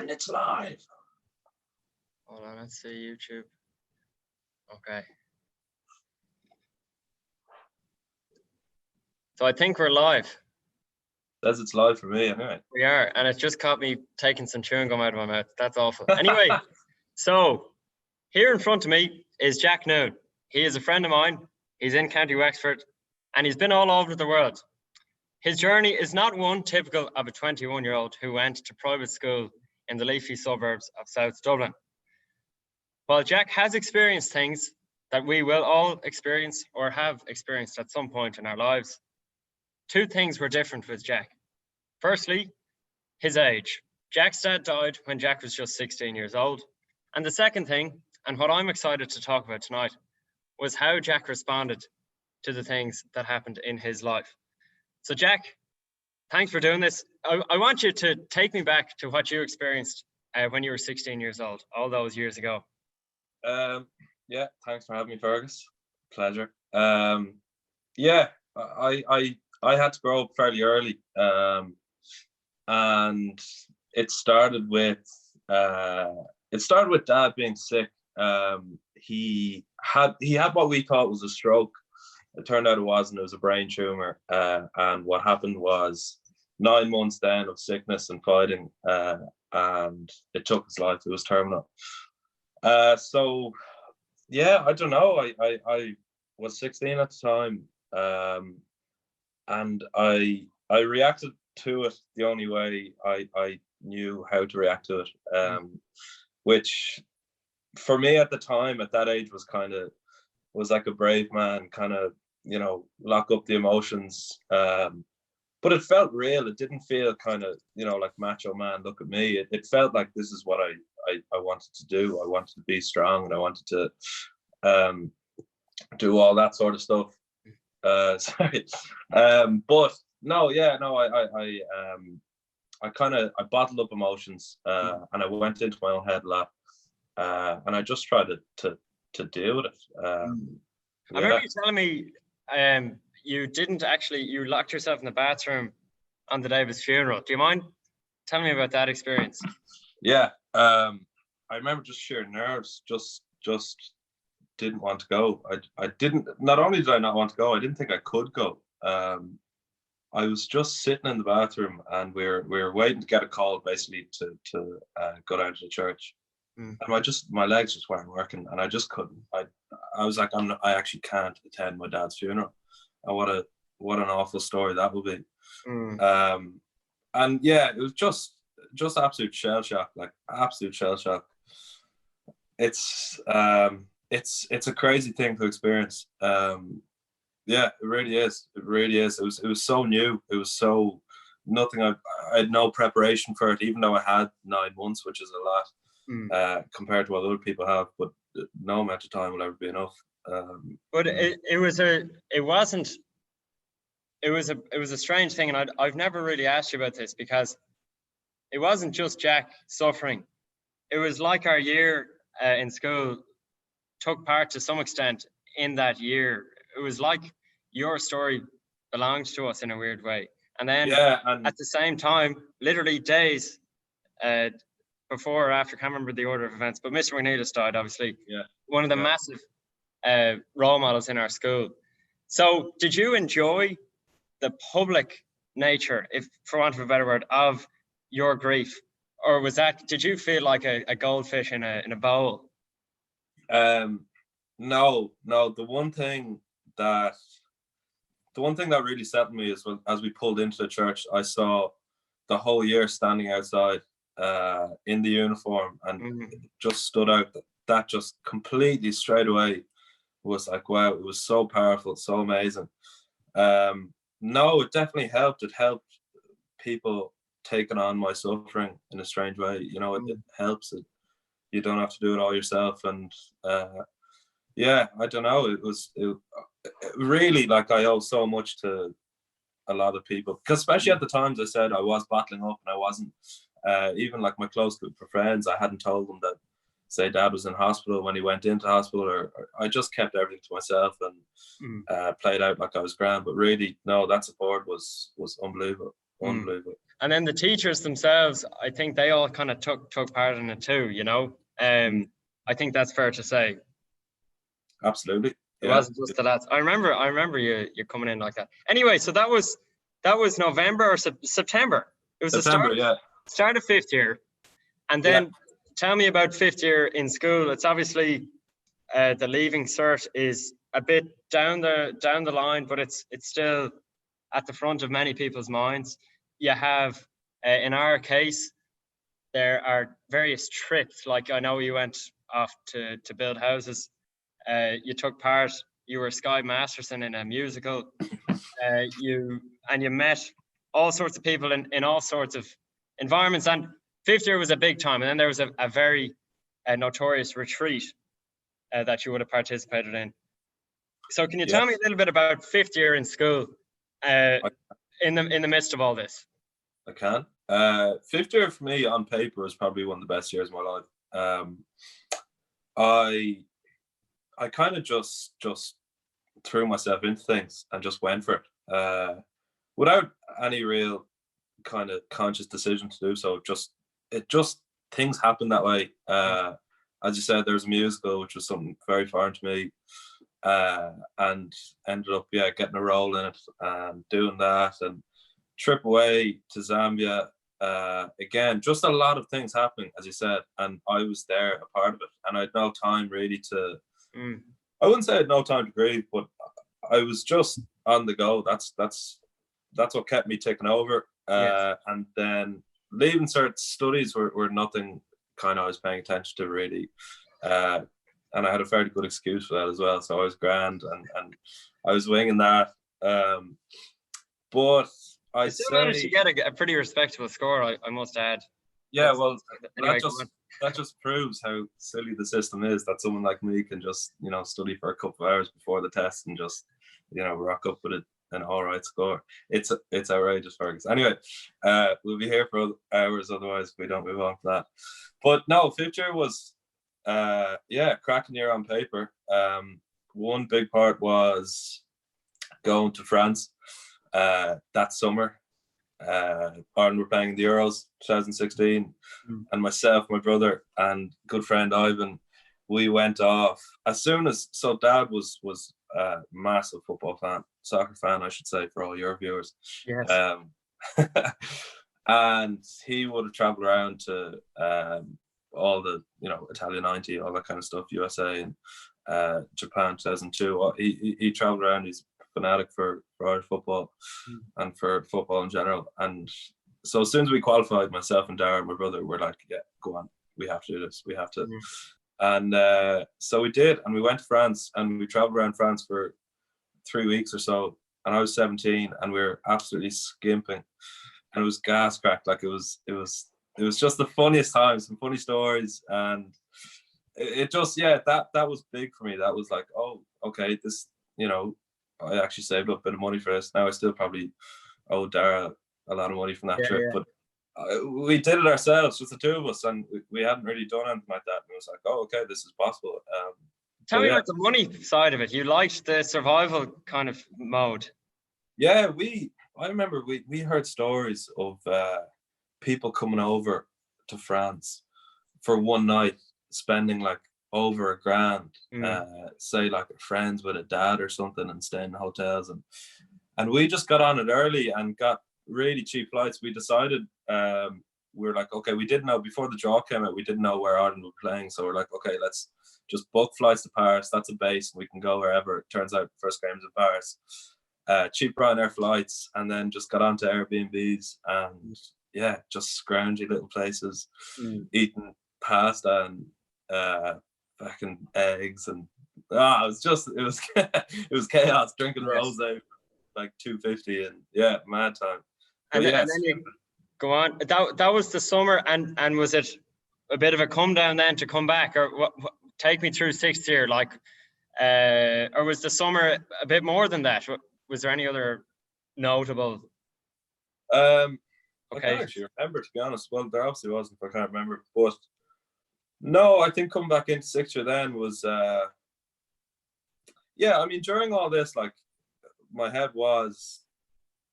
And it's live. Hold on, let's see YouTube. Okay. So I think we're live. Says it's live for me anyway. We are, and it just caught me taking some chewing gum out of my mouth. That's awful. Anyway, so here in front of me is Jack Noone. He is a friend of mine. He's in County Wexford, and he's been all over the world. His journey is not one typical of a 21-year-old who went to private school in the leafy suburbs of South Dublin. While Jack has experienced things that we will all experience or have experienced at some point in our lives, two things were different with Jack. Firstly, his age. Jack's dad died when Jack was just 16 years old. And the second thing, and what I'm excited to talk about tonight, was how Jack responded to the things that happened in his life. So Jack, thanks for doing this. I want you to take me back to what you experienced when you were 16 years old, all those years ago. Yeah, thanks for having me, Fergus. Pleasure. Yeah, I had to grow up fairly early, and it started with Dad being sick. He had what we thought was a stroke. It turned out it wasn't. It was a brain tumor, and what happened was 9 months then of sickness and fighting, and it took his life. It was terminal. So yeah, I don't know. I was 16 at the time, and I reacted to it the only way I knew how to react to it, which for me at the time, at that age, was like a brave man, kind of, lock up the emotions. But it felt real. It didn't feel kind of, like macho man, look at me. It felt like this is what I wanted to do. I wanted to be strong, and I wanted to do all that sort of stuff. Sorry. But no, yeah, no, I bottled up emotions, and I went into my own head a lot, and I just tried to deal with it. I remember you telling me you locked yourself in the bathroom on the day of his funeral. Do you mind telling me about that experience? Yeah, I remember just sheer nerves, just didn't want to go. I didn't. Not only did I not want to go, I didn't think I could go. I was just sitting in the bathroom, and we were waiting to get a call, basically, to go down to the church. And my legs just weren't working, and I just couldn't. I was like, I actually can't attend my dad's funeral. And what an awful story that would be. And yeah, it was just absolute shell shock, like absolute shell shock. It's a crazy thing to experience. Yeah, it really is. It really is. It was so new. It was so nothing. I had no preparation for it, even though I had 9 months, which is a lot compared to what other people have. But no amount of time will ever be enough. But it was a strange thing, and I've never really asked you about this, because it wasn't just Jack suffering. It was like our year in school took part to some extent in that year. It was like your story belonged to us in a weird way. And then at the same time, literally days before or after, can't remember the order of events, but Mr. McNeilis died, obviously. Yeah. One of the massive role models in our school. So did you enjoy the public nature, if for want of a better word, of your grief? Or did you feel like a goldfish in a bowl? No. The one thing that really settled me is as we pulled into the church, I saw the whole year standing outside in the uniform, and it just stood out. That just completely straight away was like, wow, it was so powerful, so amazing. No, it definitely helped. It helped people taking on my suffering in a strange way. It helps. You don't have to do it all yourself. And yeah, I don't know. It really, like, I owe so much to a lot of people, because especially at the times I said I was bottling up, and I wasn't. Even like my close group of friends, I hadn't told them that, say, Dad was in hospital when he went into hospital, or I just kept everything to myself and played out like I was grand. But really, no, that support was unbelievable. Unbelievable. And then the teachers themselves, I think they all kind of took part in it too, you know. I think that's fair to say. Absolutely. It wasn't just the lads. I remember you coming in like that. Anyway, so that was November or September. It was September, the start of fifth year. And then tell me about fifth year in school. It's obviously the leaving cert is a bit down the line, but it's still at the front of many people's minds. You have, in our case, there are various trips. Like I know you went off to build houses. You took part. You were Sky Masterson in a musical. You met all sorts of people in all sorts of environments. And fifth year was a big time. And then there was a very notorious retreat that you would have participated in. So can you tell me a little bit about fifth year in school in the midst of all this? I can. Fifth year for me on paper was probably one of the best years of my life. I kind of just threw myself into things and just went for it without any real kind of conscious decision to do so. Things happened that way. As you said, there was a musical, which was something very foreign to me, and ended up getting a role in it and doing that, and trip away to Zambia. Again, just a lot of things happening, as you said, and I was there, a part of it, and I had no time really to. I wouldn't say I had no time to grieve, but I was just on the go. That's what kept me ticking over. And then leaving cert studies were nothing kind of I was paying attention to really. And I had a fairly good excuse for that as well. So I was grand and I was winging that. But I still managed to get a pretty respectable score, I must add. Yeah, well, anyway, that just proves how silly the system is, that someone like me can just, study for a couple of hours before the test and just, rock up with an all right score. It's outrageous, Fergus. Anyway, we'll be here for hours, otherwise we don't move on from that. But no, fifth year was, cracking year on paper. One big part was going to France that summer. Ireland were playing the Euros 2016, and myself, my brother, and good friend Ivan, we went off as soon as. So Dad was a massive football fan, soccer fan, I should say, for all your viewers. Yes. And he would have traveled around to all the Italia 90, all that kind of stuff, USA and Japan 2002. He traveled around. He's fanatic for Irish football and for football in general. And so as soon as we qualified, myself and Darren, my brother, were like, yeah, go on, we have to do this, we have to. And so we did, and we went to France, and we traveled around France for 3 weeks or so, and I was 17, and we were absolutely skimping, and it was gas cracked. Like it was just the funniest times, some funny stories, and it just that was big for me. That was like, oh, okay, this, I actually saved up a bit of money for this. Now I still probably owe Dara a lot of money from that trip, but we did it ourselves, just the two of us, and we hadn't really done anything like that. And it was like, oh, okay, this is possible. Tell me about the money side of it. You liked the survival kind of mode. Yeah, I remember we heard stories of people coming over to France for one night, spending like over $1,000, say like friends with a dad or something, and staying in hotels, and we just got on it early and got really cheap flights. We decided we were like, okay, we didn't know before the draw came out, we didn't know where Ireland were playing, so we're like, okay, let's just book flights to Paris. That's a base, and we can go wherever. It turns out the first game's in Paris. Cheap Ryanair flights, and then just got onto Airbnbs and just scroungy little places, eating pasta and fucking eggs, and it was chaos, drinking rosé like $2.50, and mad time. And then you go on. That was the summer, and was it a bit of a come down then to come back, or what take me through sixth year, like, or was the summer a bit more than that? Was there any other notable? I can't actually remember, to be honest. Well, there obviously wasn't, if I can't remember. But no, I think coming back into sixth year then was, I mean, during all this, like, my head was,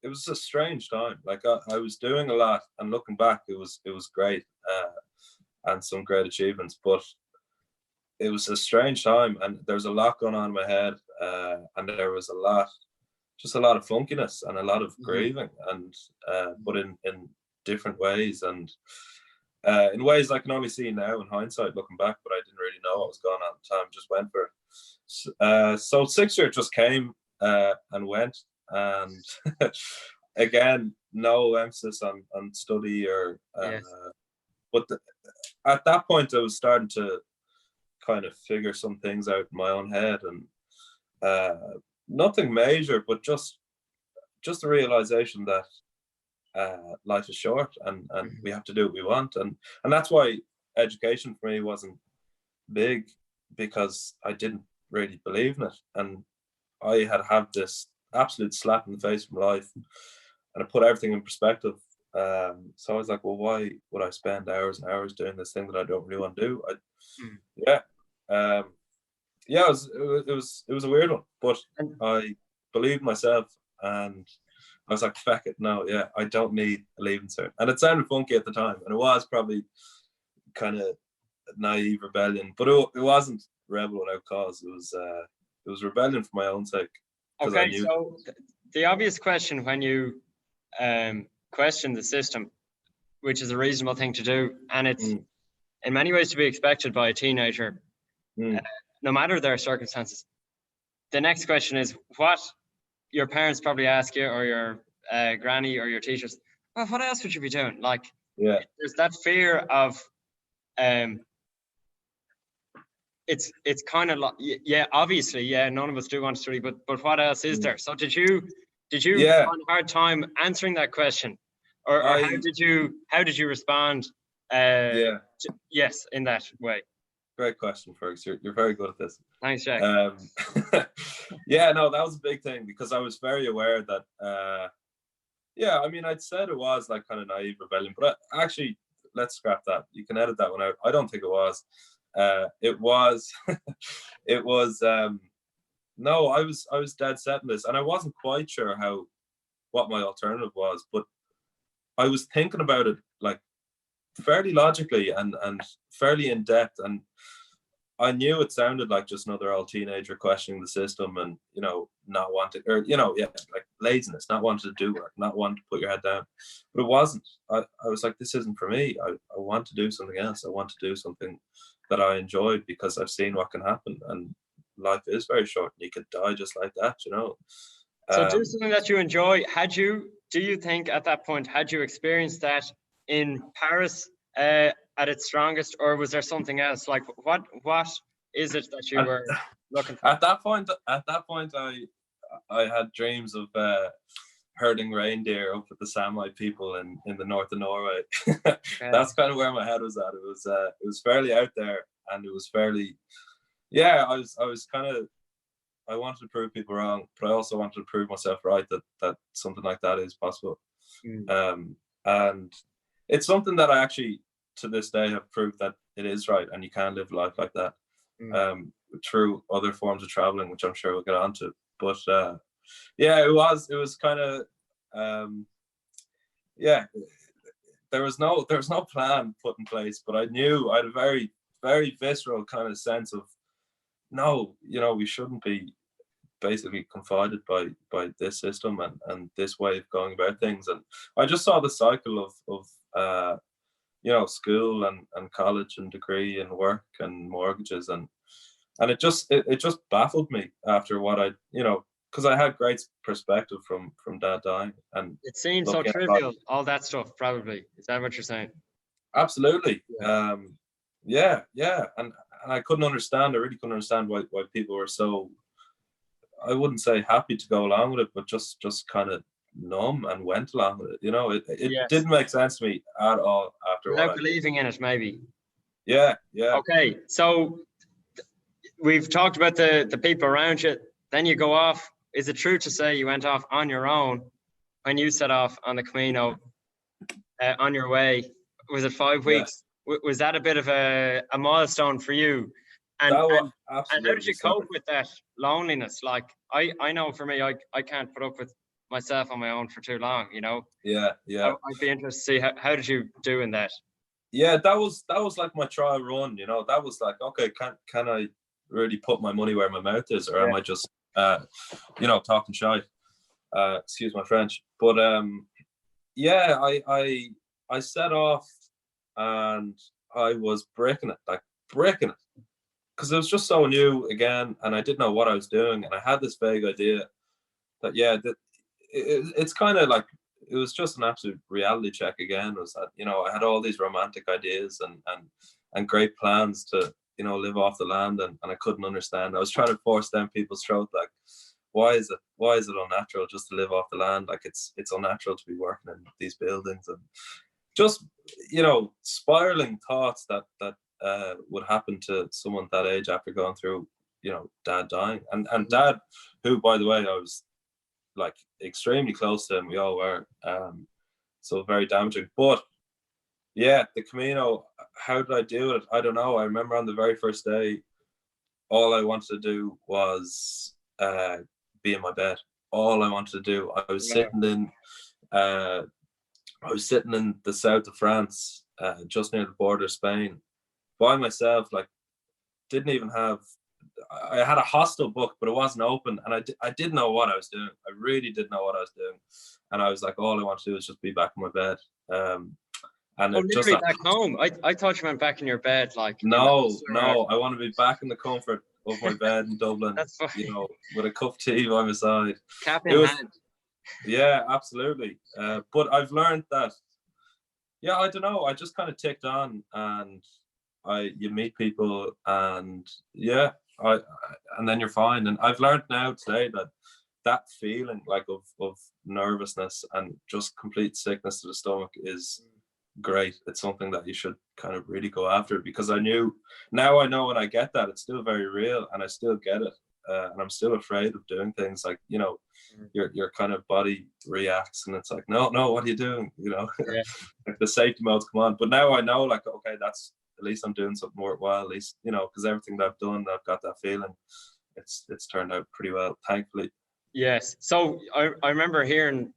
it was a strange time. Like I was doing a lot, and looking back, it was great, and some great achievements. But it was a strange time, and there was a lot going on in my head, and there was just a lot of funkiness and a lot of grieving, and but in different ways, and in ways I can only see now in hindsight, looking back. But I didn't really know what was going on at the time. Just went for it. So 6th year just came and went, and again, no emphasis on study or. But at that point, I was starting to kind of figure some things out in my own head, and nothing major, but just the realization that life is short, and we have to do what we want, and that's why education for me wasn't big, because I didn't really believe in it, and I had this absolute slap in the face from life, and it put everything in perspective. So I was like, well, why would I spend hours and hours doing this thing that I don't really want to do? Yeah, it was a weird one, but I believed myself, and I was like, fuck it, no, yeah, I don't need a leaving cert. And it sounded funky at the time, and it was probably kind of naive rebellion, but it wasn't rebel without cause. It was rebellion for my own sake. Okay, so the obvious question when you question the system, which is a reasonable thing to do, and it's in many ways to be expected by a teenager, no matter their circumstances. The next question is what your parents probably ask you, or your granny or your teachers, well, what else would you be doing? Like, there's that fear of it's kind of like, yeah, obviously, none of us do want to study, but what else is there? So did you find a hard time answering that question, or how did you respond yes, in that way? Great question, Fergus. You're very good at this. Thanks, Jack. Yeah, no, that was a big thing, because I was very aware that I mean, I'd said it was like kind of naive rebellion, but actually, let's scrap that. You can edit that one out. I don't think it was. It was it was no, I was dead set in this, and I wasn't quite sure what my alternative was, but I was thinking about it like fairly logically and fairly in depth, and I knew it sounded like just another old teenager questioning the system, and not wanting, or like laziness, not wanting to do work, not wanting to put your head down. But it wasn't. I was like, this isn't for me. I want to do something else. I want to do something that I enjoyed, because I've seen what can happen, and life is very short, and you could die just like that, So do something that you enjoy. Do you think at that point, had you experienced that in Paris at its strongest, or was there something else? Like what is it that you were looking for? At that point, I had dreams of herding reindeer up with the Sami people in the north of Norway. That's kind of where my head was at. It was fairly out there, and it was fairly, I was kind of, I wanted to prove people wrong, but I also wanted to prove myself right, that something like that is possible. And it's something that I actually, to this day, have proved that it is right, and you can live life like that through other forms of traveling, which I'm sure we'll get onto. But it was kind of there was no plan put in place, but I knew I had a very, very visceral kind of sense of, no, we shouldn't be basically confided by this system and this way of going about things. And I just saw the cycle of school and college and degree and work and mortgages, and it just baffled me after what I, because I had great perspective from Dad dying, and it seemed so trivial, all that stuff. Probably, is that what you're saying? Absolutely. And I couldn't understand. I really couldn't understand why people were so, I wouldn't say happy to go along with it, but just kind of numb and went along with it. It didn't make sense to me at all after without believing in it, maybe. Yeah. Okay, so we've talked about the people around you. Then you go off. Is it true to say you went off on your own when you set off on the Camino on your way? Was it 5 weeks? Was that a bit of a milestone for you? And how did you cope with that loneliness? Like, I know for me, I can't put up with myself on my own for too long, you know. Yeah, yeah. I'd be interested to see how did you do in that? Yeah, that was like my trial run, you know. That was like, okay, can I really put my money where my mouth is, or am I just you know, talking shy? Excuse my French. But yeah, I set off and I was breaking it, because it was just so new again, and I didn't know what I was doing, and I had this vague idea that it's kind of like, it was just an absolute reality check again. Was that, you know, I had all these romantic ideas and great plans to, you know, live off the land, and I couldn't understand. I was trying to force down people's throat, like, why is it unnatural just to live off the land? Like, it's unnatural to be working in these buildings, and just, you know, spiraling thoughts that would happen to someone that age after going through, you know, dad dying, and dad, who, by the way, I was like extremely close to him. We all were, so very damaging. But yeah, the Camino, how did I do it? I don't know. I remember on the very first day, all I wanted to do was be in my bed. All I wanted to do. I was sitting in the south of France, just near the border of Spain, by myself. Like, didn't even have. I had a hostel booked, but it wasn't open, and I didn't know what I was doing. I really didn't know what I was doing, and I was like, all I want to do is just be back in my bed. And it just Literally back home. I thought you meant back in your bed, like. No, I want to be back in the comfort of my bed in Dublin. That's fine. You know, with a cup of tea by my side. Cap in hand. Yeah, absolutely. But I've learned that. Yeah, I don't know. I just kind of ticked on, and you meet people, and yeah, and then you're fine. And I've learned now today that feeling like of nervousness and just complete sickness to the stomach is great. It's something that you should kind of really go after, because I know when I get that, it's still very real, and I still get it, and I'm still afraid of doing things like, you know, your kind of body reacts, and it's like, no, what are you doing, you know? Like, the safety modes come on. But now I know, like, okay, that's, at least I'm doing something worthwhile, at least, you know, because everything that I've done, I've got that feeling. It's turned out pretty well, thankfully. Yes. So I remember hearing,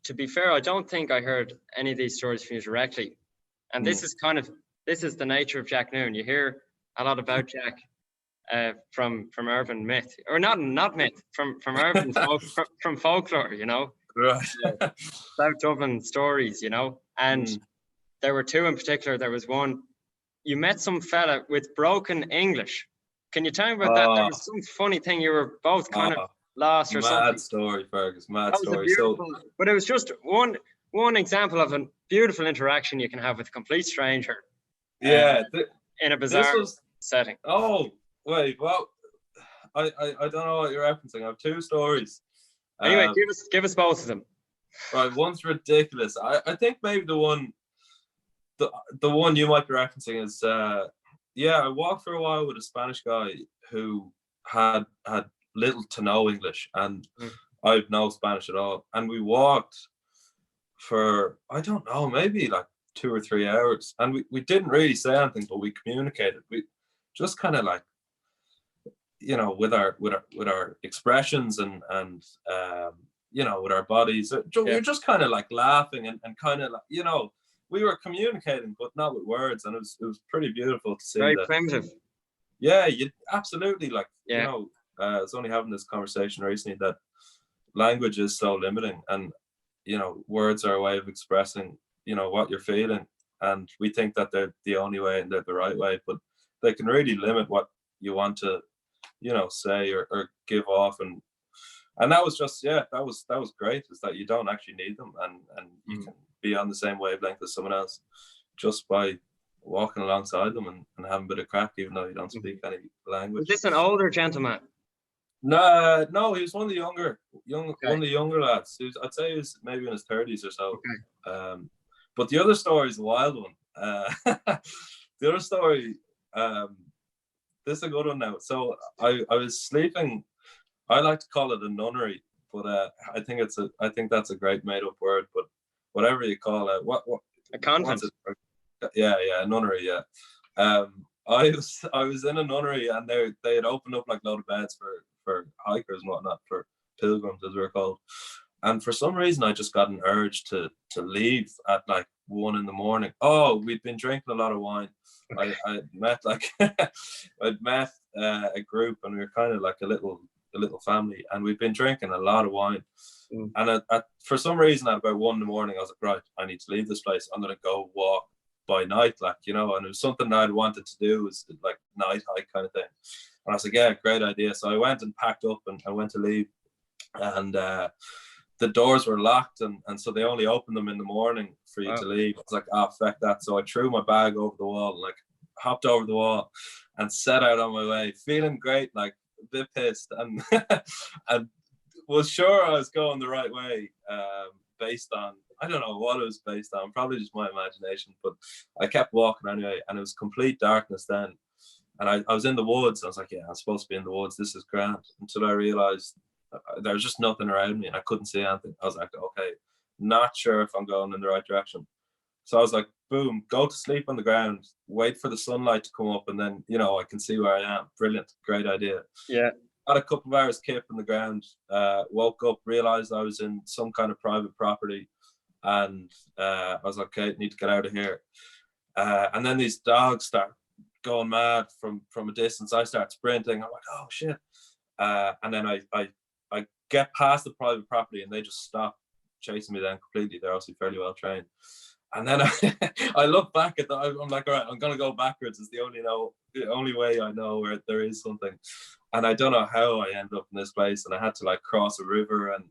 to be fair, I don't think I heard any of these stories from you directly. And this is the nature of Jack Noone. You hear a lot about Jack from urban myth, or not myth, from urban from folklore, you know. Right. South Dublin stories, you know. And there were two in particular. There was one, you met some fella with broken English. Can you tell me about that? There was some funny thing. You were both kind of lost or something. Mad story, Fergus. Mad story. But it was just one example of a beautiful interaction you can have with a complete stranger. Yeah. In a bizarre setting. Oh, wait. Well, I don't know what you're referencing. I have two stories. Anyway, give us both of them. Right. One's ridiculous. I think maybe the one you might be referencing is I walked for a while with a Spanish guy who had little to no English, and I've no Spanish at all. And we walked for, I don't know, maybe like 2 or 3 hours, and we didn't really say anything, but we communicated. We just kind of like, you know, with our expressions and you know, with our bodies, we're just kind of like laughing and kind of like, you know, we were communicating, but not with words, and it was pretty beautiful to see. Very primitive. Yeah, you absolutely, like, you know, I was only having this conversation recently that language is so limiting, and, you know, words are a way of expressing, you know, what you're feeling, and we think that they're the only way and they're the right way, but they can really limit what you want to, you know, say or give off, and that was just, that was great, is that you don't actually need them, and you can be on the same wavelength as someone else just by walking alongside them and having a bit of crack, even though you don't speak any language. Was this an older gentleman? No, he was one of the younger lads. I'd say he was maybe in his 30s or so. Okay. But the other story is a wild one. The other story, this is a good one now. So I was sleeping. I like to call it a nunnery, but I think that's a great made up word. But whatever you call it, what a convent? Yeah, a nunnery. Yeah. I was in a nunnery, and they had opened up like a load of beds for hikers and whatnot, for pilgrims as we were called. And for some reason, I just got an urge to leave at like 1 a.m. Oh, we'd been drinking a lot of wine. I met like I'd met a group, and we were kind of like a little family, and we'd been drinking a lot of wine. And for some reason, at about 1 a.m, I was like, right, I need to leave this place. I'm gonna go walk by night, like, you know. And it was something that I'd wanted to do, was like night hike kind of thing. And I was like, yeah, great idea. So I went and packed up, and I went to leave, and the doors were locked, and so they only opened them in the morning for you to leave. I was like, oh, fuck that. So I threw my bag over the wall, like hopped over the wall and set out on my way, feeling great, like a bit pissed, and and was sure I was going the right way, based on, I don't know what it was based on, probably just my imagination, but I kept walking anyway, and it was complete darkness then. And I was in the woods. I was like, yeah, I'm supposed to be in the woods. This is grand. Until I realized there was just nothing around me, and I couldn't see anything. I was like, okay, not sure if I'm going in the right direction. So I was like, boom, go to sleep on the ground, wait for the sunlight to come up, and then, you know, I can see where I am. Brilliant, great idea. Yeah. Had a couple of hours kip in the ground, woke up, realized I was in some kind of private property, and I was like, okay, need to get out of here. And then these dogs start going mad from a distance. I start sprinting. I'm like, oh shit. And then I get past the private property, and they just stop chasing me then completely. They're obviously fairly well trained. And then I look back at that. I'm like, all right, I'm gonna go backwards. It's the only way I know where there is something. And I don't know how I ended up in this place, and I had to like cross a river, and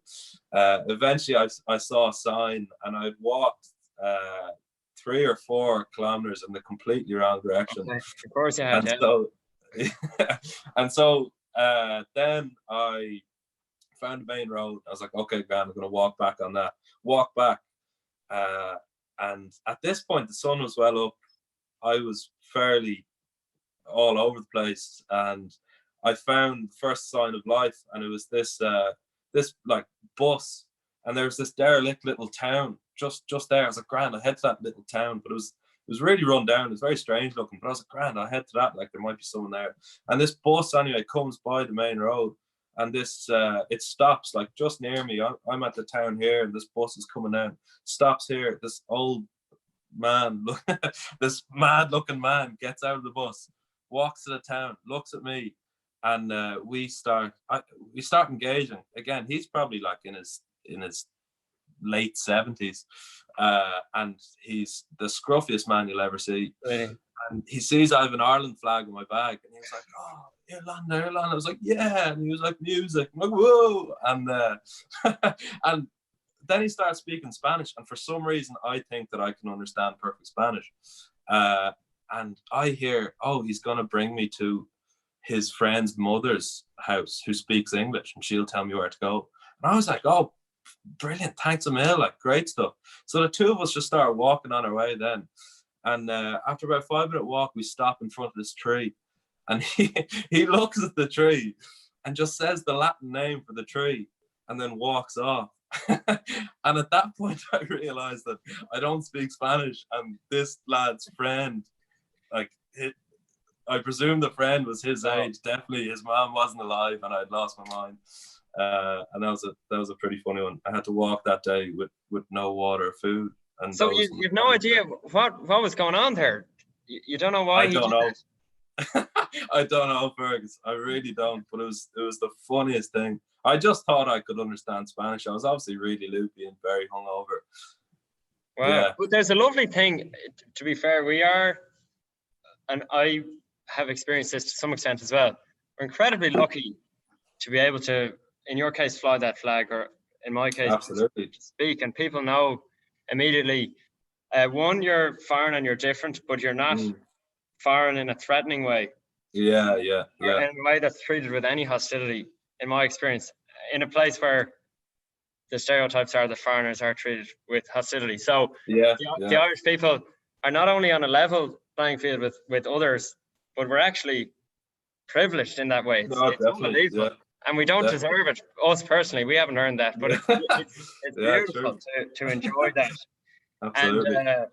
eventually I saw a sign, and I'd walked 3 or 4 kilometers in the completely wrong direction. Okay. Of course you had. And so then I found the main road. I was like, okay, grand, I'm gonna walk back on that. Walk back. And at this point, the sun was well up. I was fairly all over the place, and I found the first sign of life, and it was this like bus, and there was this derelict little town just there. I was like, grand, I head to that little town, but it was really run down. It was very strange looking, but I was like, grand, I head to that, like there might be someone there. And this bus anyway comes by the main road, and this it stops like just near me. I'm at the town here, and this bus is coming down, stops here. This old man, this mad looking man gets out of the bus, walks to the town, looks at me, and we start engaging again. He's probably like in his late 70s, and he's the scruffiest man you'll ever see. Really? And he sees I have an Ireland flag in my bag, and he was like, oh, Ireland. I was like, yeah. And he was like, music. I'm like, whoa. And and then he starts speaking Spanish, and for some reason I think that I can understand perfect Spanish, and I hear, oh, he's gonna bring me to his friend's mother's house who speaks English, and she'll tell me where to go. And I was like, oh, brilliant, thanks a mil, like great stuff. So the two of us just started walking on our way then, and after about a 5-minute walk, we stop in front of this tree, and he looks at the tree and just says the Latin name for the tree, and then walks off. And at that point I realized that I don't speak Spanish, and this lad's friend, like I presume the friend was his age. Definitely his mom wasn't alive, and I'd lost my mind. And that was a pretty funny one. I had to walk that day with no water or food. And so you've no idea what was going on there. You don't know why. I don't know. I don't know, Fergus. I really don't. But it was the funniest thing. I just thought I could understand Spanish. I was obviously really loopy and very hungover. Wow. Yeah. But there's a lovely thing. To be fair, we are, and I have experienced this to some extent as well. We're incredibly lucky to be able to, in your case, fly that flag, or in my case, absolutely speak, and people know immediately. One, you're foreign and you're different, but you're not foreign in a threatening way. Yeah. Or in a way that's treated with any hostility, in my experience, in a place where the stereotypes are that foreigners are treated with hostility. So the Irish people are not only on a level playing field with others, but we're actually privileged in that way. It's unbelievable. Yeah. And we don't deserve it. Us personally, we haven't earned that, but it's beautiful to enjoy that. Absolutely. And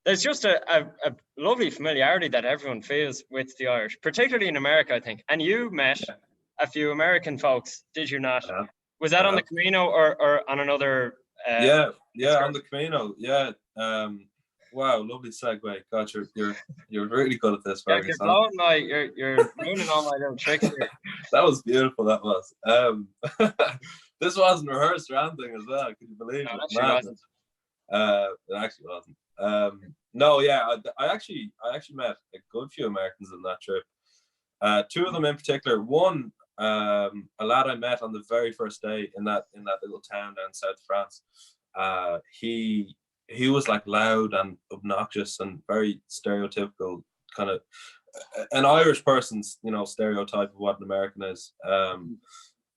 there's just a lovely familiarity that everyone feels with the Irish, particularly in America, I think. And you met a few American folks, did you not? Was that on the Camino or on another? Yeah, on the Camino. Yeah. Wow, lovely segue. God, you're really good at this, Jack, Fergus. you're ruining all my little tricks here. That was beautiful. That was. This wasn't rehearsed or anything as well. Can you believe No, it? that sure wasn't. It actually wasn't. No, yeah, I actually met a good few Americans in that trip. Two of them in particular. One, a lad I met on the very first day in that little town down south of France. He was like loud and obnoxious and very stereotypical, kind of an Irish person's, stereotype of what an American is.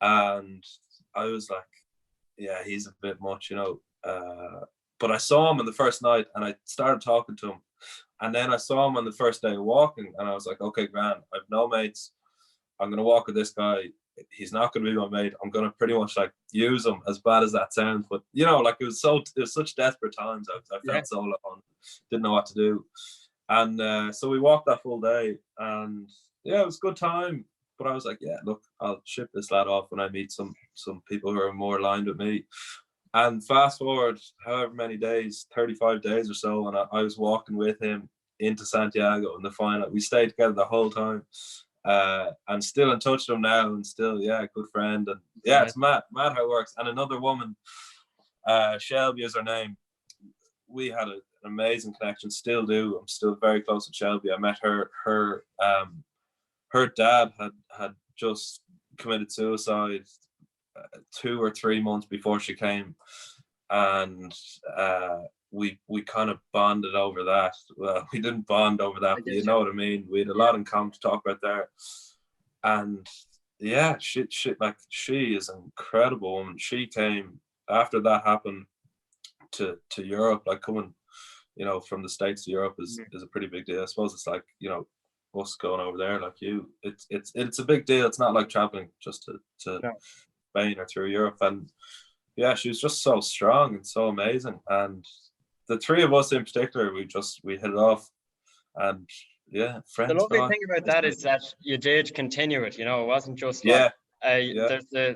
And I was like, yeah, he's a bit much. But I saw him on the first night and I started talking to him. And then I saw him on the first day walking and I was like, okay, grand, I've no mates. I'm going to walk with this guy. He's not going to be my mate. I'm going to pretty much like use him, as bad as that sounds. But, like it was such desperate times. I felt so alone, didn't know what to do. And so we walked that full day and yeah, it was a good time. But I was like, yeah, look, I'll ship this lad off when I meet some people who are more aligned with me. And fast forward however many days, 35 days or so, and I was walking with him into Santiago in the final. We stayed together the whole time. And still in touch with him now, and still, yeah, good friend. And yeah, it's mad how it works. And another woman, Shelby is her name. We had an amazing connection, still do. I'm still very close with Shelby. I met her dad had just committed suicide 2 or 3 months before she came, and we kind of bonded over that. Well, we didn't bond over that, but you know what I mean. We had a lot in common to talk about there, and yeah, she is an incredible woman. She came after that happened to Europe. Like coming, from the States to Europe is a pretty big deal. I suppose it's like us going over there, like you. It's a big deal. It's not like traveling just to Spain or through Europe. And yeah, she was just so strong and so amazing. And the three of us in particular, we hit it off. And yeah, friends. The lovely thing about that is that you did continue it. It wasn't just like there's the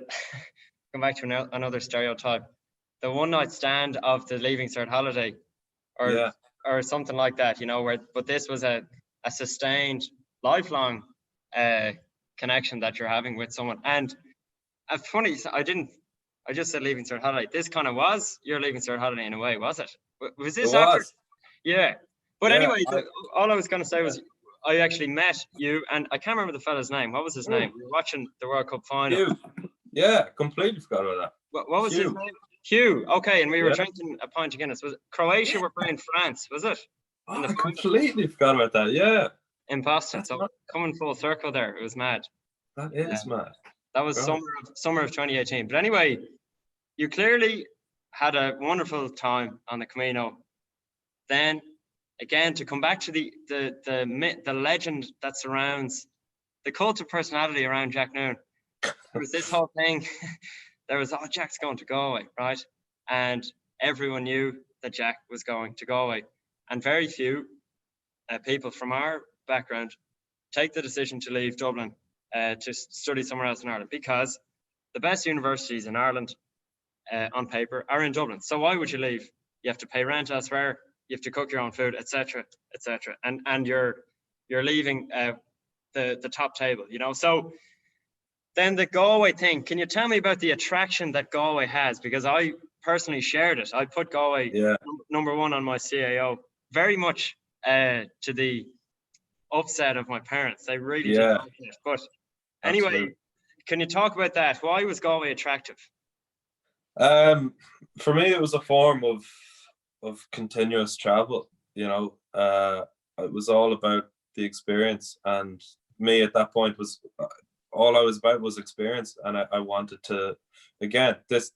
come back to another stereotype, the one night stand of the Leaving Cert holiday, or something like that. But this was a sustained, lifelong connection that you're having with someone. And funny, I just said Leaving Cert holiday. This kind of was your Leaving Cert holiday in a way, was it? Was this it after? Was. Yeah. But anyway, all I was going to say was I actually met you, and I can't remember the fella's name. What was his name? We were watching the World Cup final. Hugh. Yeah, completely forgot about that. What was his name? Hugh. Okay, and we were drinking a pint of Guinness. Was it Croatia were playing France? Was it? I completely forgot about that. Yeah. In Boston. So coming full circle there, it was mad. That is mad. That was summer of 2018. But anyway, you clearly had a wonderful time on the Camino. Then, again, to come back to the legend that surrounds the cult of personality around Jack Noone, there was this whole thing. There was, Jack's going to Galway, right? And everyone knew that Jack was going to Galway. And very few people from our background take the decision to leave Dublin to study somewhere else in Ireland, because the best universities in Ireland on paper are in Dublin. So why would you leave? You have to pay rent elsewhere, you have to cook your own food, etc., etc. And you're leaving the top table, So then the Galway thing, can you tell me about the attraction that Galway has? Because I personally shared it. I put Galway number one on my CAO, very much to the upset of my parents. They really didn't like it. But anyway, absolutely. Can you talk about that? Why was Galway attractive? For me, it was a form of continuous travel. It was all about the experience, and me at that point was all I was about was experience, and I wanted to, again, this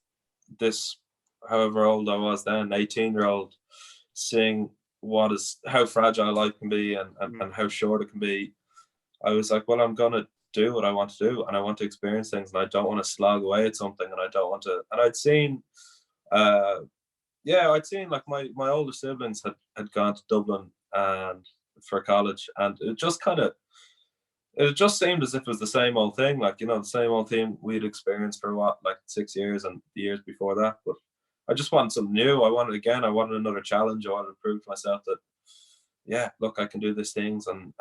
however old I was then, 18-year-old, seeing how fragile life can be and how short it can be. I was like, well, I'm gonna do what I want to do, and I want to experience things, and I don't want to slog away at something, and I don't want to. And I'd seen like my older siblings had gone to Dublin and for college, and it it just seemed as if it was the same old thing, like, the same old thing we'd experienced for what, like 6 years and the years before that. But I just wanted something new. I wanted another challenge. I wanted to prove to myself that, yeah, look, I can do these things, and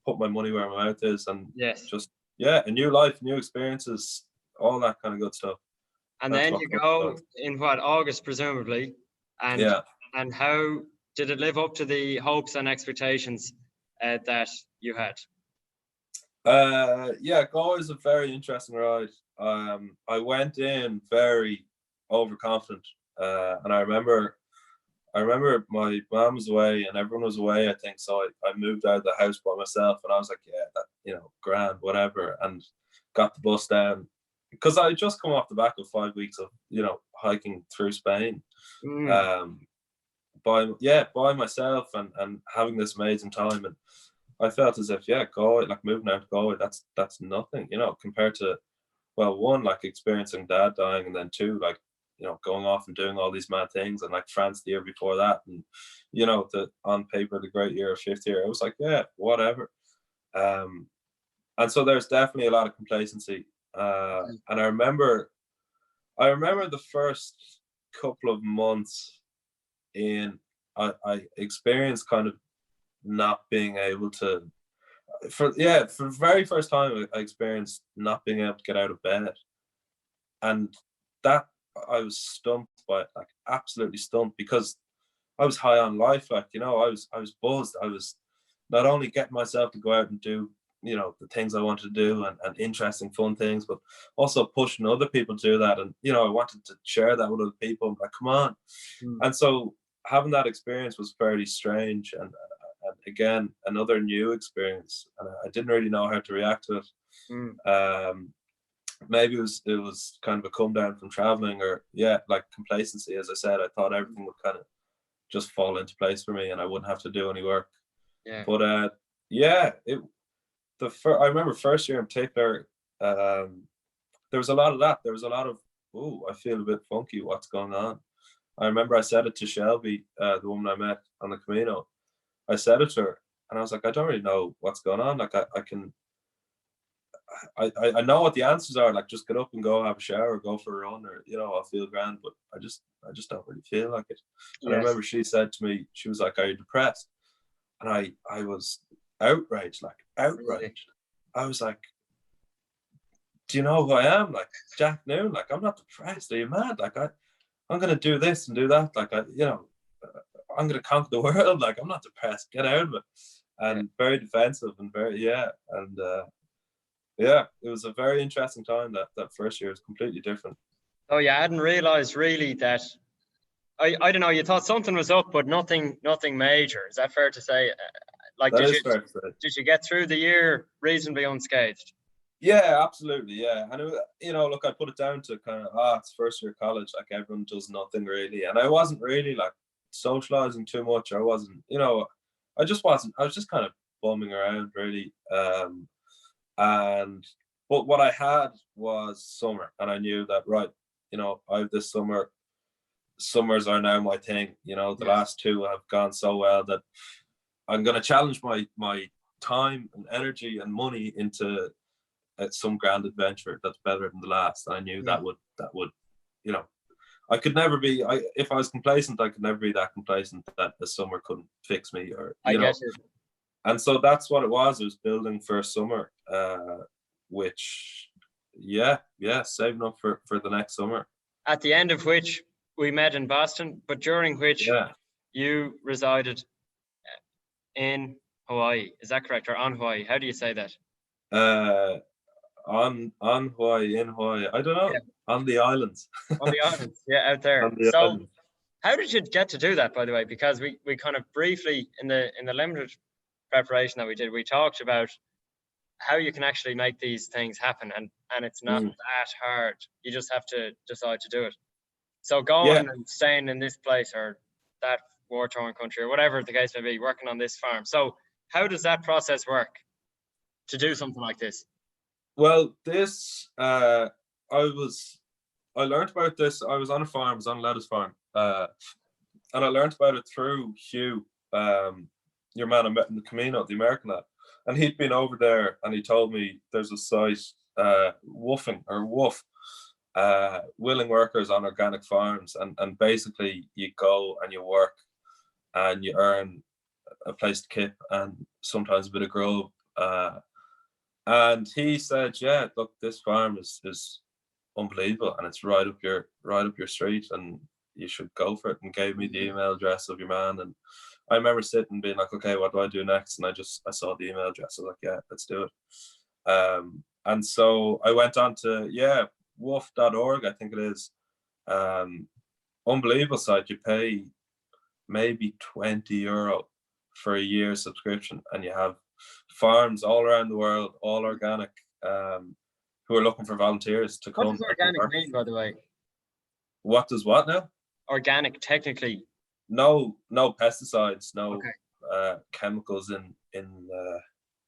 put my money where my mouth is, and Yes. just, yeah, a new life, new experiences, all that kind of good stuff. And That's then what you comes go about. in what, August presumably, and Yeah. how did it live up to the hopes and expectations that you had? Yeah, Galway is a very interesting ride. I went in very overconfident, and I remember my mom was away and everyone was away, I think. So I moved out of the house by myself, and I was like, yeah, that, grand, whatever, and got the bus down because I had just come off the back of 5 weeks of, hiking through Spain, Mm, um, by myself, and having this amazing time. And I felt as if, yeah, Galway, like moving out to Galway, that's nothing, compared to, well, one, like experiencing dad dying, and then two, like, going off and doing all these mad things, and like France the year before that, and the on paper the great year of fifth year. I was like, yeah, whatever. Um, and so there's definitely a lot of complacency. And I remember the first couple of months in, I experienced kind of not being able to, for the very first time I experienced not being able to get out of bed, and that, I was stumped by it, like absolutely stumped, because I was high on life, like, I was buzzed. I was not only getting myself to go out and do, the things I wanted to do, and interesting, fun things, but also pushing other people to do that. And I wanted to share that with other people. I'm like, come on. mm, And so having that experience was fairly strange, and again, another new experience, and I didn't really know how to react to mm. it. Maybe it was kind of a come down from traveling, or, yeah, like complacency. As I said, I thought everything would kind of just fall into place for me, and I wouldn't have to do any work. Yeah. But yeah, I remember first year in particular, there was a lot of that. There was a lot of, oh, I feel a bit funky. What's going on? I remember I said it to Shelby, the woman I met on the Camino. I said it to her, and I was like, I don't really know what's going on. Like, I can, I know what the answers are. Like, just get up and go have a shower, go for a run, or, I'll feel grand. But I just don't really feel like it. And I Yes. remember she said to me, she was like, "Are you depressed?" And I was outraged, like Really? outraged. I was like, "Do you know who I am? Like, Jack Noone. Like, I'm not depressed. Are you mad? Like, I'm gonna do this and do that. Like, I'm gonna conquer the world. Like, I'm not depressed. Get out of it." Yeah. And very defensive, and very, yeah, and yeah, it was a very interesting time. That first year was completely different. Oh yeah, I hadn't realized really that. I don't know. You thought something was up, but nothing major. Is that fair to say? Like, That is fair to say. did you get through the year reasonably unscathed? Yeah, absolutely. Yeah, and look, I put it down to kind of, it's first year of college. Like, everyone does nothing really, and I wasn't really like socializing too much. I wasn't, I just wasn't. I was just kind of bumming around really. And but what I had was summer, and I knew that, right. I have this summer. Summers are now my thing. The Yes. last two have gone so well that I'm going to challenge my time and energy and money into some grand adventure that's better than the last. And I knew Mm, that would, you know, I could never be. If I was complacent, I could never be that complacent that the summer couldn't fix me, or I get you. And so that's what it was. It was building for a summer, which, yeah, saving up for the next summer. At the end of which we met in Boston, but during which Yeah. you resided in Hawaii. Is that correct? Or on Hawaii? How do you say that? Uh, on Hawaii, in Hawaii. I don't know. Yeah, On the islands. on the islands. Yeah, out there. On the So islands. how did you get to do that, by the way? Because we kind of briefly in the limited preparation that we did, we talked about how you can actually make these things happen, and it's not Mm. that hard. You just have to decide to do it. So Yeah. going and staying in this place or that war-torn country or whatever the case may be, working on this farm. So how does that process work to do something like this? Well, this I learned about this. I was on a farm. I was on a lettuce farm, and I learned about it through Hugh, your man I met in the Camino, the American lad. And he'd been over there, and he told me there's a site, woofing or woof, willing workers on organic farms, and basically you go and you work and you earn a place to kip and sometimes a bit of grub. And he said, yeah, look, this farm is unbelievable, and it's right up your street, and you should go for it. And gave me the email address of your man. And I remember sitting and being like, okay, what do I do next? And I saw the email address. I was like, yeah, let's do it. And so I went on to, woof.org, I think it is. Unbelievable site. You pay maybe €20 for a year subscription, and you have farms all around the world, all organic, who are looking for volunteers to come. What does organic mean, by the way? What does what now? Organic, technically. No pesticides, no Okay. chemicals in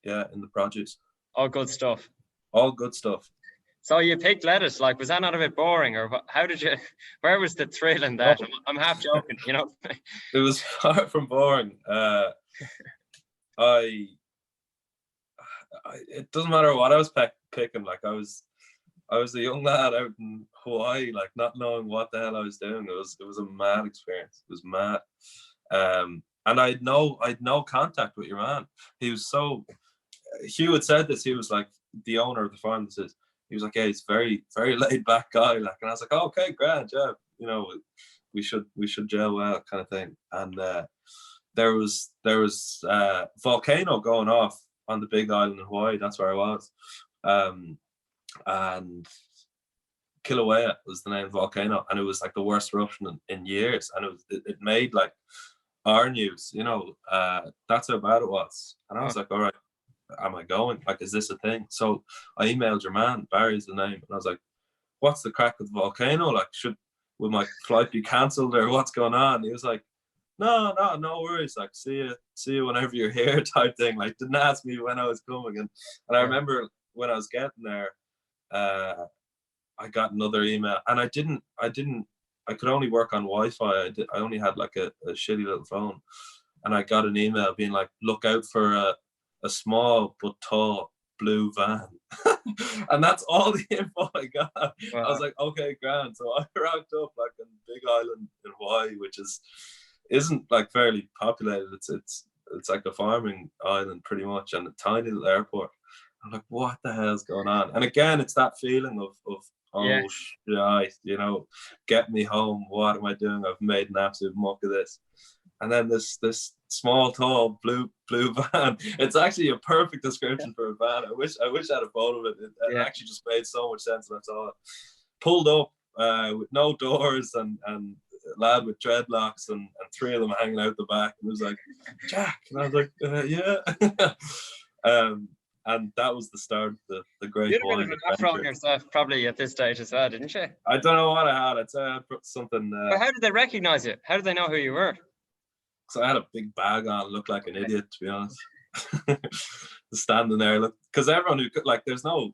the produce. All good stuff. All good stuff. So you picked lettuce. Like, was that not a bit boring, or how did you? Where was the thrill in that? I'm half joking, you know. It was far from boring. It doesn't matter what I was picking. Like, I was a young lad out in Hawaii, like not knowing what the hell I was doing. It was a mad experience. It was mad. And I'd no contact with your man. He was Hugh had said this. He was like the owner of the farm. He was like, yeah, he's very, very laid back guy. Like, and I was like, oh, okay, grand, yeah. You know, we should gel well, kind of thing. And there was volcano going off on the big island in Hawaii. That's where I was. And Kilauea was the name of the volcano, and it was like the worst eruption in years. And it made like our news, you know. That's how bad it was. And I was like, all right, am I going? Like, is this a thing? So I emailed your man, Barry's the name, and I was like, what's the crack with the volcano? Like, will my flight be cancelled, or what's going on? He was like, no worries. Like, see you whenever you're here, type thing. Like, didn't ask me when I was coming. And I remember when I was getting there, I got another email, and I could only work on Wi-Fi. I only had like a shitty little phone, and I got an email being like, look out for a small but tall blue van. And that's all the info I got. Wow. I was like, okay, grand. So I rocked up like on Big Island in Hawaii, which isn't like fairly populated. It's like a farming island pretty much, and a tiny little airport. I'm like, what the hell's going on? And again, it's that feeling of shit, you know, get me home. What am I doing? I've made an absolute muck of this. And then this small, tall, blue van. It's actually a perfect description for a van. I wish I had a photo of it. It actually just made so much sense when I saw it. Pulled up with no doors, and a lad with dreadlocks and three of them hanging out the back. And it was like, Jack. And I was like, yeah. And that was the start of the great. You had a bit of an afro on yourself probably at this stage as well, didn't you? I don't know what I had. I'd say I put something. But how did they recognize you? How did they know who you were? So I had a big bag on, looked like an idiot, to be honest. Standing there, look, because everyone who like, there's no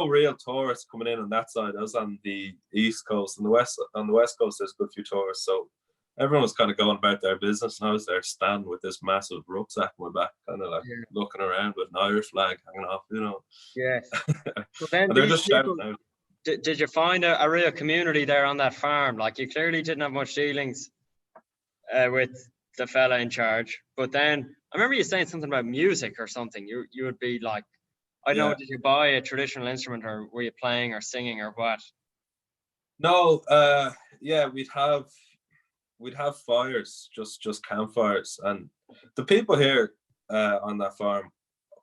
real tourists coming in on that side. I was on the east coast. On the west coast, there's a good few tourists. So everyone was kind of going about their business, and I was there standing with this massive rucksack on my back, kind of like looking around with an Irish flag hanging off, you know. Yes. So then they're just shouting out. Did you find a real community there on that farm? Like, you clearly didn't have much dealings with the fella in charge, but then I remember you saying something about music or something. You would be like, I don't know, did you buy a traditional instrument, or were you playing or singing or what? No, we'd have fires, just campfires, and the people here on that farm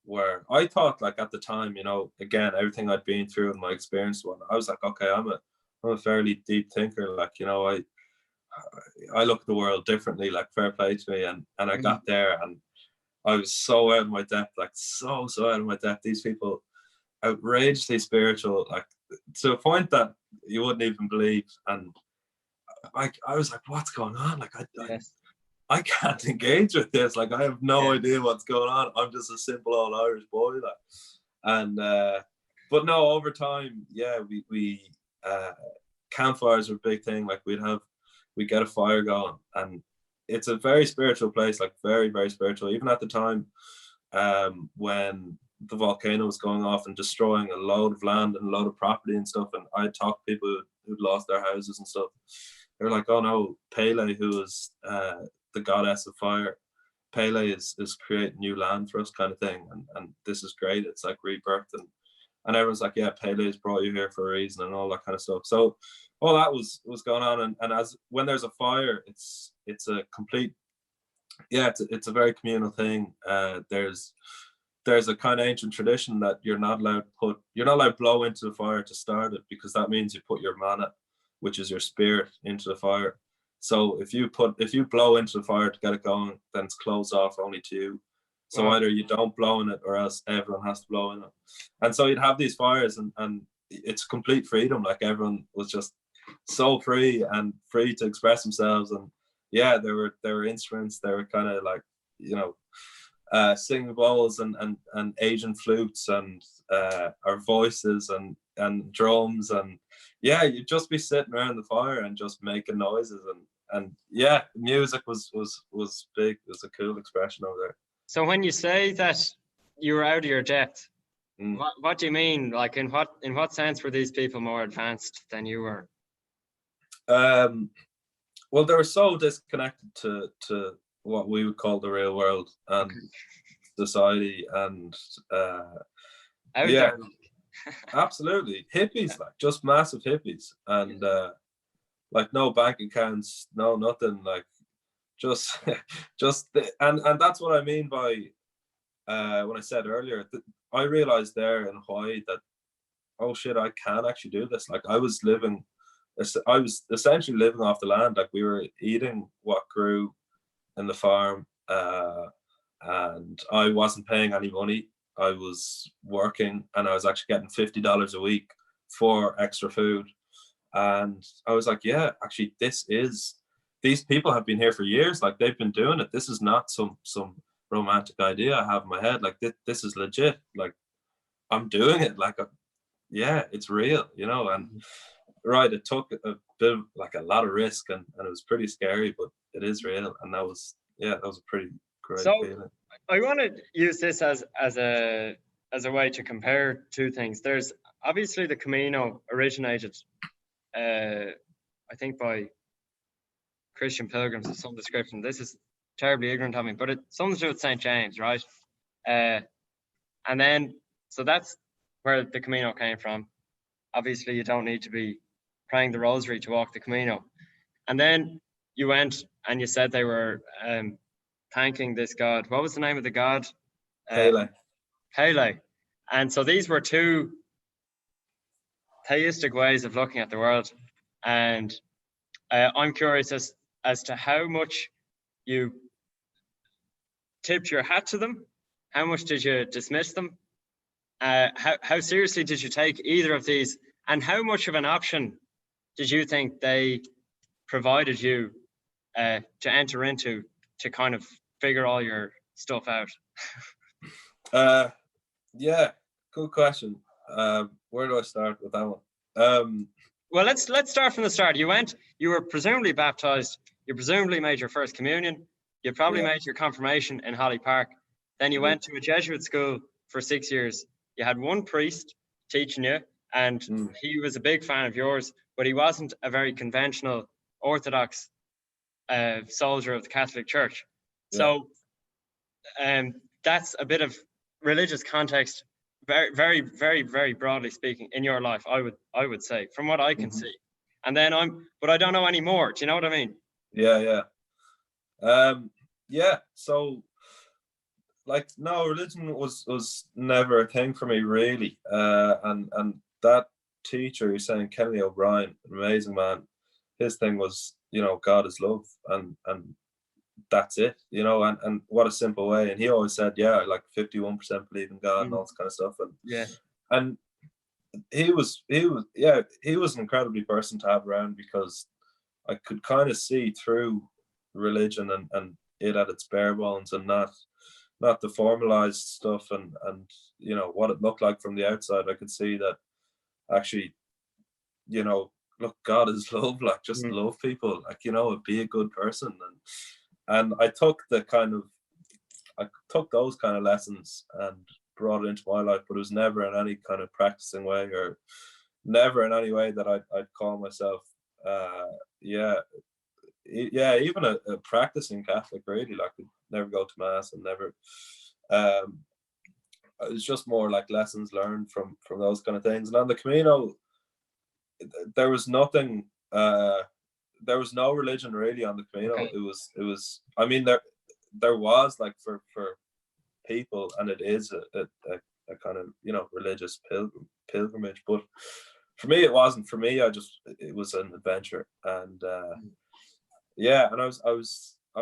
were, I thought, like, at the time, you know, again, everything I'd been through and my experience, I was like, okay, I'm a fairly deep thinker, like, you know, I look at the world differently, like, fair play to me, and I got there, and I was so out of my depth, like so out of my depth. These people, outrageously spiritual, like to a point that you wouldn't even believe. And I was like, what's going on? Like, I can't engage with this. Like, I have no idea what's going on. I'm just a simple old Irish boy, like. And but no, over time, we campfires were a big thing. Like, we'd get a fire going, and it's a very spiritual place, like very, very spiritual. Even at the time, when the volcano was going off and destroying a load of land and a load of property and stuff. And I talked to people who'd lost their houses and stuff. They were like, "Oh no, Pele, who is the goddess of fire, Pele is creating new land for us," kind of thing. And this is great. It's like rebirth, and everyone's like, "Yeah, Pele's brought you here for a reason," and all that kind of stuff. So all that was going on, and as when there's a fire, it's a complete, yeah, it's a very communal thing. There's a kind of ancient tradition that you're not allowed to blow into the fire to start it, because that means you put your mana, which is your spirit, into the fire. So if you blow into the fire to get it going, then it's closed off only to you. So Wow. either you don't blow in it, or else everyone has to blow in it. And so you'd have these fires, and it's complete freedom. Like, everyone was just so free to express themselves. And yeah, there were instruments. There were kind of like, singing bowls and Asian flutes and our voices and drums, and yeah, you'd just be sitting around the fire and just making noises, and yeah, music was big. It was a cool expression over there. So when you say that you were out of your depth, what do you mean? Like, in what sense were these people more advanced than you were? Well, they were so disconnected to what we would call the real world and society, and yeah, absolutely hippies, like just massive hippies, and like no bank accounts, no nothing, like just and that's what I mean by when I said earlier that I realized there in Hawaii that, oh shit, I can actually do this. Like, I was essentially living off the land. Like, we were eating what grew in the farm, and I wasn't paying any money. I was working, and I was actually getting $50 a week for extra food. And I was like, yeah, actually, these people have been here for years. Like, they've been doing it. This is not some romantic idea I have in my head. Like, this is legit. Like, I'm doing it. Like, yeah, it's real, and right, it took a bit of, like, a lot of risk, and it was pretty scary, but it is real. And that was a pretty great feeling. I want to use this as a way to compare two things. There's obviously the Camino originated, I think, by Christian pilgrims of some description. This is terribly ignorant of me, but it's something to do with St. James, right? And then, so that's where the Camino came from. Obviously, you don't need to be praying the rosary to walk the Camino. And then you went and you said they were thanking this god. What was the name of the god? Pele. Pele. And so these were two theistic ways of looking at the world. And I'm curious as to how much you tipped your hat to them. How much did you dismiss them? How seriously did you take either of these? And how much of an option did you think they provided you to enter into to kind of figure all your stuff out? Yeah, good question. Where do I start with that one? Well, let's start from the start. You were presumably baptized. You presumably made your first communion. You probably made your confirmation in Holly Park. Then you went to a Jesuit school for 6 years. You had one priest teaching you, and he was a big fan of yours, but he wasn't a very conventional Orthodox soldier of the Catholic Church. So that's a bit of religious context, very, very, very, very broadly speaking, in your life, I would say, from what I can see. And then but I don't know any more. Do you know what I mean? Yeah. So, like, no, religion was never a thing for me, really. And that teacher you're saying, Kenny O'Brien, amazing man, his thing was, God is love, and that's it, and what a simple way. And he always said, like 51% believe in God and all this kind of stuff. And he was an incredibly person to have around, because I could kind of see through religion and it at its bare bones, and not the formalized stuff and what it looked like from the outside. I could see that actually, look, God is love. Like, just love people, like, be a good person. And I took the kind of, I took those kind of lessons and brought it into my life, but it was never in any kind of practicing way, or never in any way that I'd call myself even a practicing Catholic, really. Like, I'd never go to mass and never it was just more like lessons learned from those kind of things. And on the Camino, there was nothing there was no religion really on the Camino. Okay. It was I mean, there was, like, for people, and it is a kind of, you know, religious pilgrimage, but for me it wasn't. For me, it was an adventure. And and I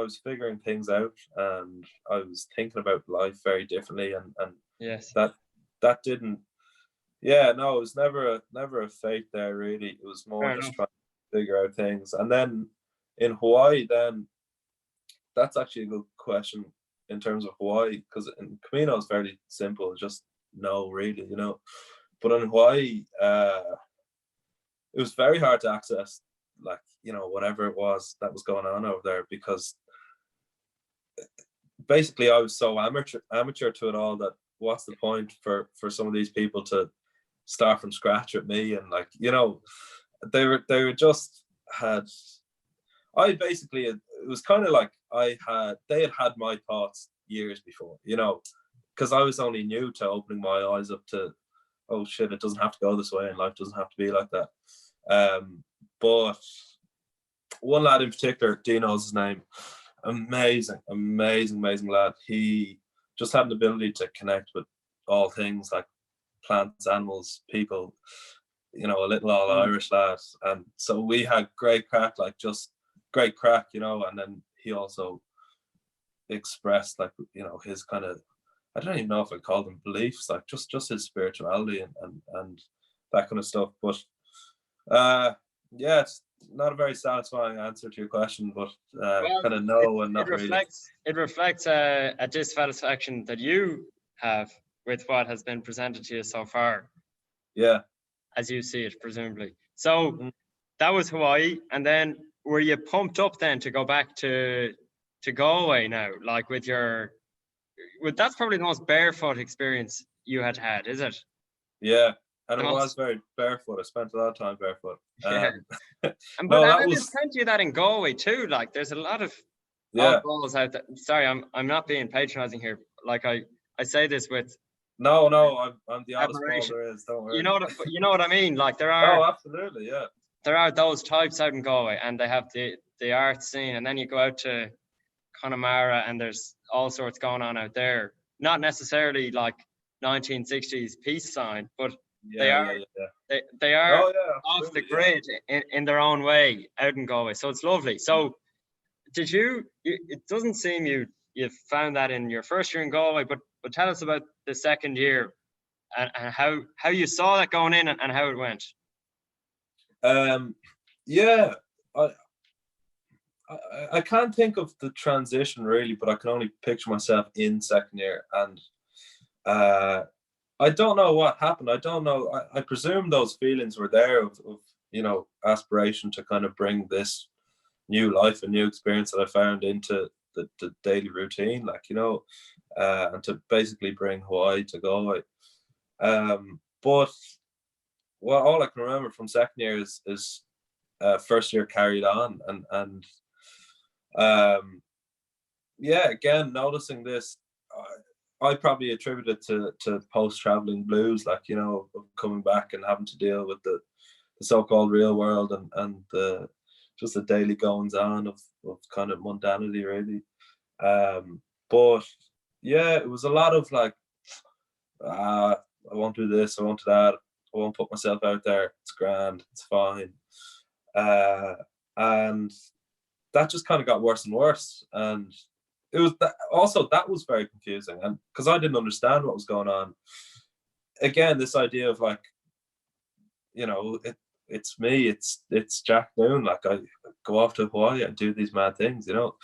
was figuring things out, and I was thinking about life very differently, and Yes. that didn't no, it was never a faith there really. It was more Fair just enough. trying to figure out things. And then in Hawaii, then that's actually a good question in terms of Hawaii, because in Camino it's very simple, just no, really, you know. But in Hawaii, it was very hard to access, like, you know, whatever it was that was going on over there, because basically I was so amateur to it all, that what's the point for some of these people to start from scratch with me? And, like, you know, they were just had I basically, it was kind of like they had my thoughts years before, you know, because I was only new to opening my eyes up to, oh shit, it doesn't have to go this way, and life doesn't have to be like that. But one lad in particular, Dino's his name, amazing lad. He just had an ability to connect with all things, like plants, animals, people, you know, a little all Irish lad. And so we had great crack, you know. And then he also expressed, like, you know, his kind of, I don't even know if I call them beliefs, like just his spirituality and that kind of stuff. But it's not a very satisfying answer to your question, but Well, kind of no, and not really. It reflects a dissatisfaction that you have with what has been presented to you so far. Yeah. As you see it, presumably. So that was Hawaii, and then were you pumped up then to go back to Galway now? Like, that's probably the most barefoot experience you had, is it? Yeah, and The it was most, very barefoot. I spent a lot of time barefoot. yeah. But And there's plenty of that in Galway too. Like, there's a lot of oddballs out there. Sorry, I'm not being patronizing here. Like, I say this with no, I'm the oddest ball admiration. there is. Don't worry. You know what I mean. Like, there Oh, are absolutely, yeah. there are those types out in Galway, and they have the art scene, and then you go out to Connemara, and there's all sorts going on out there. Not necessarily like 1960s peace sign, but they are they are off the grid in their own way out in Galway. So it's lovely. So did you? It doesn't seem you found that in your first year in Galway, but tell us about the second year and how you saw that going in and how it went. Yeah, I can't think of the transition really, but I can only picture myself in second year, and I don't know what happened. I don't know. I presume those feelings were there of, you know, aspiration to kind of bring this new life and new experience that I found into the daily routine, like, you know, and to basically bring Hawaii to Galway. But well, all I can remember from second year is first year carried on, and again, noticing this, I probably attribute it to post-traveling blues, like, you know, coming back and having to deal with the so-called real world and the just the daily goings on of kind of mundanity, really. But yeah, it was a lot of like, I won't do this, I won't do that, I won't put myself out there, it's grand, it's fine. And that just kind of got worse and worse. And it was that was very confusing, and because I didn't understand what was going on. Again, this idea of like, you know, it's me, it's Jack Noone. Like, I go off to Hawaii and do these mad things, you know.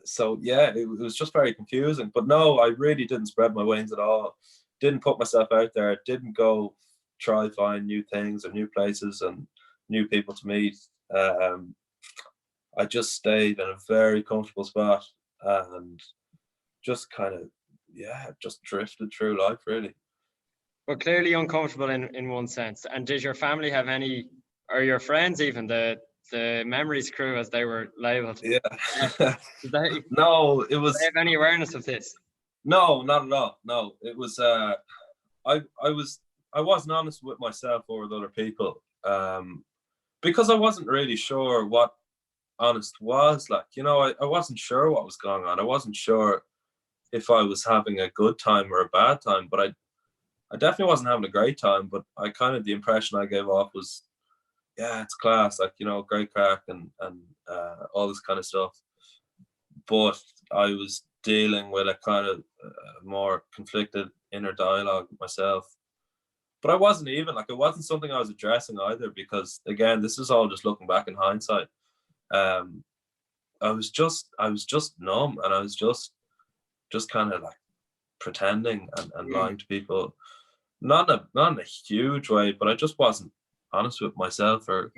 So yeah, it was just very confusing. But no, I really didn't spread my wings at all. Didn't put myself out there. Didn't go try find new things or new places and new people to meet. I just stayed in a very comfortable spot, and just kind of, just drifted through life, really. But clearly uncomfortable in one sense. And did your family have any, or your friends even, the memories crew as they were labeled? Yeah. Did they No, it was. have any awareness of this? No, not at all. No, it was. I wasn't honest with myself or with other people, because I wasn't really sure what honest was like. I wasn't sure what was going on. I wasn't sure if I was having a good time or a bad time, but I definitely wasn't having a great time. But I kind of, the impression I gave off was, yeah, it's class, like, great crack and all this kind of stuff. But I was dealing with a kind of more conflicted inner dialogue with myself. But I wasn't even like, it wasn't something I was addressing either, because again, this is all just looking back in hindsight. I was just numb, and I was just kind of like pretending and lying to people, not in a huge way, but I just wasn't honest with myself. Or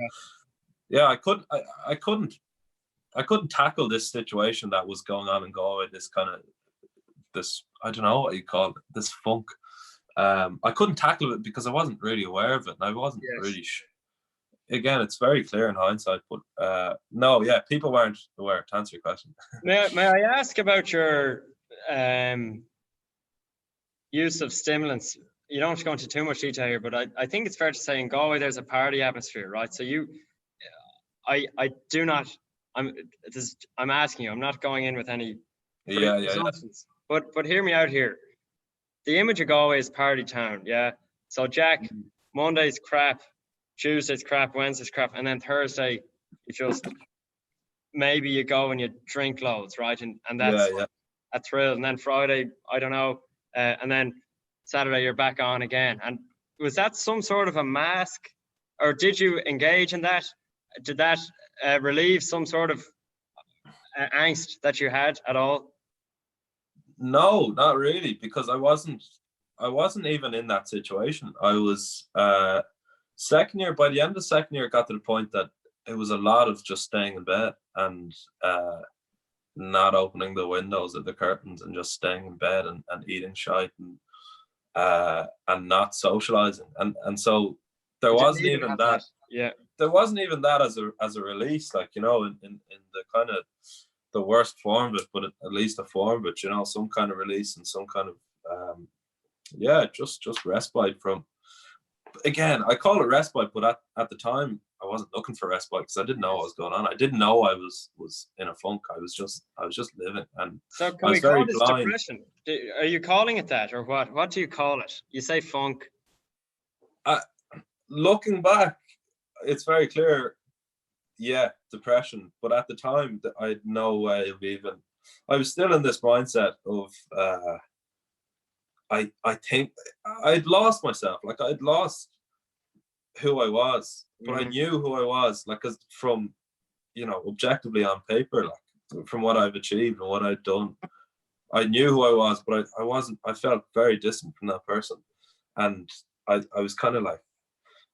I couldn't tackle this situation that was going on in Galway, this I don't know what you call it, this funk. I couldn't tackle it because I wasn't really aware of it, and I wasn't really again, it's very clear in hindsight, but no, people weren't aware, to answer your question. May I ask about your use of stimulants? You don't have to go into too much detail here, but I think it's fair to say in Galway there's a party atmosphere, right? So I do not, I'm asking you, I'm not going in with any assumptions. But hear me out here. The image of Galway is party town, yeah? So Jack, Monday's crap, Tuesday's crap, Wednesday's crap, and then Thursday, you just, maybe you go and you drink loads, right? And that's a thrill. And then Friday, I don't know, and then Saturday you're back on again. And was that some sort of a mask, or did you engage in that? Did that relieve some sort of angst that you had at all? No, not really, because I wasn't even in that situation. I was second year. By the end of second year, it got to the point that it was a lot of just staying in bed and not opening the windows or the curtains, and just staying in bed and eating shite and not socializing. And so there wasn't even that. Yeah. There wasn't even that as a release, like, in the kind of the worst form of it, but at least a form of it, some kind of release and some kind of just respite from. Again, I call it respite, but at the time I wasn't looking for respite, because I didn't know what was going on. I didn't know I was in a funk. I was just living, and so can we call this depression? Are you calling it that, or what? What do you call it? You say funk. Looking back, it's very clear, depression. But at the time, I had no way of even. I was still in this mindset of. I think I'd lost myself. Like, I'd lost who I was, but I knew who I was. Like, 'cause from, objectively on paper, like from what I've achieved and what I'd done, I knew who I was, but I wasn't. I felt very distant from that person, and I was kind of like.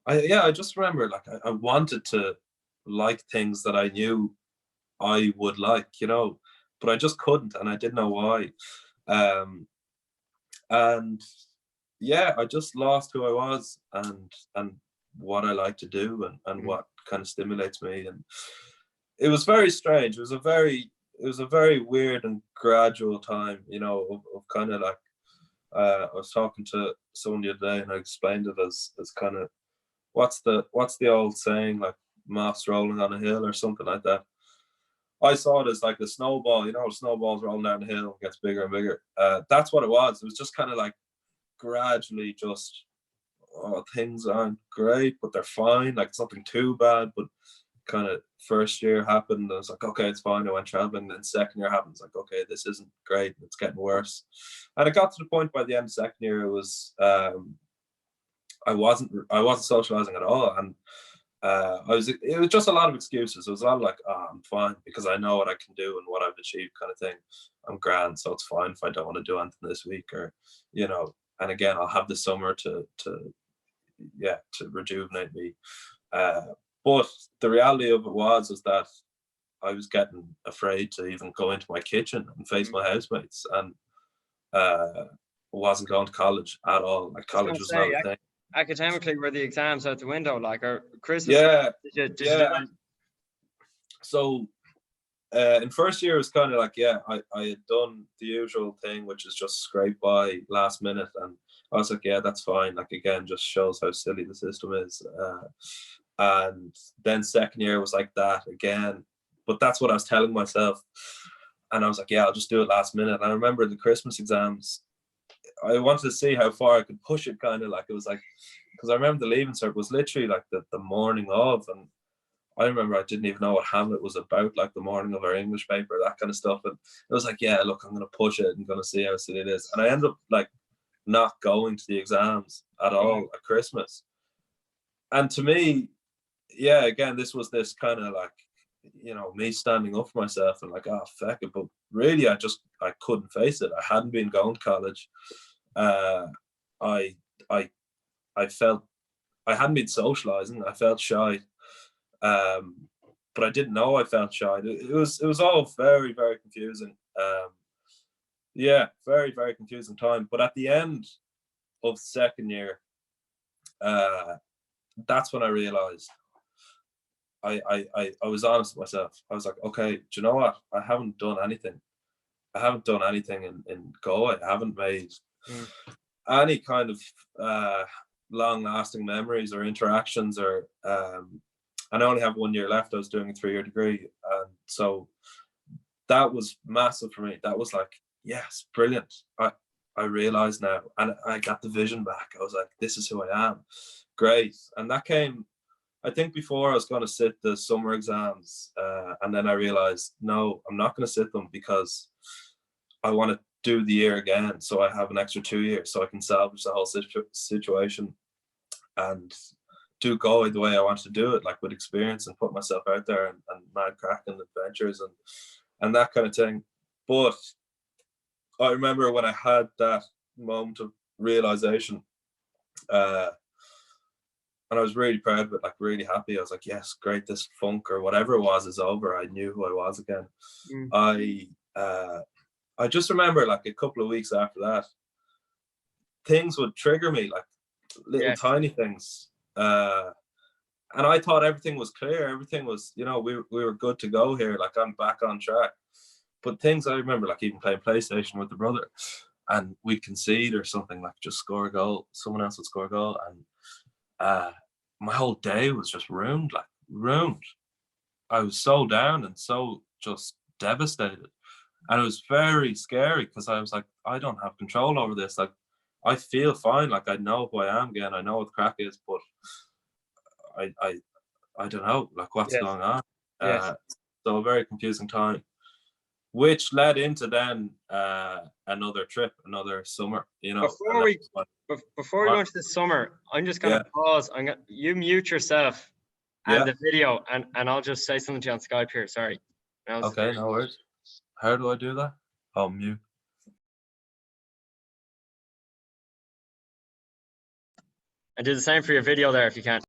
I just remember, like, I wanted to like things that I knew I would like, but I just couldn't, and I didn't know why. And I just lost who I was and what I like to do and what kind of stimulates me. And it was very strange. It was a very weird and gradual time, of kind of like, I was talking to someone the other day, and I explained it as kind of, what's the old saying, like moss rolling on a hill or something like that. I saw it as like a snowball, snowballs rolling down the hill and gets bigger and bigger. That's what it was. It was just kind of like gradually just, things aren't great, but they're fine. Like, it's nothing too bad, but kind of first year happened. I was like, okay, it's fine. I went traveling. Then second year happens, like, okay, this isn't great. It's getting worse. And it got to the point by the end of second year, it was, I wasn't socializing at all, and it was just a lot of excuses. It was a lot of like, I'm fine because I know what I can do and what I've achieved, kind of thing. I'm grand, so it's fine if I don't want to do anything this week, or and again, I'll have the summer to rejuvenate me. But the reality of it was that I was getting afraid to even go into my kitchen and face my housemates, and wasn't going to college at all. Like I was gonna college was not say, a thing. academically, were the exams out the window? Like, or Christmas? Yeah, Did you yeah. do So in first year, it was kind of like, yeah, I had done the usual thing, which is just scrape by last minute, and I was like, yeah, that's fine. Like, again, just shows how silly the system is. And then second year was like that again, but that's what I was telling myself, and I was like, yeah, I'll just do it last minute. And I remember the Christmas exams, I wanted to see how far I could push it, kind of like, it was like, because I remember the leaving cert was literally like the morning of, and I remember I didn't even know what Hamlet was about, like the morning of our English paper, that kind of stuff. And it was like, yeah, look, I'm going to push it and going to see how silly it is. And I ended up like not going to the exams at all at Christmas. And to me, yeah, again, this was this kind of like, you know, me standing up for myself and like, oh, feck it. But really, I couldn't face it. I hadn't been going to college. I, I, I felt, I hadn't been socializing. I felt shy. But I didn't know I felt shy. It was all very, very confusing. Yeah, very, very confusing time. But at the end of second year, that's when I realized I was honest with myself. I was like, okay, do you know what? I haven't done anything. I haven't done anything in Go. I haven't made any kind of long lasting memories or interactions, or and I only have 1 year left. I was doing a 3-year degree. And so that was massive for me. That was like, yes, brilliant. I realized now, and I got the vision back. I was like, this is who I am. Great. And that came, I think, before I was going to sit the summer exams. And then I realized, no, I'm not going to sit them because I want to do the year again. So I have an extra 2 years so I can salvage the whole situation and do Go the way I wanted to do it, like with experience and put myself out there, and mad crack and adventures and that kind of thing. But I remember when I had that moment of realization, and I was really proud of it, like really happy. I was like, yes, great, this funk or whatever it was is over. I knew who I was again. I just remember like a couple of weeks after that, things would trigger me, like little tiny things. And I thought everything was clear. Everything was, you know, we were good to go here. Like, I'm back on track. But things I remember, like even playing PlayStation with the brother, and we'd concede or something, like just score a goal. Someone else would score a goal, and my whole day was just ruined. Like ruined. I was so down and so just devastated, and it was very scary because I was like, I don't have control over this. Like, I feel fine. Like, I know who I am again. I know what the crack is, but I don't know, like, what's going on. So a very confusing time, which led into then another trip, another summer. You know, before we go into the summer, I'm just gonna pause. You mute yourself and the video, and I'll just say something to you on Skype here. Sorry. Okay, no worries. How do I do that? Oh, mute. And do the same for your video there if you can.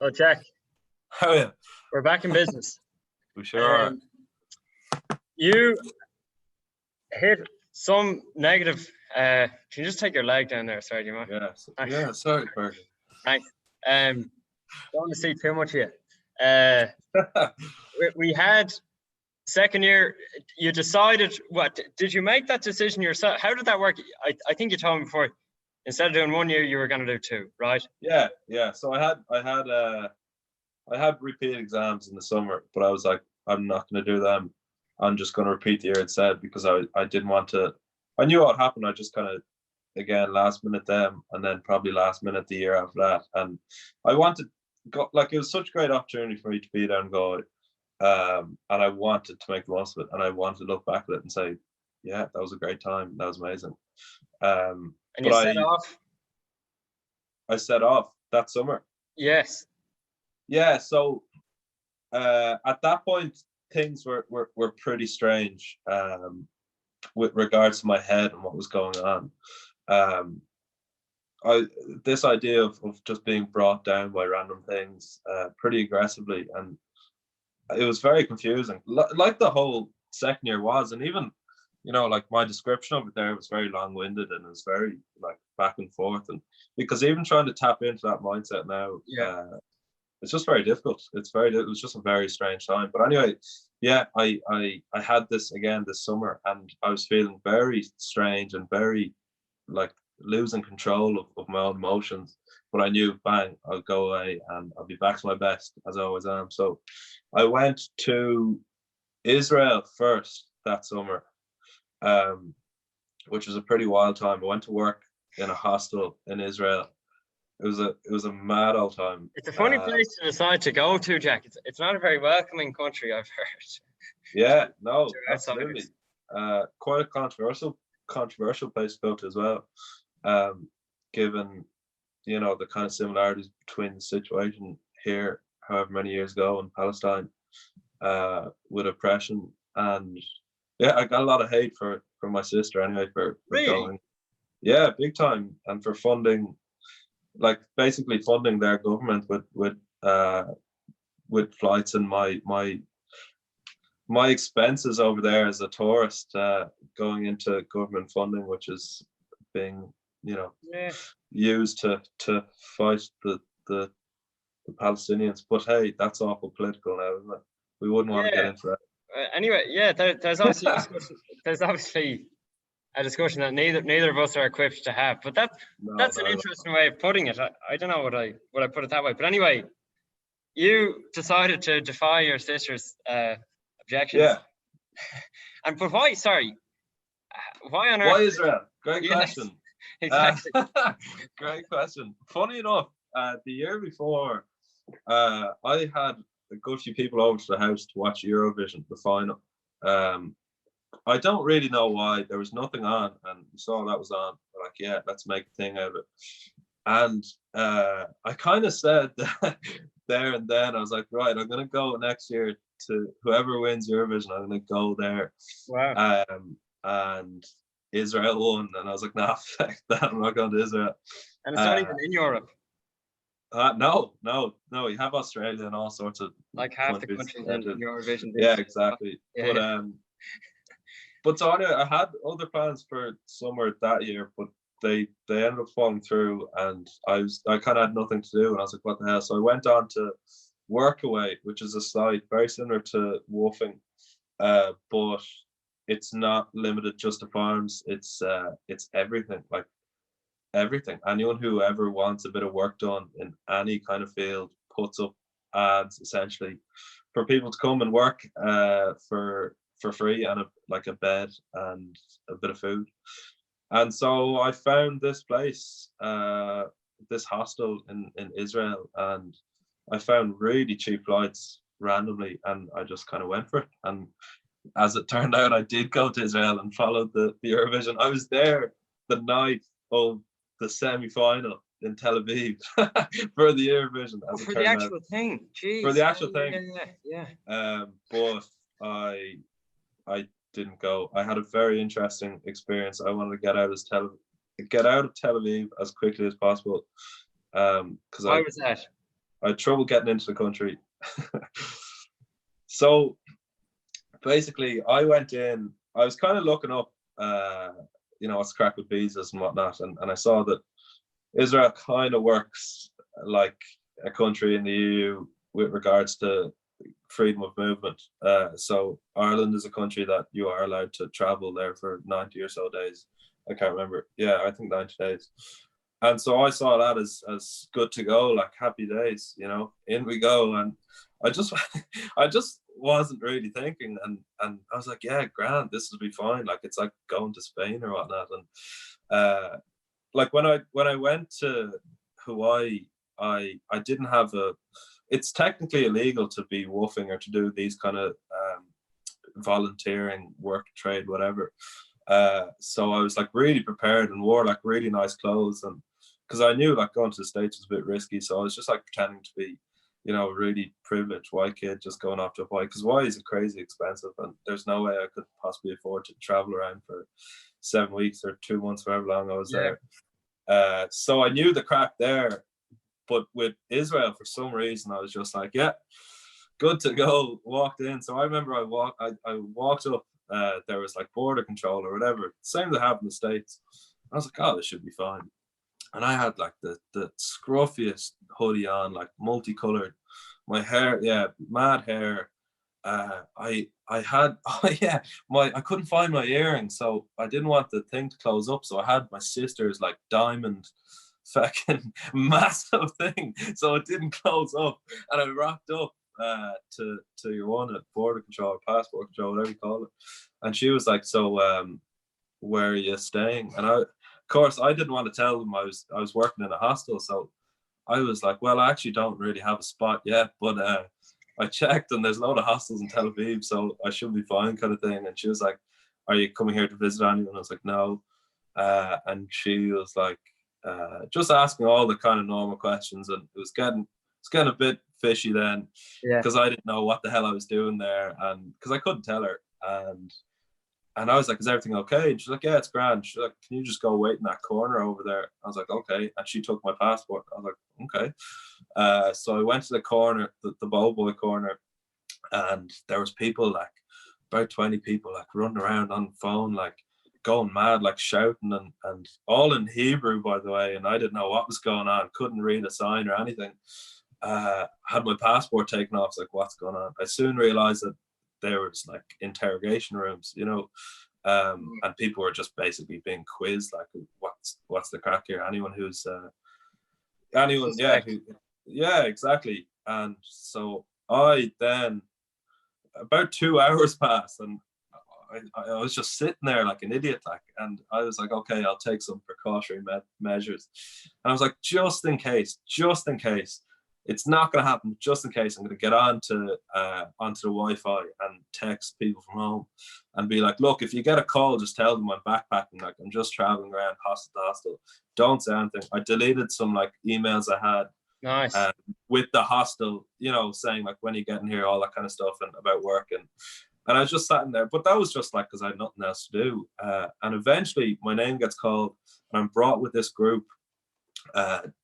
Oh, Jack, Oh yeah, we're back in business. we sure are. You hit some negative. Can you just take your leg down there? Sorry, do you mind? Yeah, sorry, Fergus. Thanks. Don't want to see too much of you. We had second year. You decided what? Did you make that decision yourself? How did that work? I think you told me before. Instead of doing 1 year, you were going to do 2, right? Yeah. So I had repeat exams in the summer, but I was like, I'm not going to do them. I'm just going to repeat the year instead because I didn't want to. I knew what happened. I just kind of again last minute them, and then probably last minute the year after that. And I wanted like it was such a great opportunity for me to be there and go. And I wanted to make the most of it, and I wanted to look back at it and say, yeah, that was a great time. That was amazing. And but you set off? I set off that summer. Yes. Yeah. So at that point, things were pretty strange with regards to my head and what was going on. This idea of just being brought down by random things pretty aggressively, and it was very confusing, like the whole second year was. And even like my description of it there was very long-winded, and it was very like back and forth, and because even trying to tap into that mindset now, it's just very difficult. It was just a very strange time. But anyway, yeah, I had this again this summer, and I was feeling very strange and very like losing control of my own emotions. But I knew, bang, I'll go away and I'll be back to my best as I always am. So I went to Israel first that summer, which was a pretty wild time. I went to work in a hostel in Israel. It was a mad old time. It's a funny place to decide to go to, Jack. It's not a very welcoming country, I've heard. Yeah, no, absolutely. Quite a controversial place to go to as well. Given the kind of similarities between the situation here, however many years ago in Palestine, with oppression, and yeah, I got a lot of hate from my sister anyway for going. Yeah, big time, and for funding, like basically funding their government with flights and my expenses over there as a tourist, going into government funding, which is being used to fight the Palestinians. But hey, that's awful political now, isn't it? We wouldn't want to get into that. Anyway, yeah, there's obviously a discussion. There's obviously a discussion that neither of us are equipped to have. But that's an interesting way of putting it. I don't know what I put it that way. But anyway, you decided to defy your sister's objections. Yeah. But why? Sorry, why on earth? Why Israel? Great question. Exactly. Great question. Funny enough, the year before, I had a good few people over to the house to watch Eurovision, the final. I don't really know why. There was nothing on, and we saw that was on. We're like, yeah, let's make a thing out of it. And I kind of said there and then, I was like, right, I'm going to go next year to whoever wins Eurovision. I'm going to go there. Wow. And Israel won, and I was like, nah, fuck that, I'm not going to Israel. And it's not even in Europe. No. You have Australia and all sorts of like half the countries in Eurovision. Yeah, exactly. Yeah. But so anyway, I had other plans for summer that year, but they ended up falling through, and I kind of had nothing to do, and I was like, what the hell? So I went on to Workaway, which is a site very similar to Woofing, but it's not limited just to farms. It's everything, like everything. Anyone who ever wants a bit of work done in any kind of field puts up ads essentially for people to come and work for free, and a bed and a bit of food. And so I found this place, this hostel in Israel, and I found really cheap flights randomly, and I just kind of went for it. And as it turned out, I did go to Israel and followed the Eurovision. I was there the night of the semi-final in Tel Aviv for the Eurovision. For the actual thing. Jeez. For the actual thing. Yeah. But I didn't go. I had a very interesting experience. I wanted to get out of Tel Aviv as quickly as possible. Why was that? I had trouble getting into the country. So basically, I went in. I was kind of looking up, what's crack with visas and whatnot, and I saw that Israel kind of works like a country in the EU with regards to freedom of movement. So Ireland is a country that you are allowed to travel there for 90 or so days. I can't remember. Yeah, I think 90 days. And so I saw that as good to go, like happy days, in we go. And I just I just wasn't really thinking, and I was like, yeah, grand, this will be fine. Like it's like going to Spain or whatnot. And like when I went to Hawaii, I didn't have it's technically illegal to be woofing or to do these kind of volunteering work, trade, whatever. So I was like really prepared and wore like really nice clothes, and because I knew like going to the States was a bit risky, so I was just like pretending to be, a really privileged white kid just going off to Hawaii, because Hawaii is crazy expensive, and there's no way I could possibly afford to travel around for 7 weeks or 2 months, however long I was there. So I knew the crack there, but with Israel, for some reason, I was just like, yeah, good to go. Walked in. So I remember I walked up. There was like border control or whatever, same that happened in the States. I was like, oh, this should be fine. And I had like the scruffiest hoodie on, like multicolored. My hair, yeah, mad hair. I had, oh yeah, I couldn't find my earrings, so I didn't want the thing to close up. So I had my sister's like diamond fucking massive thing, so it didn't close up. And I rocked up to your one at border control, or passport control, whatever you call it. And she was like, so where are you staying? And of course I didn't want to tell them I was working in a hostel, so I was like, well, I actually don't really have a spot yet, but I checked and there's a lot of hostels in Tel Aviv, so I should be fine, kind of thing. And she was like, are you coming here to visit anyone? I was like, no. And she was like, just asking all the kind of normal questions, and it was getting a bit fishy then, because I didn't know what the hell I was doing there, and because I couldn't tell her. And I was like, is everything okay? And she's like, yeah, it's grand. She's like, can you just go wait in that corner over there? I was like, okay. And she took my passport. I was like, okay. So I went to the corner, the bowl boy corner, and there was people, like about 20 people, like running around on the phone, like going mad, like shouting, and all in Hebrew, by the way. And I didn't know what was going on, couldn't read a sign or anything. Had my passport taken off. I was like, what's going on? I soon realized that there was like interrogation rooms, and people were just basically being quizzed, like what's the crack here? Anyone who's yeah, exactly. And so I then, about 2 hours passed, and I was just sitting there like an idiot, like, and I was like, okay, I'll take some precautionary measures. And I was like, just in case, it's not going to happen. Just in case, I'm going to get onto the Wi-Fi and text people from home and be like, look, if you get a call, just tell them I'm backpacking. Like, I'm just traveling around hostel to hostel. Don't say anything. I deleted some like emails I had. Nice. With the hostel, saying like, when you get in here, all that kind of stuff, and about work. And I was just sitting there. But that was just like, because I had nothing else to do. And eventually my name gets called, and I'm brought with this group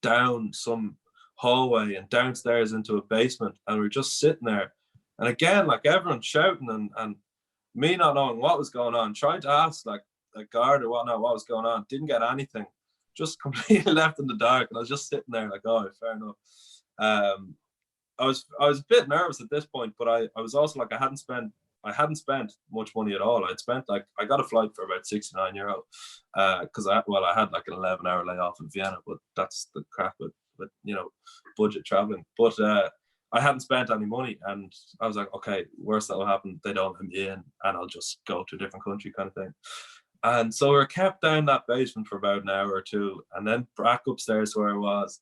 down some hallway and downstairs into a basement, and we're just sitting there, and again, like, everyone shouting, and me not knowing what was going on, trying to ask like a guard or whatnot what was going on, didn't get anything, just completely left in the dark. And I was just sitting there like, oh, fair enough. I was a bit nervous at this point, but I was also like, I hadn't spent much money at all. I'd spent, like, I got a flight for about €69, because I had like an 11-hour layoff in Vienna, but that's the crack with budget traveling. But I hadn't spent any money, and I was like, okay, worst that will happen, they don't let me in, and I'll just go to a different country, kind of thing. And so we were kept down that basement for about an hour or two, and then back upstairs where I was.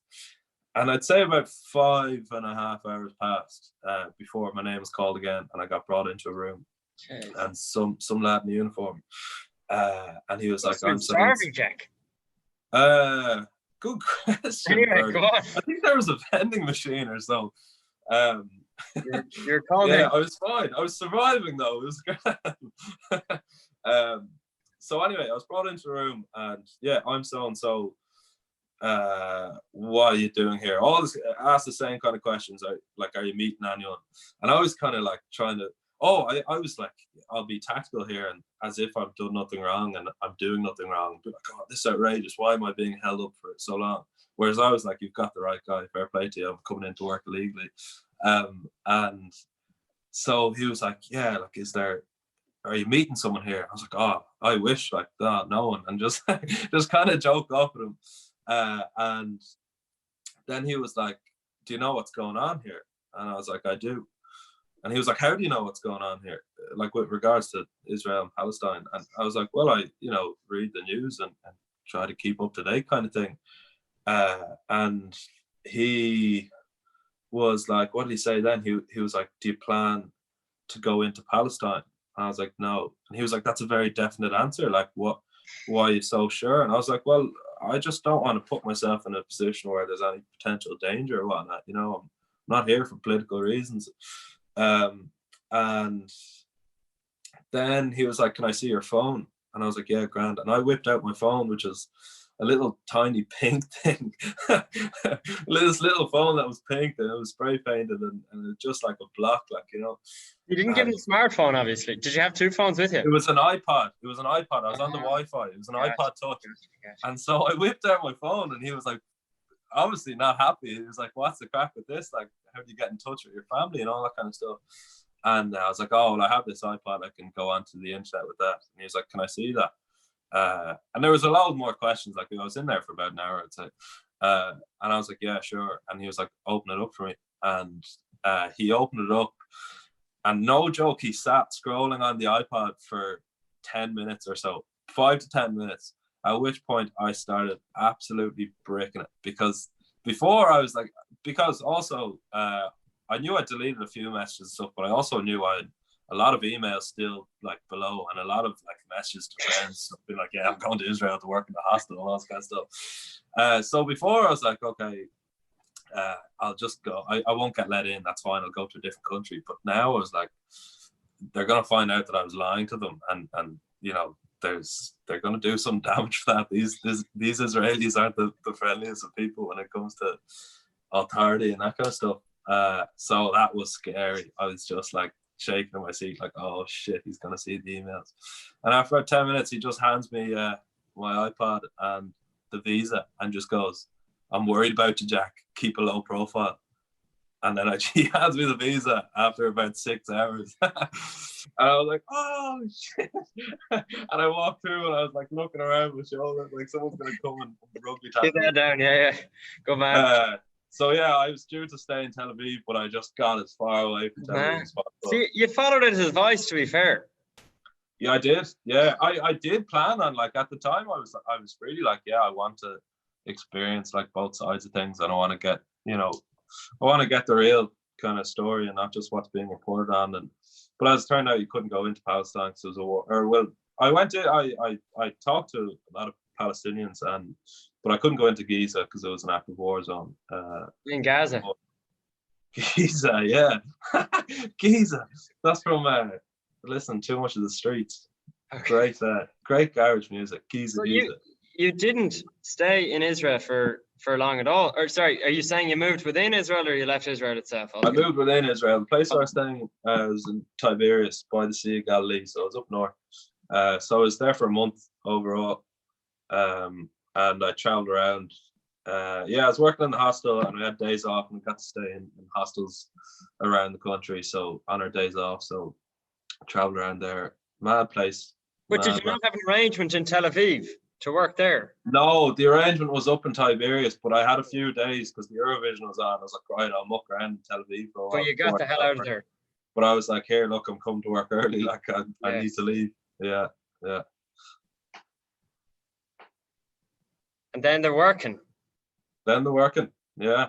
And I'd say about 5.5 hours passed before my name was called again, and I got brought into a room. Okay. And some lad in uniform, and he was like, "I'm starving, Jack." Good question. Anyway, go on. I think there was a vending machine or so. You're calling yeah, in. I was fine. I was surviving though. It was great. So anyway, I was brought into the room, and yeah, I'm so and so. what are you doing here? Always ask the same kind of questions. Like, are you meeting anyone? And I was kind of like trying to, I was like, I'll be tactical here, and as if I've done nothing wrong and I'm doing nothing wrong. Be like, oh, this is outrageous. Why am I being held up for so long? Whereas I was like, you've got the right guy. Fair play to you. I'm coming into work illegally. And so he was like, yeah, like, are you meeting someone here? I was like, oh, I wish, like, no one. And just just kind of joke off at him. And then he was like, do you know what's going on here? And I was like, I do. And he was like, how do you know what's going on here? Like, with regards to Israel and Palestine. And I was like, well, I, read the news and try to keep up to date kind of thing. And he was like, what did he say then? He was like, do you plan to go into Palestine? And I was like, no. And he was like, that's a very definite answer. Like, why are you so sure? And I was like, well, I just don't want to put myself in a position where there's any potential danger or whatnot. I'm not here for political reasons. And then he was like, can I see your phone? And I was like, yeah, grand. And I whipped out my phone, which is a little tiny pink thing. This little phone that was pink, and it was spray painted, and it was just like a block, like, You didn't give him a smartphone, obviously. Did you have two phones with you? It was an iPod. I was on the Wi-Fi. It was an iPod Touch. And so I whipped out my phone, and he was like, obviously not happy. He was like, what's the crack with this? Like, how do you get in touch with your family and all that kind of stuff? And I was like, oh, well, I have this iPod. I can go onto the internet with that. And he was like, can I see that? And there was a lot more questions. Like, I was in there for about an hour, I'd say. And I was like, yeah, sure. And he was like, open it up for me. And he opened it up. And no joke, he sat scrolling on the iPod for 10 minutes or so, 5 to 10 minutes, at which point I started absolutely breaking it. Because before I was like, because also I knew I deleted a few messages and stuff, but I also knew I had a lot of emails still like below, and a lot of like messages to friends, being like, yeah, I'm going to Israel to work in the hospital and all that kind of stuff. So before I was like, okay, I'll just go. I won't get let in. That's fine. I'll go to a different country. But now I was like, they're gonna find out that I was lying to them, and they're gonna do some damage for that. These Israelis aren't the friendliest of people when it comes to authority and that kind of stuff. So that was scary. I was just like shaking in my seat, like, oh shit, he's gonna see the emails. And after about 10 minutes, he just hands me my iPod and the visa and just goes, I'm worried about you, Jack. Keep a low profile. And then he hands me the visa after about 6 hours. And I was like, oh shit. And I walked through and I was like looking around my shoulder, like someone's gonna come and rug me down. Get that down, yeah. Go man. So yeah, I was due to stay in Tel Aviv, but I just got as far away from Tel Aviv as possible. See, you followed his advice, to be fair. Yeah, I did. Yeah, I did plan on, like, at the time I was really like, yeah, I want to experience like both sides of things, and I want to get, I want to get the real kind of story and not just what's being reported on. But as it turned out, you couldn't go into Palestine because there was a war. Or well, I talked to a lot of Palestinians, but I couldn't go into Giza because it was an active war zone. In Gaza. Giza, yeah. Giza. That's from listen, Too Much of the Streets. Okay. Great garage music. Giza, so Giza. You didn't stay in Israel for long at all? Or sorry, are you saying you moved within Israel or you left Israel itself? I moved within Israel. The place I was staying was in Tiberias by the Sea of Galilee, so I was up north. So I was there for a month overall, and I traveled around. I was working in the hostel, and we had days off, and we got to stay in hostels around the country. So on our days off, so I traveled around there. Mad place. But did you not have an arrangement in Tel Aviv to work there? No, the arrangement was up in Tiberias, but I had a few days because the Eurovision was on. I was like, right, I'll muck around in Tel Aviv for a while. But you got the hell out of there. But I was like, here, look, I'm coming to work early. Like, I need to leave. Yeah. And then they're working. Yeah.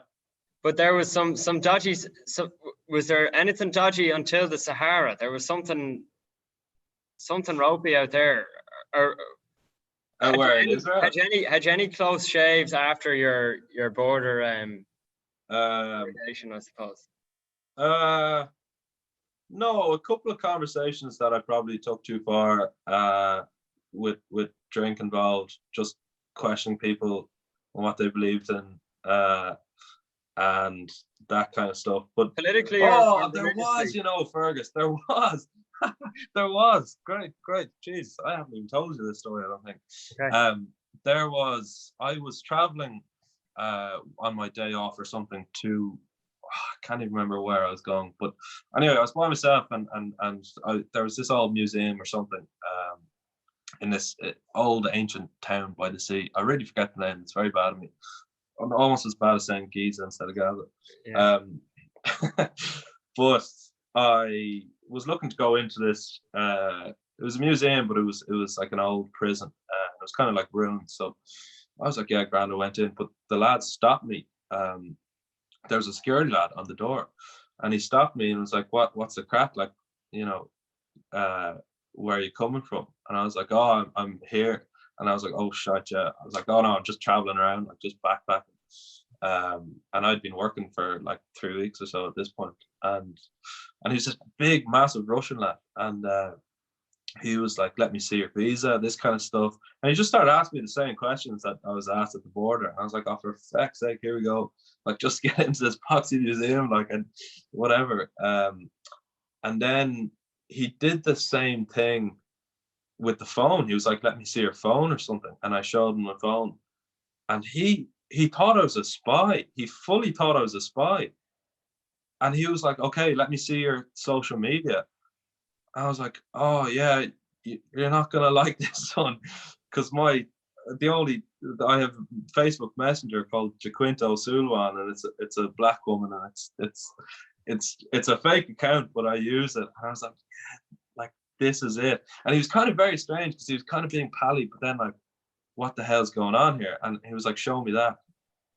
But there was some dodgy. So was there anything dodgy until the Sahara? There was something ropey out there. Or where in Israel? Had you any close shaves after your border relation, I suppose? No, a couple of conversations that I probably took too far with drink involved, just questioning people what they believed in, and that kind of stuff. But Politically oh, or there was, religiously? Fergus, there was. There was. Great. Jeez, I haven't even told you this story, I don't think. Okay. I was traveling on my day off or something to, I can't even remember where I was going, but anyway, I was by myself, and there was this old museum or something in this old ancient town by the sea. I really forget the name. It's very bad of me. Almost as bad as saying Giza instead of Gaza. Yeah. But I was looking to go into this. It was a museum, but it was like an old prison. It was kind of like ruined. So I was like, yeah, grand. I went in, but the lads stopped me. There was a security lad on the door, and he stopped me and was like, what's the crack? Like, where are you coming from? And I was like, oh, I'm here. And I was like, oh shit, yeah. I was like, oh no, I'm just traveling around, like just backpacking. And I'd been working for like 3 weeks or so at this point. And he's this big, massive Russian lad. And he was like, let me see your visa, this kind of stuff. And he just started asking me the same questions that I was asked at the border. And I was like, oh, for feck's sake, here we go. Like, just get into this poxy museum, like, and whatever. And then he did the same thing with the phone. He was like, let me see your phone or something. And I showed him the phone. And he thought I was a spy. He fully thought I was a spy. And he was like, okay, let me see your social media. I was like, oh yeah, you're not gonna like this one, because I have Facebook Messenger called Jaquinto Sulwan, and it's a black woman, and it's a fake account, but I use it. And I was like, this is it. And he was kind of very strange because he was kind of being pally, but then like, what the hell's going on here? And he was like, show me that.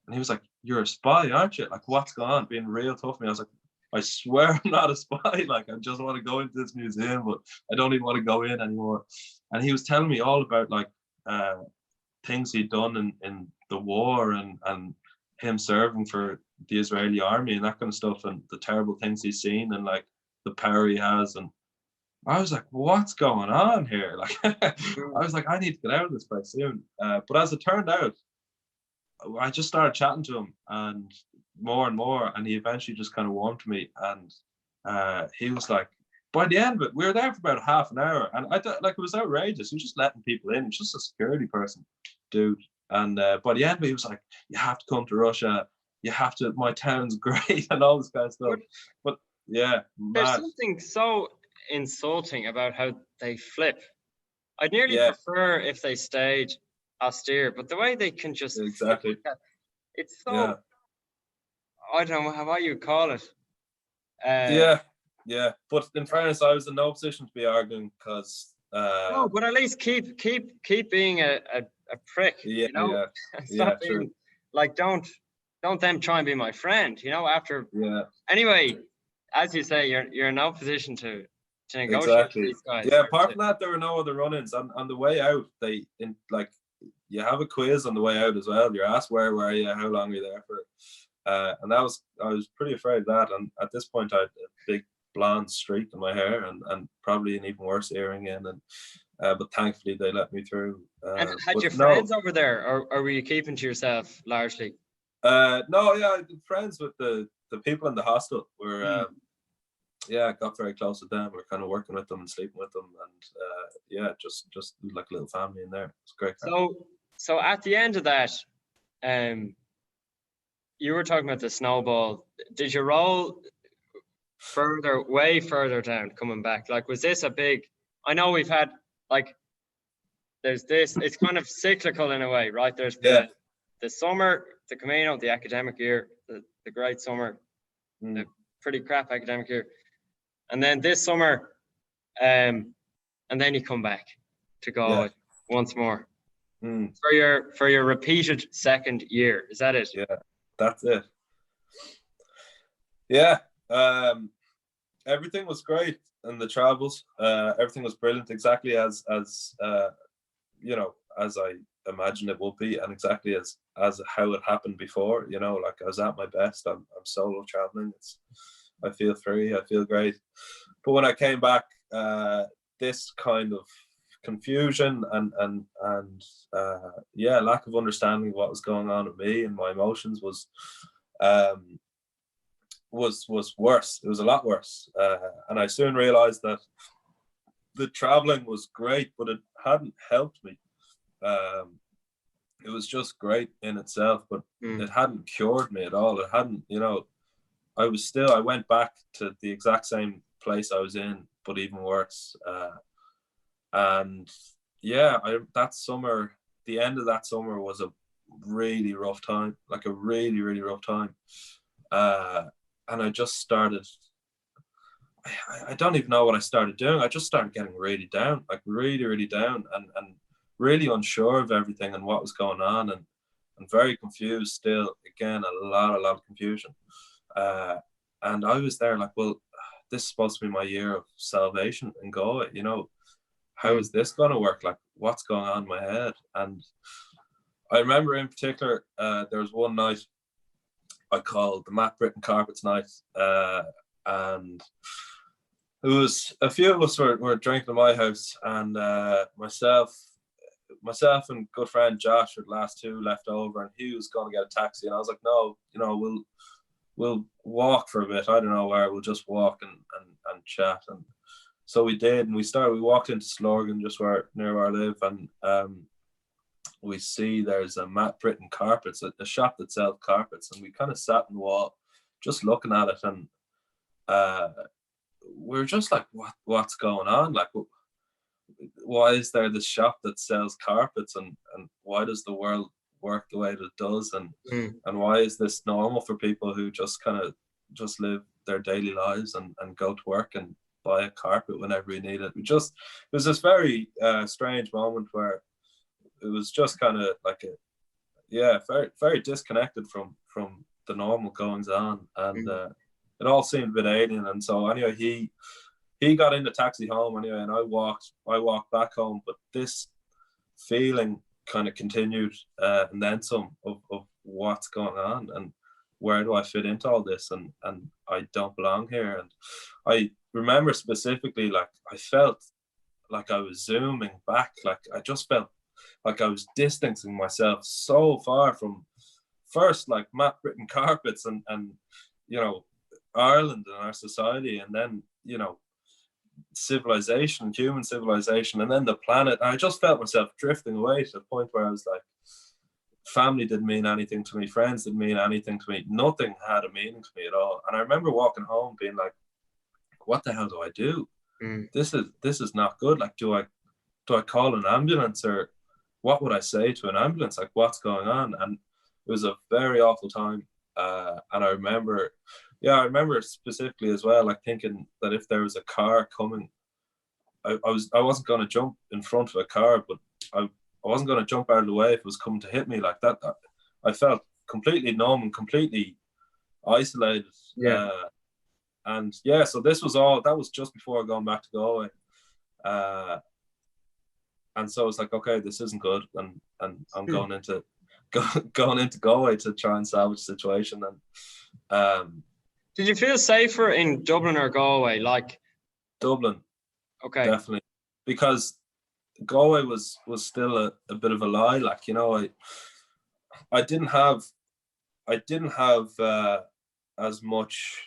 And he was like, you're a spy, aren't you? Like, what's going on? Being real tough to me. I was like, I swear I'm not a spy. Like, I just want to go into this museum, but I don't even want to go in anymore. And he was telling me all about like things he'd done in the war, and him serving for the Israeli army and that kind of stuff, and the terrible things he's seen, and like the power he has. And I was like, what's going on here? Like, I was like, I need to get out of this place soon. But as it turned out, I just started chatting to him, and more, and he eventually just kind of warmed to me. And he was like, by the end of it, we were there for about half an hour, and I thought, like, it was outrageous. He was just letting people in. He was just a security person, dude. And by the end of it, he was like, you have to come to Russia. You have to. My town's great, and all this kind of stuff. But yeah, There's mad. something so insulting about how they flip. I'd nearly Yeah. prefer if they stayed austere, but the way they can just Exactly. flip like that, it's so, Yeah. I don't know what you call it. Yeah. But in fairness, I was in no position to be arguing, because No, but at least keep being a prick. yeah, You know, yeah, stop true. being like, don't them try and be my friend. You know, after Yeah, anyway, as you say, you're in no position to negotiate with exactly. these guys. Yeah, apart from that, there were no other run-ins. On the way out, you have a quiz on the way out as well. You're asked, where were you, how long were you there for, and I was pretty afraid of that. And at this point, I had a big blonde streak in my hair, and probably an even worse earring in, and but thankfully they let me through. And had your no, friends over there, or were you keeping to yourself largely? no, yeah, I did friends with the people in the hostel. Were yeah, I got very close with them. We're kind of working with them and sleeping with them, and yeah, just like a little family in there. It's great. So at the end of that, you were talking about the snowball. Did you roll way further down coming back? Like, was this a big? I know we've had, like, there's this. It's kind of cyclical in a way, right? There's the summer, the Camino, the academic year, the great summer, the pretty crap academic year, and then this summer, and then you come back to go once more for your repeated second year. Is that it? Yeah, that's it. Yeah, everything was great in the travels. Everything was brilliant, exactly as you know, as I imagined it would be, and exactly as how it happened before. You know, like, I was at my best. I'm solo traveling. I feel free. I feel great. But when I came back, this kind of confusion and yeah, lack of understanding what was going on with me and my emotions was worse. It was a lot worse, and I soon realized that the traveling was great, but it hadn't helped me. It was just great in itself, but it hadn't cured me at all. It hadn't, I went back to the exact same place I was in, but even worse. And yeah, that summer, the end of that summer was a really rough time, like a really, really rough time. And I just started, I don't even know what I started doing. I just started getting really down, like really, really down, and really unsure of everything and what was going on, and very confused still. Again, a lot of confusion. And I was there like, well, this is supposed to be my year of salvation in Galway, how is this going to work? Like, what's going on in my head? And I remember in particular, there was one night I called the Matt Britton Carpets night, and it was a few of us were drinking at my house, and myself and good friend Josh were the last two left over, and he was going to get a taxi, and I was like, no, we'll walk for a bit. I don't know where. We'll just walk and chat. And so we did, and we walked into Slorgan, just near where I live, and we see there's a Matt Britton Carpets, a shop that sells carpets, and we kind of sat in the wall just looking at it, and we're just like, what's going on? Like, why is there this shop that sells carpets, and why does the world work the way that it does, and why is this normal for people who just kind of just live their daily lives and go to work and buy a carpet whenever you need it? It was this very strange moment where it was just kind of like very, very disconnected from the normal goings on, and it all seemed a bit alien. And so anyway, he got in the taxi home anyway, and I walked back home, but this feeling kind of continued, and then some, of what's going on, and where do I fit into all this, and I don't belong here. And I remember specifically, like, I felt like I was zooming back, like I just felt like I was distancing myself so far from first, like, Matt Britton Carpets and Ireland and our society, and then civilization, human civilization, and then the planet. And I just felt myself drifting away to the point where I was like, family didn't mean anything to me, friends didn't mean anything to me, nothing had a meaning to me at all. And I remember walking home being like, what the hell do I do? This is not good. Like, do I call an ambulance, or what would I say to an ambulance? Like, what's going on? And it was a very awful time. And I remember specifically as well, like, thinking that if there was a car coming, I wasn't going to jump in front of a car, but I wasn't going to jump out of the way if it was coming to hit me like that. I felt completely numb and completely isolated. And yeah, so that was just before going back to Galway. And so it's like, okay, this isn't good, and I'm going into Galway to try and salvage the situation. And did you feel safer in Dublin or Galway? Like, Dublin, okay, definitely, because Galway was still a bit of a lie. Like, I didn't have as much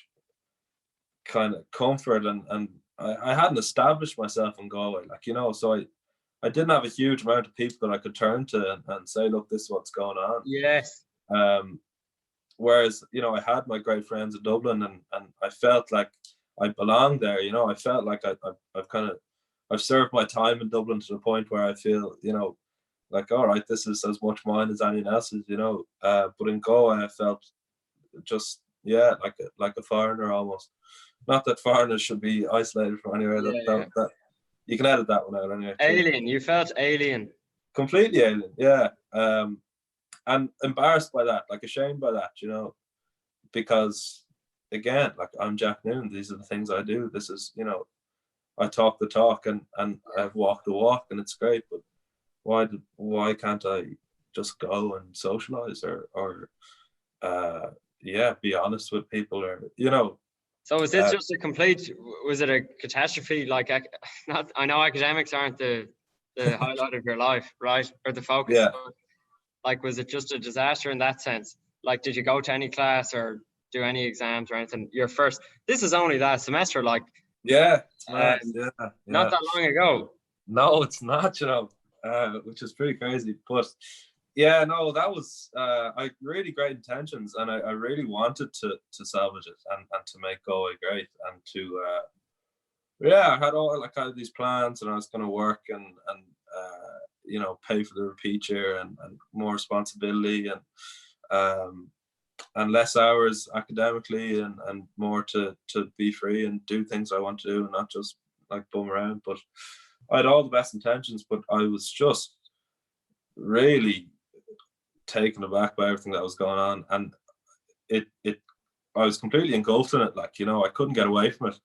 kind of comfort, and I hadn't established myself in Galway, like, so I didn't have a huge amount of people that I could turn to and say, look, this is what's going on. Yes. Whereas, I had my great friends in Dublin, and I felt like I belonged there. I felt like I've served my time in Dublin to the point where I feel, like, all right, this is as much mine as anyone else's, but in Galway I felt just, like a foreigner almost. Not that foreigners should be isolated from anywhere. That you can edit that one out anyway. Alien. You felt alien. Completely alien, yeah. And embarrassed by that, like ashamed by that, because again, like, I'm Jack Noone. These are the things I do. This is, I talk the talk, and I've walked the walk, and it's great. But why can't I just go and socialize, or be honest with people, or So was this just was it a catastrophe? Like, I know academics aren't the the highlight of your life, right? Or the focus. Yeah. Like, was it just a disaster in that sense? Like, did you go to any class or do any exams or anything? Your first, this is only last semester, like, Yeah, it's mad. Yeah, not yeah. that long ago. No, it's not, which is pretty crazy. But yeah, no, that was I really great intentions, and I really wanted to salvage it and to make Galway great, and to yeah, I had these plans, and I was going to work and pay for the repeat year, and more responsibility, and less hours academically, and more to be free and do things I want to do, and not just like bum around. But I had all the best intentions, but I was just really taken aback by everything that was going on, and it I was completely engulfed in it. Like, I couldn't get away from it,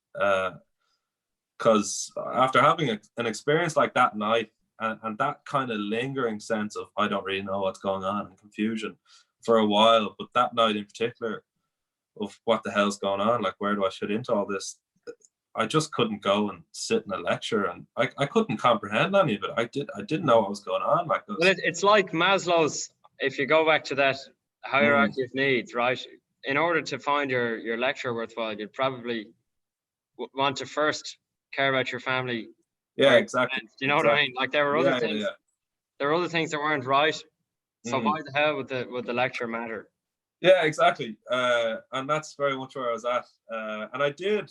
because after having an experience like that night, and that kind of lingering sense of I don't really know what's going on, and confusion for a while, but that night in particular of what the hell's going on, like where do I fit into all this, I just couldn't go and sit in a lecture, and I couldn't comprehend any of it. I didn't know what was going on. Like, Well, it's like Maslow's, if you go back to that hierarchy of needs, right? In order to find your lecture worthwhile, you'd probably want to first care about your family. Yeah, exactly. Do you know what I mean? Like, there were other things. Yeah. There were other things that weren't right. So why the hell would the lecture matter? Yeah, exactly. And that's very much where I was at. And I did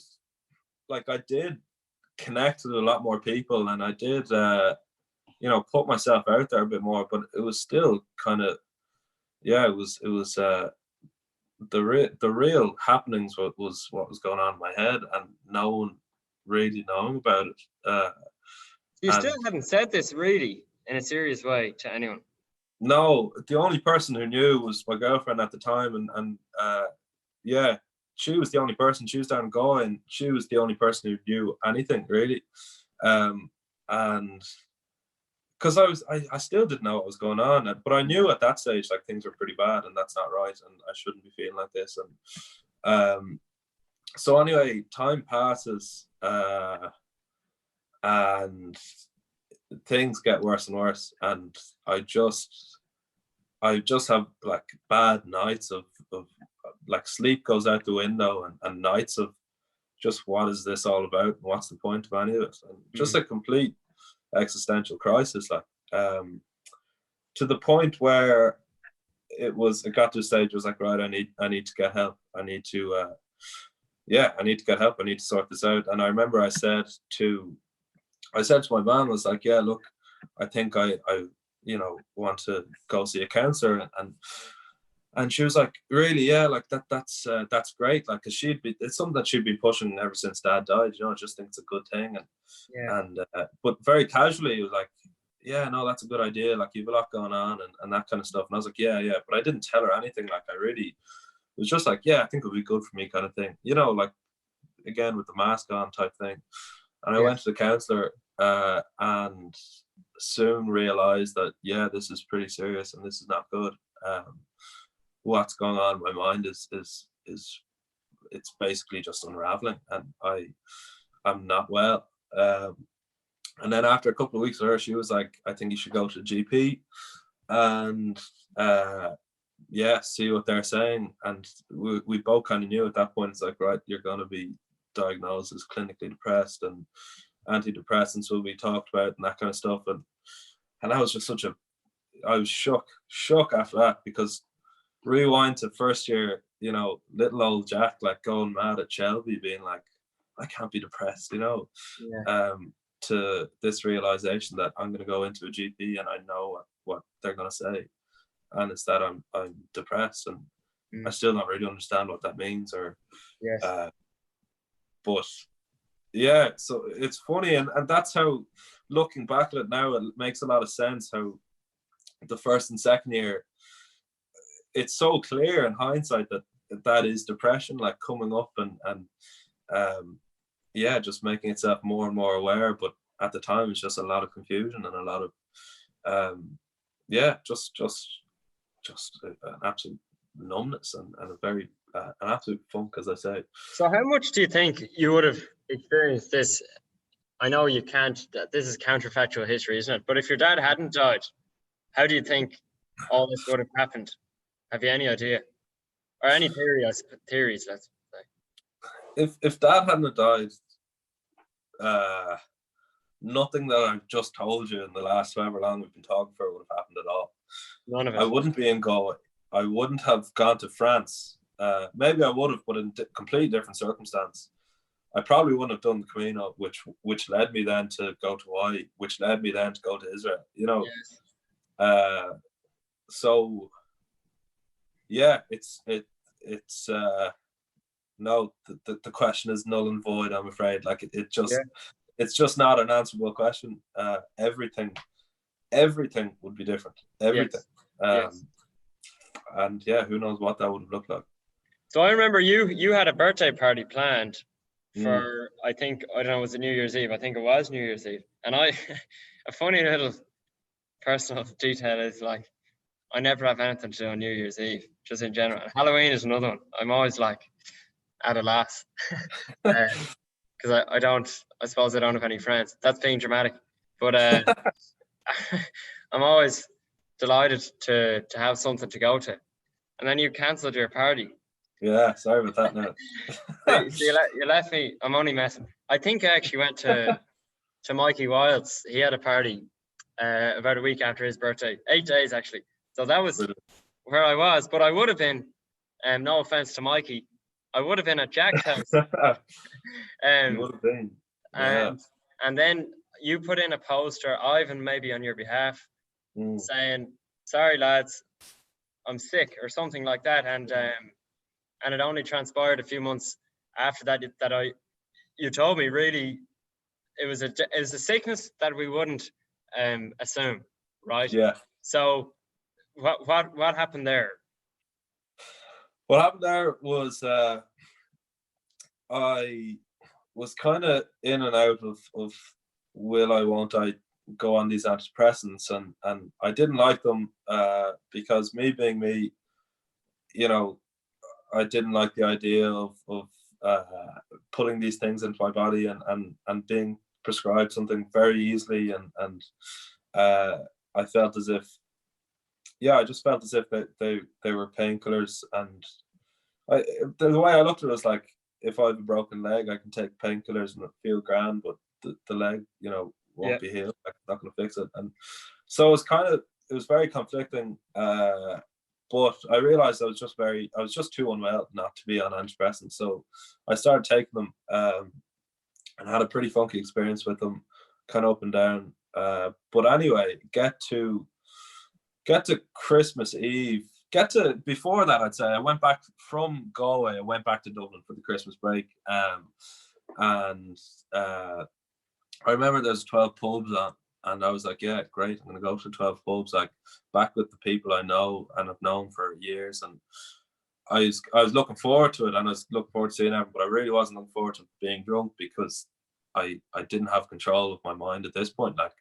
connect with a lot more people, and I did, put myself out there a bit more, but it was still kind of, yeah, it was the real happenings was what was going on in my head, and no one really knowing about it. You still hadn't said this really in a serious way to anyone. No, the only person who knew was my girlfriend at the time, and yeah, she was the only person. She was down in Galway, and she was the only person who knew anything really, and because I still didn't know what was going on, but I knew at that stage like things were pretty bad, and that's not right, and I shouldn't be feeling like this, and so anyway, time passes, and things get worse and worse, and I just have like bad nights of like sleep goes out the window, and nights of just what is this all about, and what's the point of any of it, and just a complete existential crisis, like to the point where it got to a stage it was like, right, I need to get help. I need to get help. I need to sort this out. And I remember I said to my mom, I was like, yeah, look, I think I want to go see a counselor, and she was like, really? Yeah, like that's great, like, because it's something that she'd been pushing ever since Dad died, I just think it's a good thing, and but very casually it was like, yeah, no, that's a good idea, like you've a lot going on, and that kind of stuff, and I was like, yeah, but I didn't tell her anything, like I really was just like, yeah, I think it would be good for me, kind of thing, like, again with the mask on type thing. And I went to the counselor, and soon realized that, yeah, this is pretty serious and this is not good. What's going on in my mind is it's basically just unraveling, and I'm not well. And then after a couple of weeks with her, she was like, I think you should go to the GP and see what they're saying. And we both kind of knew at that point, it's like, right, you're going to be diagnosed as clinically depressed, and antidepressants will be talked about, and that kind of stuff. And that was just I was shook after that, because rewind to first year, little old Jack, like going mad at Shelby, being like, I can't be depressed, to this realization that I'm going to go into a GP and I know what they're going to say, and it's that I'm depressed, and I still don't really understand what that means, or but yeah, so it's funny, and that's how, looking back at it now, it makes a lot of sense how the first and second year, it's so clear in hindsight that is depression, like coming up, and just making itself more and more aware. But at the time, it's just a lot of confusion and a lot of just an absolute numbness, and a very an absolute funk, as I say. So how much do you think you would have experienced this? I know you can't. This is counterfactual history, isn't it? But if your dad hadn't died, how do you think all this would have happened? Have you any idea, or any theories? Let's say. If Dad hadn't died, nothing that I've just told you in the last however long we've been talking for would have happened at all. None of it. I wouldn't be in Galway. I wouldn't have gone to France. Maybe I would have, but in completely different circumstance. I probably wouldn't have done the Camino, which led me then to go to Hawaii, which led me then to go to Israel. You know, Yes. So yeah, it's no, the question is null and void. I'm afraid. Like it's just not an answerable question. Everything would be different. Everything. Yes. And yeah, who knows what that would have looked like. So I remember you had a birthday party planned for, I think, I don't know, was it New Year's Eve? I think it was New Year's Eve. And a funny little personal detail is, like, I never have anything to do on New Year's Eve, just in general. And Halloween is another one. I'm always like at a loss because I suppose I don't have any friends. That's being dramatic. But I'm always delighted to have something to go to. And then you cancelled your party. Yeah, sorry about that now. So you left me. I'm only messing. I think I actually went to Mikey Wilde's. He had a party about a week after his birthday, 8 days actually. So that was where I was. But I would have been, no offense to Mikey, I would have been at Jack's house. Would have been. Yeah. And then you put in a poster, Ivan, maybe on your behalf, saying, "Sorry lads, I'm sick," or something like that. And it only transpired a few months after that you told me, really, it was a sickness that we wouldn't assume, right? Yeah. So what happened there? What happened there was I was kind of in and out of will I, won't I go on these antidepressants, and I didn't like them because me being me, you know, I didn't like the idea of putting these things into my body and being prescribed something very easily, and I felt as if, yeah, I just felt as if they were painkillers, and the way I looked at it was like, if I have a broken leg, I can take painkillers and feel grand, but the leg, you know, won't be healed. I'm not going to fix it. And so it was very conflicting. But I realized I was just too unwell not to be on antidepressants. So I started taking them and had a pretty funky experience with them, kind of up and down. But anyway, get to Christmas Eve. Before that, I'd say I went back from Galway. I went back to Dublin for the Christmas break, and I remember there's 12 pubs on, and I was like, yeah, great, I'm gonna go to 12 pubs, like back with the people I know and have known for years. And I was looking forward to it, and I was looking forward to seeing everyone, but I really wasn't looking forward to being drunk because I didn't have control of my mind at this point. Like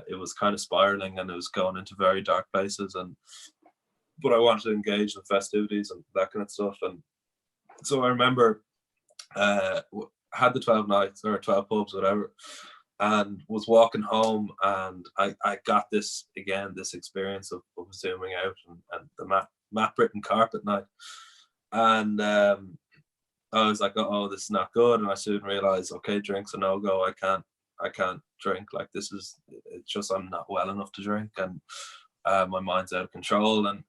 it was kind of spiraling, and it was going into very dark places, but I wanted to engage in festivities and that kind of stuff. And so I remember had the 12 nights or 12 pubs, whatever, and was walking home, and I got this experience of zooming out and the Matt Britton carpet night. And I was like, oh, this is not good. And I soon realized, okay, drink's a no-go. I can't drink. Like, it's just, I'm not well enough to drink, and my mind's out of control. And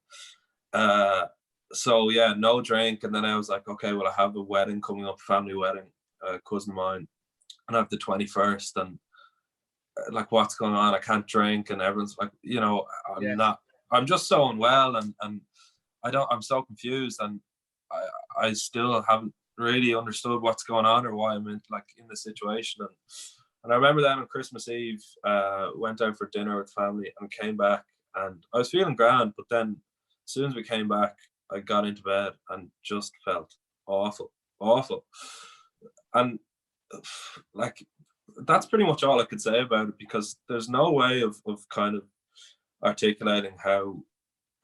so yeah, no drink. And then I was like, okay, well, I have a wedding coming up, family wedding, a cousin of mine, and I have the 21st, and like, what's going on? I can't drink. And everyone's like, you know, I'm just so unwell, and I'm so confused, and I still haven't really understood what's going on or why I'm in this situation. And I remember then on Christmas Eve, went out for dinner with family and came back, and I was feeling grand, but then as soon as we came back, I got into bed and just felt awful. And like, that's pretty much all I could say about it, because there's no way of kind of articulating how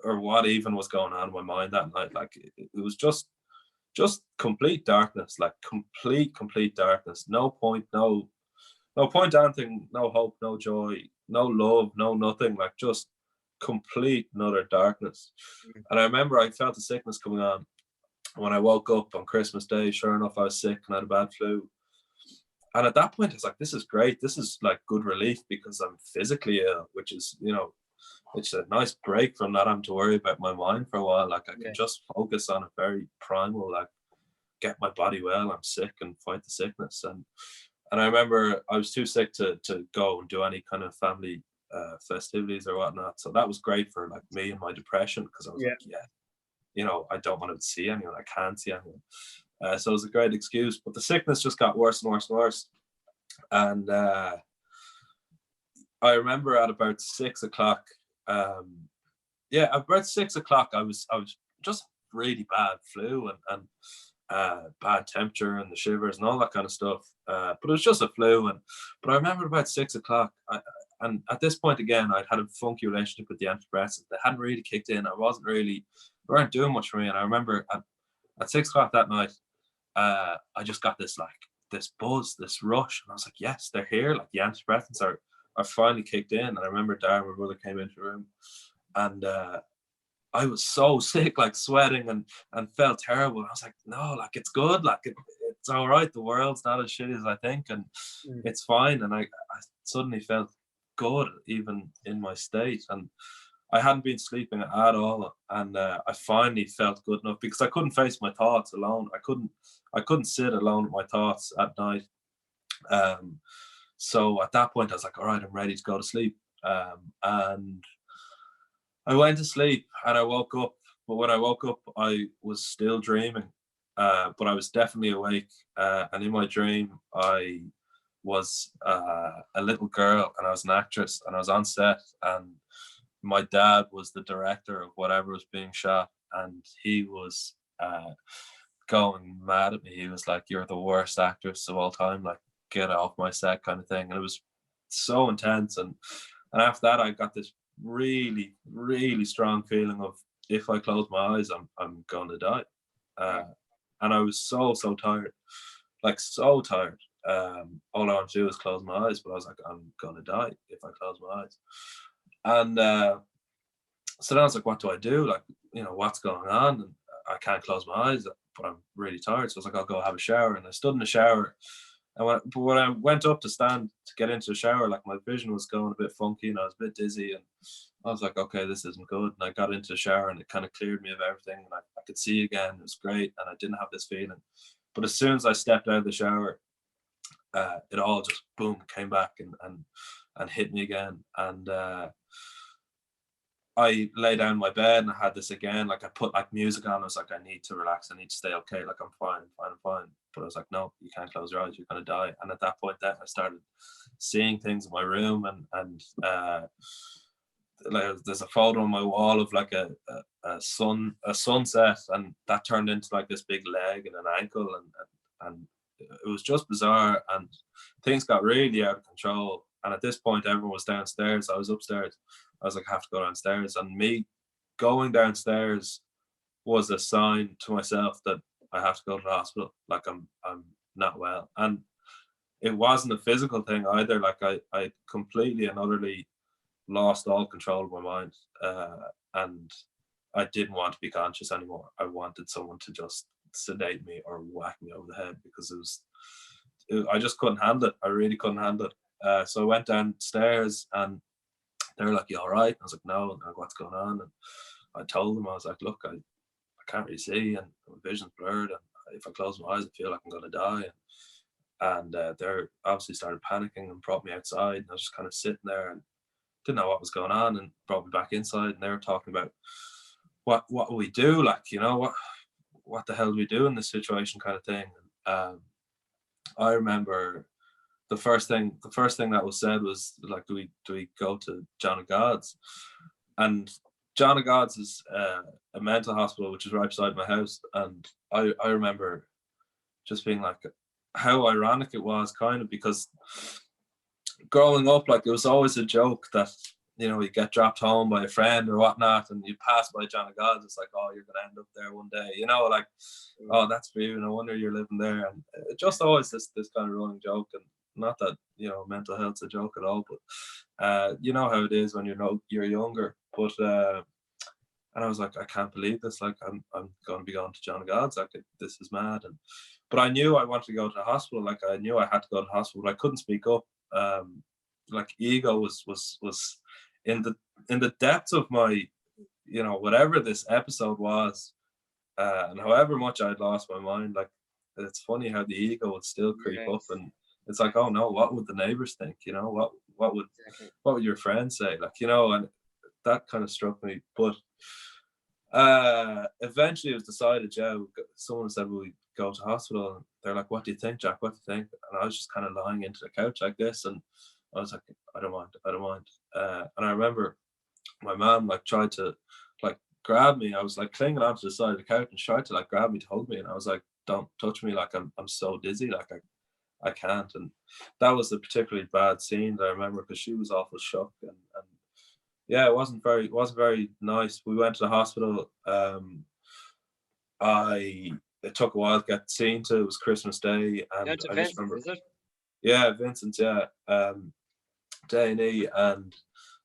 or what even was going on in my mind that night. Like, it was just complete darkness, like complete darkness. No point, no no point anything, no hope, no joy, no love, no nothing, like just complete and utter darkness. And I remember I felt the sickness coming on. When I woke up on Christmas Day, sure enough, I was sick and I had a bad flu. And at that point, I was like, this is great. This is like good relief because I'm physically ill, which is, it's a nice break from not having to worry about my mind for a while. Like I can just focus on a very primal, like get my body well. I'm sick and fight the sickness. And I remember I was too sick to go and do any kind of family festivities or whatnot. So that was great for like me and my depression because I was like, I don't want to see anyone. I can't see anyone. So it was a great excuse. But the sickness just got worse and worse and worse. And I remember at about 6 o'clock. About 6 o'clock, I was just really bad flu and bad temperature and the shivers and all that kind of stuff. But it was just a flu. But I remember about 6 o'clock, and at this point again, I'd had a funky relationship with the antidepressants. They hadn't really kicked in. They weren't doing much for me. And I remember at 6 o'clock that night, I just got this buzz, this rush, and I was like, yes, they're here. Like the antidepressants are finally kicked in. And I remember Darren, my brother, came into the room, and I was so sick, like sweating and felt terrible. I was like, no, like it's good, like it's all right. The world's not as shitty as I think, and it's fine. And I suddenly felt good, even in my state. And I hadn't been sleeping at all, and I finally felt good enough because I couldn't face my thoughts alone. I couldn't sit alone with my thoughts at night. So at that point, I was like, all right, I'm ready to go to sleep. And I went to sleep and I woke up. But when I woke up, I was still dreaming, but I was definitely awake. And in my dream, I was a little girl and I was an actress and I was on set, and my dad was the director of whatever was being shot, and he was going mad at me. He was like, you're the worst actress of all time, like get off my set kind of thing. And it was so intense. And after that, I got this really, really strong feeling of, if I close my eyes, I'm going to die. And I was so tired, like so tired. All I want to do is close my eyes, but I was like, I'm going to die if I close my eyes. And so then I was like, what do I do? Like, what's going on? And I can't close my eyes, but I'm really tired. So I was like, I'll go have a shower. And I stood in the shower. And when I went up to stand to get into the shower, like my vision was going a bit funky and I was a bit dizzy. And I was like, okay, this isn't good. And I got into the shower and it kind of cleared me of everything. And I could see again. It was great. And I didn't have this feeling. But as soon as I stepped out of the shower, it all just boom came back and hit me again. And I lay down in my bed and I had this again. Like I put like music on. I was like, I need to relax. I need to stay okay. Like I'm fine. But I was like, no, you can't close your eyes. You're gonna die. And at that point, then I started seeing things in my room, and like, there's a photo on my wall of like a sunset, and that turned into like this big leg and an ankle, and it was just bizarre, and things got really out of control. And at this point, everyone was downstairs. I was upstairs. I was like, I have to go downstairs. And me going downstairs was a sign to myself that I have to go to the hospital. Like I'm not well. And it wasn't a physical thing either. Like I completely and utterly lost all control of my mind. And I didn't want to be conscious anymore. I wanted someone to just sedate me or whack me over the head, because I just couldn't handle it. I really couldn't handle it. So I went downstairs and they were like, you all right? I was like, no. And like, what's going on? And I told them, I was like, look, I can't really see and my vision's blurred, and if I close my eyes, I feel like I'm going to die. And they obviously started panicking and brought me outside, and I was just kind of sitting there and didn't know what was going on, and brought me back inside, and they were talking about what will we do, like, what the hell do we do in this situation, kind of thing. I remember the first thing that was said was like, do we go to John of God's? And John of God's is a mental hospital which is right beside my house. And I remember just being like, how ironic it was, kind of, because growing up, like, it was always a joke that, you get dropped home by a friend or whatnot, and you pass by John of God's. It's like, oh, you're gonna end up there one day, like, oh, that's for you. No wonder you're living there. And it just always this kind of running joke. And not that, you know, mental health's a joke at all, but you know how it is when you're younger. But and I was like, I can't believe this. Like, I'm going to be going to John of God's. Like, this is mad. But I knew I wanted to go to the hospital. Like, I knew I had to go to the hospital, but I couldn't speak up. Like, ego was in the depths of my, you know, whatever this episode was, and however much I'd lost my mind. Like, it's funny how the ego would still creep up, and it's like, oh no, what would the neighbors think? You know, what would your friends say? Like, you know, and that kind of struck me. But eventually it was decided, yeah, someone said we go to hospital, and they're like, what do you think, Jack? What do you think? And I was just kind of lying into the couch like this, and I was like, I don't mind. And I remember my mom like tried to like grab me. I was like clinging onto the side of the couch, and she tried to like grab me to hug me, and I was like, don't touch me, like I'm so dizzy, like I can't. And that was a particularly bad scene that I remember, because she was awful shocked, and yeah, it wasn't very nice. We went to the hospital. It took a while to get seen to. It was Christmas Day, and I just remember. Is it? Yeah, Vincent's, yeah, dea-ghuí, and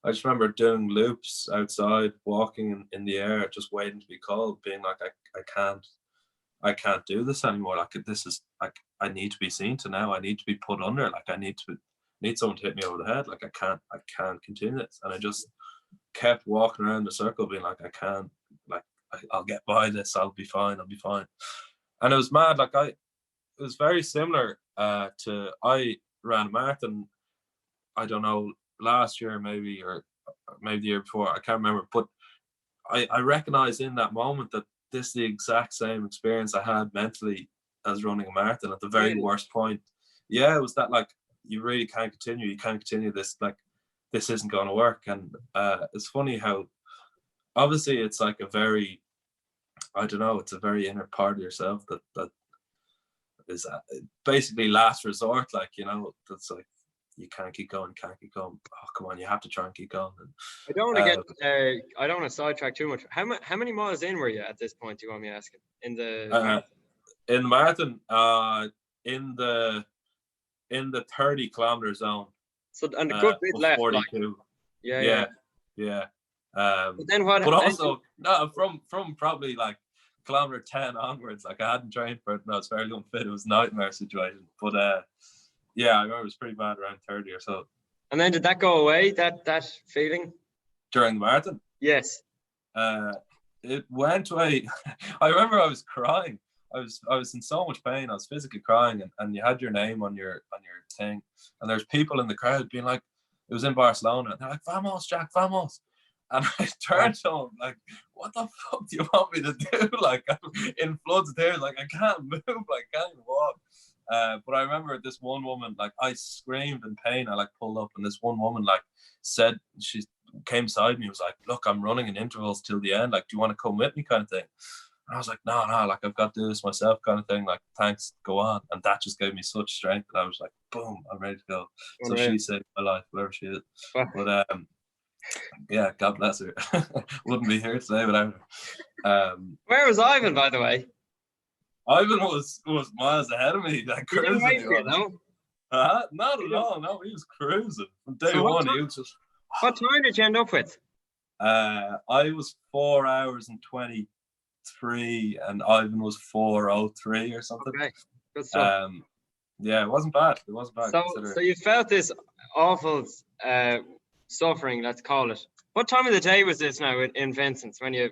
I just remember doing loops outside, walking in the air, just waiting to be called, being like, I can't do this anymore. Like, this is like, I need to be seen to now. I need to be put under. Like, I need someone to hit me over the head. Like, I can't continue this. And I just kept walking around the circle, being like, I can't. Like, I'll get by this. I'll be fine. And it was mad. Like, it was very similar to, I ran a marathon, I don't know, last year maybe, or maybe the year before, I can't remember, but I recognized in that moment that this is the exact same experience I had mentally as running a marathon at the very worst point. Yeah, it was that, like, you really can't continue. You can't continue this. Like, this isn't going to work. And it's funny how, obviously, it's like a very, I don't know, it's a very inner part of yourself that is basically last resort. Like, you know, that's like, you can't keep going. Oh, come on, you have to try and keep going. And I don't want to get. I don't want to sidetrack too much. How many miles in were you at this point? Do you want me asking? In the marathon, in the 30-kilometer zone. So, and a good bit left. 42. Like, yeah. But then what? But also, no, from probably like kilometer 10 onwards, like, I hadn't trained for it. No, it's fairly unfit. It was a nightmare situation. But yeah, I remember it was pretty bad around 30 or so. And then did that go away? That feeling during the marathon? Yes. It went away. I remember I was crying. I was in so much pain. I was physically crying, and you had your name on your thing, and there's people in the crowd being like, it was in Barcelona, and they're like, "Vamos, Jack, vamos!" And I turned to him like, "What the fuck do you want me to do?" Like, I'm in floods of tears. Like, I can't move. Like, I can't even walk. But I remember this one woman, like, I screamed in pain. I like pulled up, and this one woman like said, she came beside me, was like, "Look, I'm running in intervals till the end. Like, do you want to come with me?" kind of thing. And I was like, no, like, I've got to do this myself, kind of thing. Like, thanks, go on. And that just gave me such strength that I was like, boom, I'm ready to go. So she saved my life, whoever she is. But yeah, God bless her. Wouldn't be here today without her. Where was Ivan, by the way? Ivan was miles ahead of me. Like, cruising. No? Not at all. No, he was cruising from day one. He was just. What time did you end up with? I was 4 hours and 23, and Ivan was 4:03 or something. Okay, good stuff. Yeah, it wasn't bad. So you felt this awful suffering, let's call it. What time of the day was this now in Vincent's when you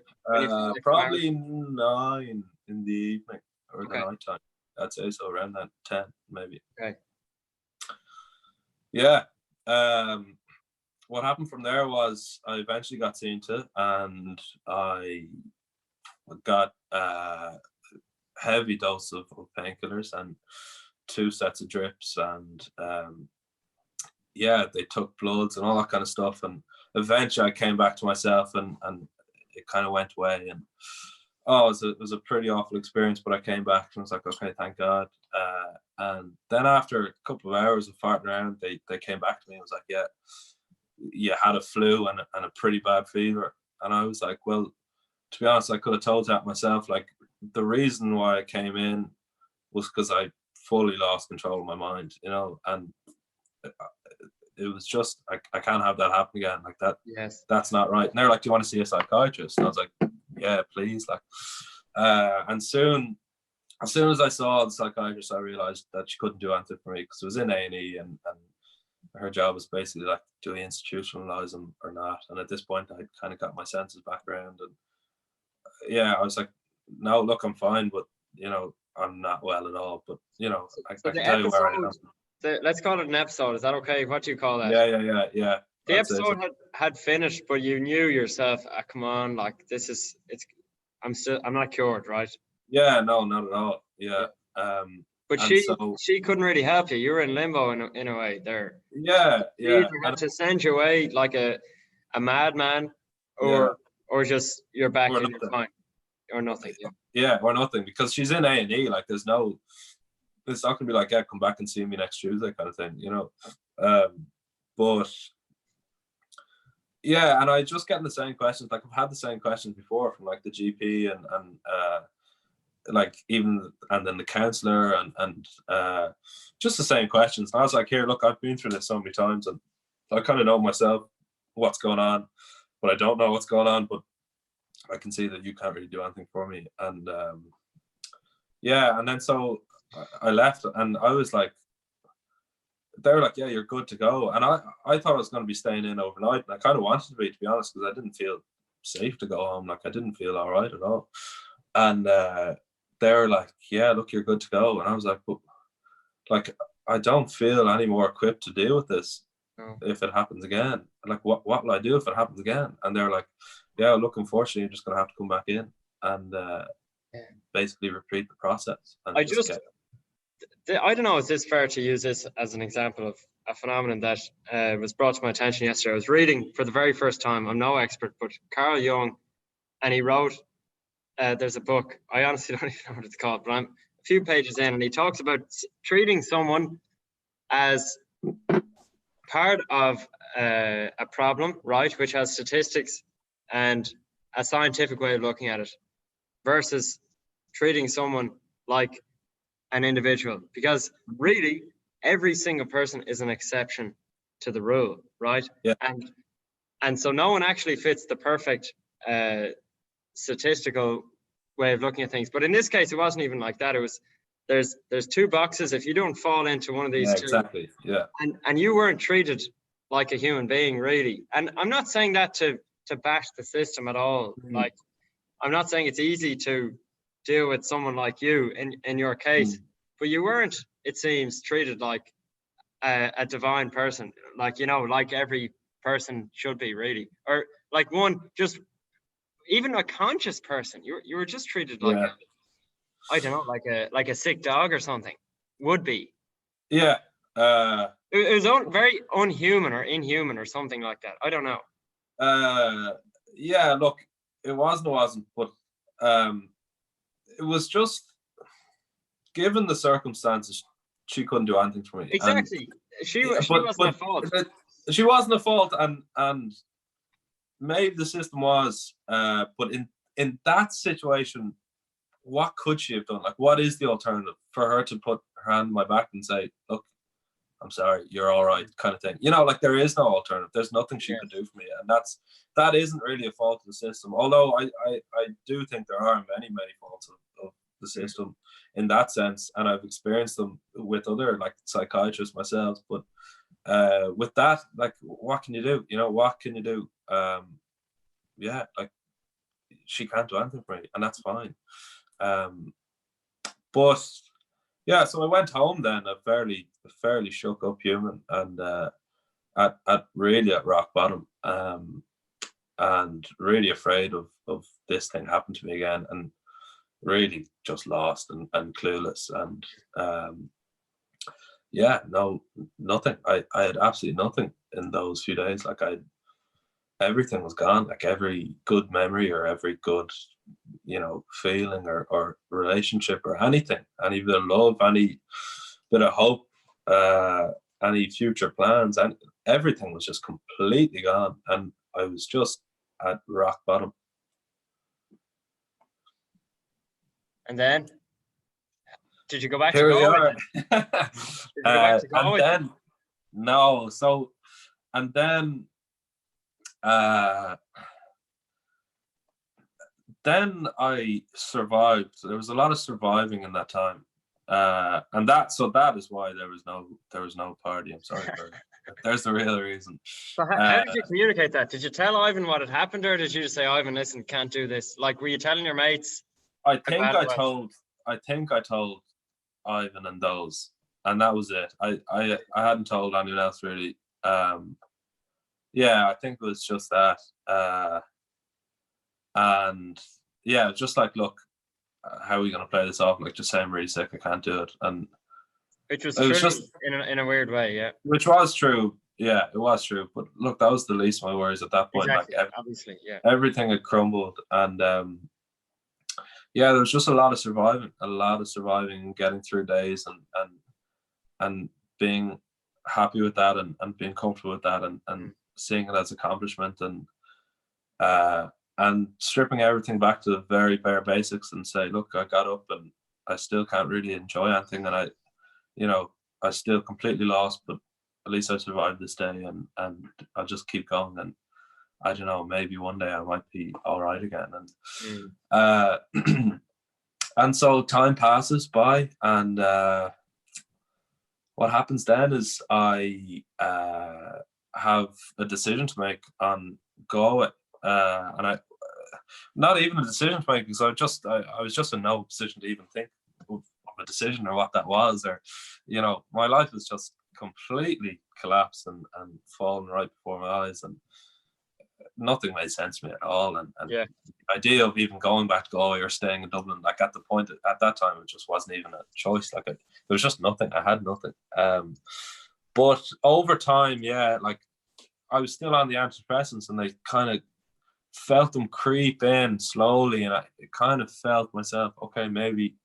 probably 9 in the evening or the night time. I'd say so, around that 10 maybe. Okay. Yeah. What happened from there was I eventually got seen to, and I got a heavy dose of painkillers and 2 sets of drips, and yeah, they took bloods and all that kind of stuff, and eventually I came back to myself, and it kind of went away, and it was a pretty awful experience, but I came back and was like, okay, thank God. And then after a couple of hours of farting around, they came back to me and was like, yeah, you had a flu and a pretty bad fever. And I was like, well, to be honest, I could have told that myself. Like, the reason why I came in was because I fully lost control of my mind, you know, and it was just, I can't have that happen again. Like that, Yes. that's not right. And they're like, do you want to see a psychiatrist? And I was like, yeah, please. Like, and as soon as I saw the psychiatrist, I realized that she couldn't do anything for me because it was in A&E, and her job was basically like, do we institutionalize them or not? And at this point, I kind of got my senses back around, and yeah, I was like, no, look, I'm fine, but you know, I'm not well at all. But you know, I So can tell you where I am. let's call it an episode. Is that okay? What do you call that? Yeah. The episode had finished, but you knew yourself, come on, like I'm not cured, right? Yeah, no, not at all. Yeah. But she couldn't really help you. You were in limbo in a way there. Yeah. She either had to send you away like a madman, or just you're back and you're fine, or nothing. Yeah, or nothing, because she's in A&E. Like, it's not gonna be like, yeah, come back and see me next Tuesday kind of thing, you know. But yeah, and I just getting the same questions. Like, I've had the same questions before from like the GP and like even, and then the counselor and just the same questions. And I was like, here, look, I've been through this so many times, and I kind of know myself what's going on, but I don't know what's going on. But I can see that you can't really do anything for me. And yeah, and then so I left, and I was like, they were like, yeah, you're good to go. And I thought I was going to be staying in overnight, and I kind of wanted to be honest, because I didn't feel safe to go home. Like, I didn't feel all right at all. And they were like, yeah, look, you're good to go. And I was like, but like, I don't feel any more equipped to deal with this if it happens again. Like, what will I do if it happens again? And they're like, yeah, look, unfortunately, you're just going to have to come back in and basically repeat the process. And I don't know, is this fair to use this as an example of a phenomenon that was brought to my attention yesterday? I was reading for the very first time, I'm no expert, but Carl Jung, and he wrote, there's a book, I honestly don't even know what it's called, but I'm a few pages in, and he talks about treating someone as part of a problem, right, which has statistics and a scientific way of looking at it, versus treating someone like an individual, because really every single person is an exception to the rule, right? Yeah. And so no one actually fits the perfect statistical way of looking at things. But in this case, it wasn't even like that. It was, there's two boxes. If you don't fall into one of these two, exactly, yeah, and you weren't treated like a human being, really. And I'm not saying that to bash the system at all. Like, I'm not saying it's easy to deal with someone like you in your case, but you weren't, it seems, treated like a divine person, like, you know, like every person should be, really, or like one, just even a conscious person. You were just treated like I don't know, like a sick dog or something would be. Yeah. It was very unhuman or inhuman or something like that. I don't know. Yeah, look, it wasn't, but it was just, given the circumstances, she couldn't do anything for me. Exactly. She wasn't at fault. She wasn't at fault, and maybe the system was, but in that situation, what could she have done? Like, what is the alternative? For her to put her hand on my back and say, look, I'm sorry, you're all right, kind of thing. You know, like, there is no alternative. There's nothing she could do for me. And that isn't really a fault of the system. Although I do think there are many faults of the system in that sense. And I've experienced them with other, like, psychiatrists myself. But with that, like, what can you do? You know, what can you do? Yeah, like, she can't do anything for me, and that's fine. But yeah, so I went home then, a fairly shook up human, and at really at rock bottom, and really afraid of this thing happening to me again, and really just lost and clueless, and yeah, no, nothing. I had absolutely nothing in those few days. Like, everything was gone. Like, every good memory or every good, you know, feeling or relationship or anything, any bit of love, any bit of hope, any future plans, and everything was just completely gone, and I was just at rock bottom. And then Did you go back to Here we Galway are. then? Did you go back to And Galway? then no, so and then I survived. There was a lot of surviving in that time. And that is why there was no party. I'm sorry for there's the real reason. So how did you communicate that? Did you tell Ivan what had happened, or did you just say, Ivan, listen, can't do this? Like, were you telling your mates? I think I told Ivan and those, and that was it. I hadn't told anyone else really. Yeah, I think it was just that. And yeah, just like, look, how are we going to play this off? Like, just say I'm really sick, I can't do it. And which was it was true just in a weird way, yeah. Which was true. Yeah, it was true. But look, that was the least of my worries at that point. Exactly. Like, Obviously, yeah. everything had crumbled, and yeah, there was just a lot of surviving, and getting through days, and being happy with that, and being comfortable with that, and seeing it as accomplishment, and stripping everything back to the very bare basics, and say, look, I got up and I still can't really enjoy anything, and I still completely lost, but at least I survived this day, and I'll just keep going, and I don't know, maybe one day I might be all right again. And and so time passes by, and what happens then is I have a decision to make on Galway, and I not even a decision to make, because I was just in no position to even think of a decision or what that was, or my life was just completely collapsed and fallen right before my eyes, and nothing made sense to me at all. And yeah, the idea of even going back to Galway or staying in Dublin, like at that time, it just wasn't even a choice. Like, there was just nothing. I had nothing. But over time, yeah, like, I was still on the antidepressants, and they kind of felt them creep in slowly, and I kind of felt myself, okay, maybe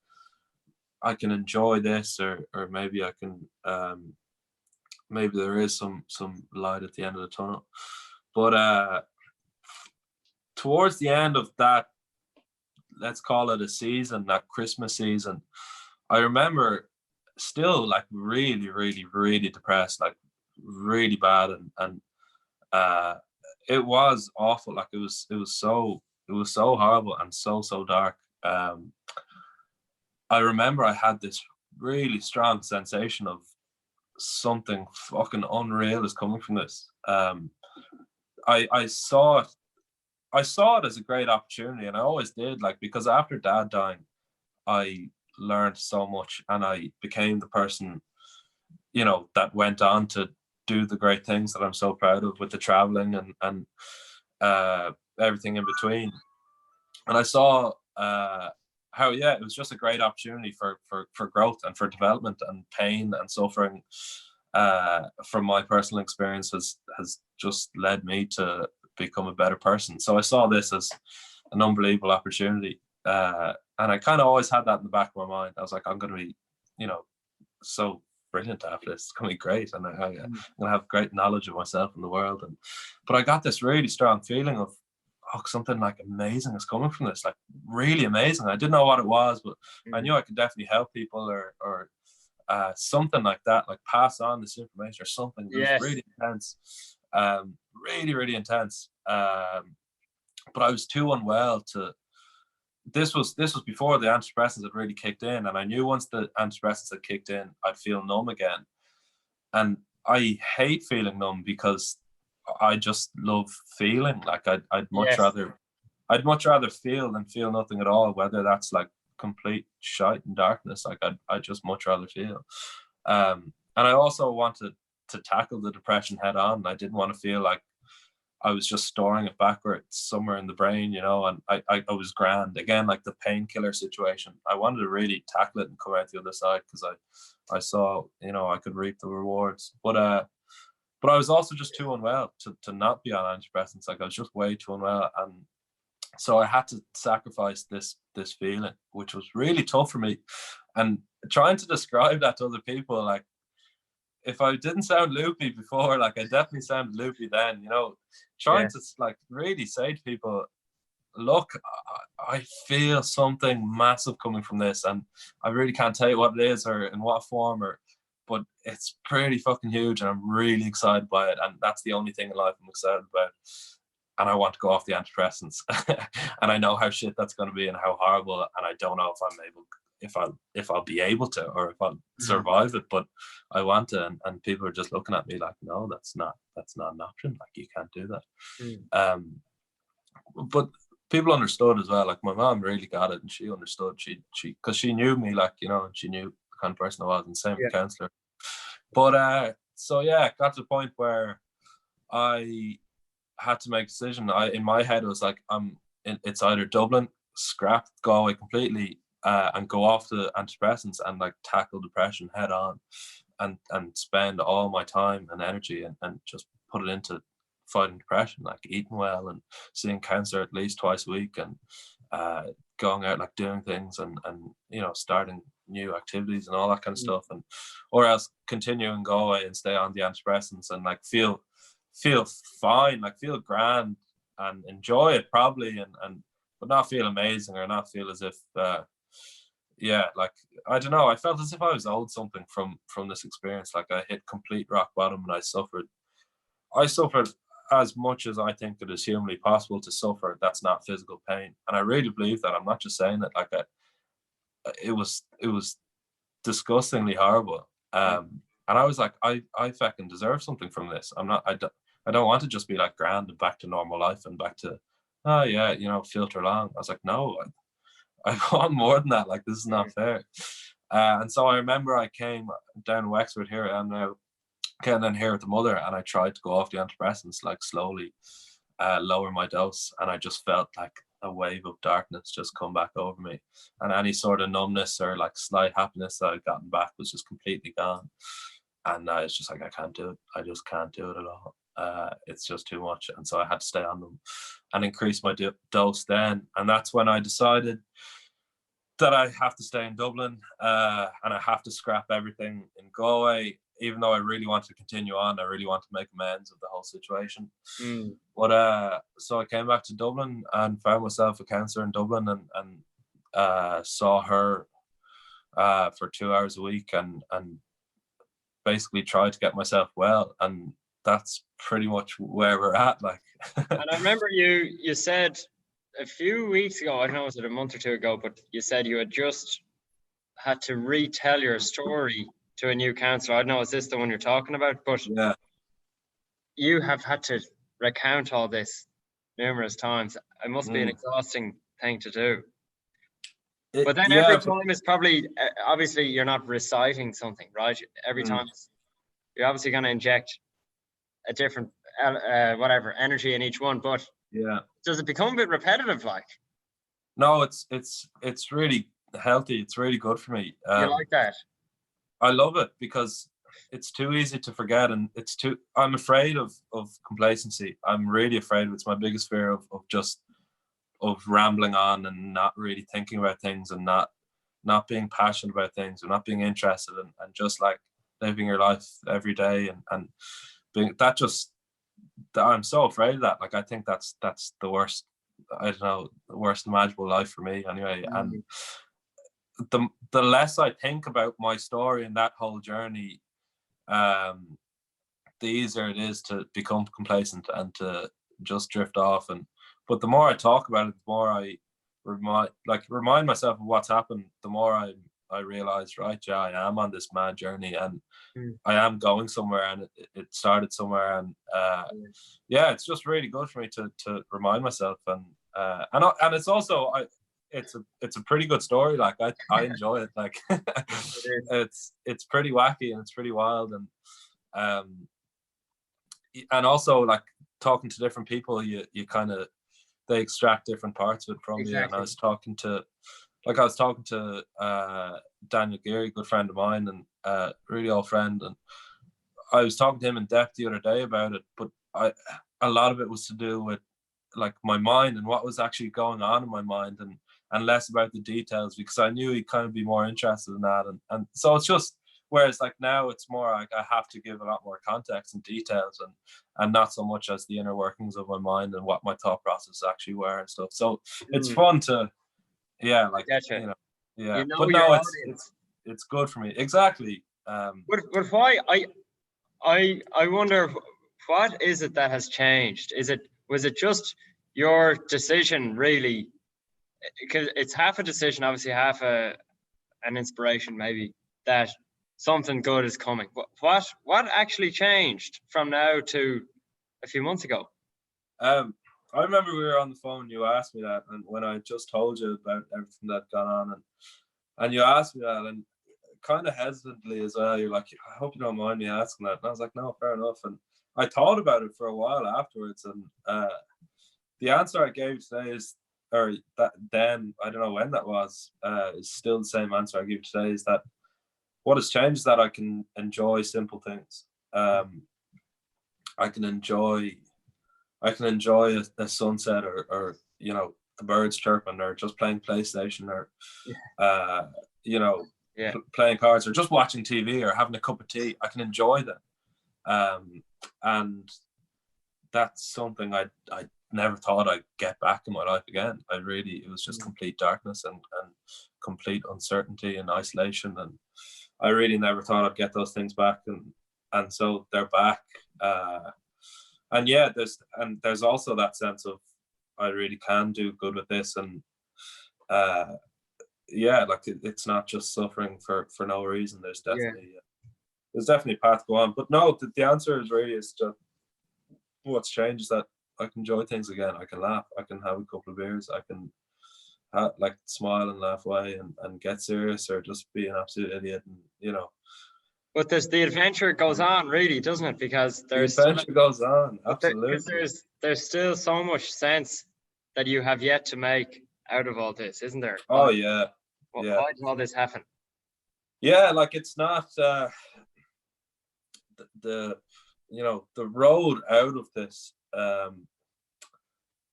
I can enjoy this, or maybe I can, maybe there is some light at the end of the tunnel. But towards the end of that, let's call it a season, that Christmas season, I remember still, like, really, really, really depressed, like really bad, and it was awful. Like, it was so horrible and so dark. I remember I had this really strong sensation of something fucking unreal is coming from this. I saw it as a great opportunity, and I always did, like, because after Dad dying, I learned so much, and I became the person, that went on to do the great things that I'm so proud of, with the traveling and everything in between. And I saw how, yeah, it was just a great opportunity for growth and for development, and pain and suffering from my personal experience has just led me to become a better person. So I saw this as an unbelievable opportunity, and I kind of always had that in the back of my mind. I was like, I'm going to be, so brilliant after this. It's going to be great, and I'm going to have great knowledge of myself and the world. But I got this really strong feeling of, something like amazing is coming from this, like really amazing. I didn't know what it was, but I knew I could definitely help people, or something like that, like pass on this information or something. It was really intense, really, really intense. But I was too unwell to. This was before the antidepressants had really kicked in, and I knew once the antidepressants had kicked in, I'd feel numb again. And I hate feeling numb, because I just love feeling. Like, I'd much rather feel than feel nothing at all, whether that's like complete shite and darkness. Like, I'd just much rather feel. And I also wanted to tackle the depression head on. I didn't want to feel like I was just storing it backwards somewhere in the brain, and I was grand again, like the painkiller situation. I wanted to really tackle it and come out the other side, because I saw, I could reap the rewards. But I was also just too unwell to not be on antidepressants. Like, I was just way too unwell, and so I had to sacrifice this feeling, which was really tough for me. And trying to describe that to other people, like, if I didn't sound loopy before, like, I definitely sounded loopy then, trying to, like, really say to people, look, I feel something massive coming from this, and I really can't tell you what it is or in what form, but it's pretty fucking huge, and I'm really excited by it. And that's the only thing in life I'm excited about. And I want to go off the antidepressants, and I know how shit that's going to be and how horrible. And I don't know if I'll be able to, or if I'll survive it. But I want to, and people are just looking at me like, no, that's not an option. Like, you can't do that. But people understood as well. Like, my mom really got it, and she understood. She because she knew me, like, you know, and she knew the kind of person I was, and same with counselor. But so yeah, it got to the point where I had to make a decision. In my head, it was like, it's either Dublin, scrap, go away completely, and go off the antidepressants and like tackle depression head on, and spend all my time and energy and just put it into fighting depression, like eating well and seeing counselor at least twice a week, and going out, like doing things, and you know, starting new activities and all that kind of stuff, and or else continue and go away and stay on the antidepressants and like feel fine, like feel grand and enjoy it probably, and but not feel amazing, or not feel as if like, I don't know, I felt as if I was owed something from this experience. Like, I hit complete rock bottom, and I suffered as much as I think it is humanly possible to suffer that's not physical pain. And I really believe that. I'm not just saying it. Like, it was disgustingly horrible. And I was like, I fucking deserve something from this. I don't want to just be like grand and back to normal life and back to, oh yeah, you know, filter along. I was like, no, I want more than that. Like, this is not fair. And so I remember I came down to Wexford, here I am now, came down here with the mother, and I tried to go off the antidepressants, like slowly lower my dose. And I just felt like a wave of darkness just come back over me. And any sort of numbness or like slight happiness that I'd gotten back was just completely gone. And it's just like, I can't do it. I just can't do it at all. It's just too much. And so I had to stay on them and increase my dose then. And that's when I decided that I have to stay in Dublin, and I have to scrap everything in Galway, even though I really wanted to continue on. I really want to make amends of the whole situation. But so I came back to Dublin and found myself a counsellor in Dublin, and saw her for 2 hours a week, and basically tried to get myself well. And that's pretty much where we're at. Like, and I remember you said a few weeks ago, I don't know, was it a month or two ago, but you said you had just had to retell your story to a new counsellor. I don't know, is this the one you're talking about? But yeah, you have had to recount all this numerous times. It must be an exhausting thing to do. But then every time is probably, obviously you're not reciting something, right? Every time you're obviously going to inject a different whatever energy in each one, but yeah, does it become a bit repetitive? Like, no, it's really healthy. It's really good for me. You like that? I love it because it's too easy to forget, and I'm afraid of complacency. I'm really afraid of it's my biggest fear of rambling on and not really thinking about things, and not being passionate about things, or not being interested, and just like living your life every day, and being that just, I'm so afraid of that. Like, I think that's the worst, I don't know, the worst imaginable life for me anyway. And the less I think about my story and that whole journey, the easier it is to become complacent and to just drift off. But the more I talk about it, the more I remind myself of what's happened, the more I realize, right, yeah, I am on this mad journey, and I am going somewhere, and it started somewhere, and yeah, it's just really good for me to remind myself, and it's also it's a pretty good story. Like, I enjoy it. Like, it's pretty wacky, and it's pretty wild, and also, like, talking to different people, you kind of, they extract different parts of it from you. And I was talking to Daniel Geary, good friend of mine, and really old friend, and I was talking to him in depth the other day about it. But a lot of it was to do with like my mind and what was actually going on in my mind, and less about the details, because I knew he'd kind of be more interested in that. And so it's just, Whereas like now it's more like I have to give a lot more context and details, and not so much as the inner workings of my mind and what my thought process actually were and stuff. So it's fun to, yeah, like, Gotcha. you know, yeah. You know But your no, audience. it's good for me. Exactly. But why I wonder, what is it that has changed? Was it just your decision really? Because it's half a decision, obviously half an inspiration maybe, that something good is coming. What actually changed from now to a few months ago? I remember we were on the phone. You asked me that, and when I just told you about everything that gone on, and you asked me that, and kind of hesitantly as well. You're like, I hope you don't mind me asking that. And I was like, no, fair enough. And I thought about it for a while afterwards, and the answer I gave today is, or that then, I don't know when that was, is still the same answer I give today. Is that what has changed is that I can enjoy simple things. I can enjoy a sunset, or you know, the birds chirping, or just playing PlayStation, or you know, playing cards, or just watching TV, or having a cup of tea. I can enjoy that, and that's something I never thought I'd get back in my life again. It was just complete darkness and complete uncertainty and isolation, and I really never thought I'd get those things back, and so they're back. And yeah, there's also that sense of I really can do good with this, and yeah, like it's not just suffering for no reason. There's definitely a path to go on. But no, the answer is really is just what's changed is that I can enjoy things again. I can laugh. I can have a couple of beers. I can like smile and laugh away, and get serious, or just be an absolute idiot, and you know. But the adventure goes on, really, doesn't it? Because the adventure goes on, absolutely. Because there's still so much sense that you have yet to make out of all this, isn't there? Oh yeah. Why did all this happen? Yeah, like it's not the you know, the road out of this, and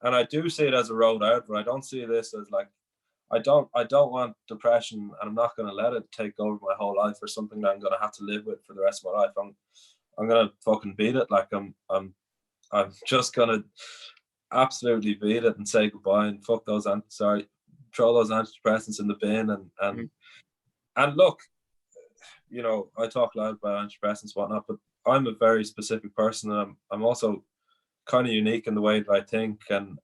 I do see it as a road out, but I don't see this as like, I don't want depression, and I'm not going to let it take over my whole life, or something that I'm going to have to live with for the rest of my life. I'm going to fucking beat it. Like I'm just going to absolutely beat it and say goodbye, and fuck those throw those antidepressants in the bin, and look, you know, I talk loud about antidepressants and whatnot, but I'm a very specific person, and I'm also kind of unique in the way that I think, and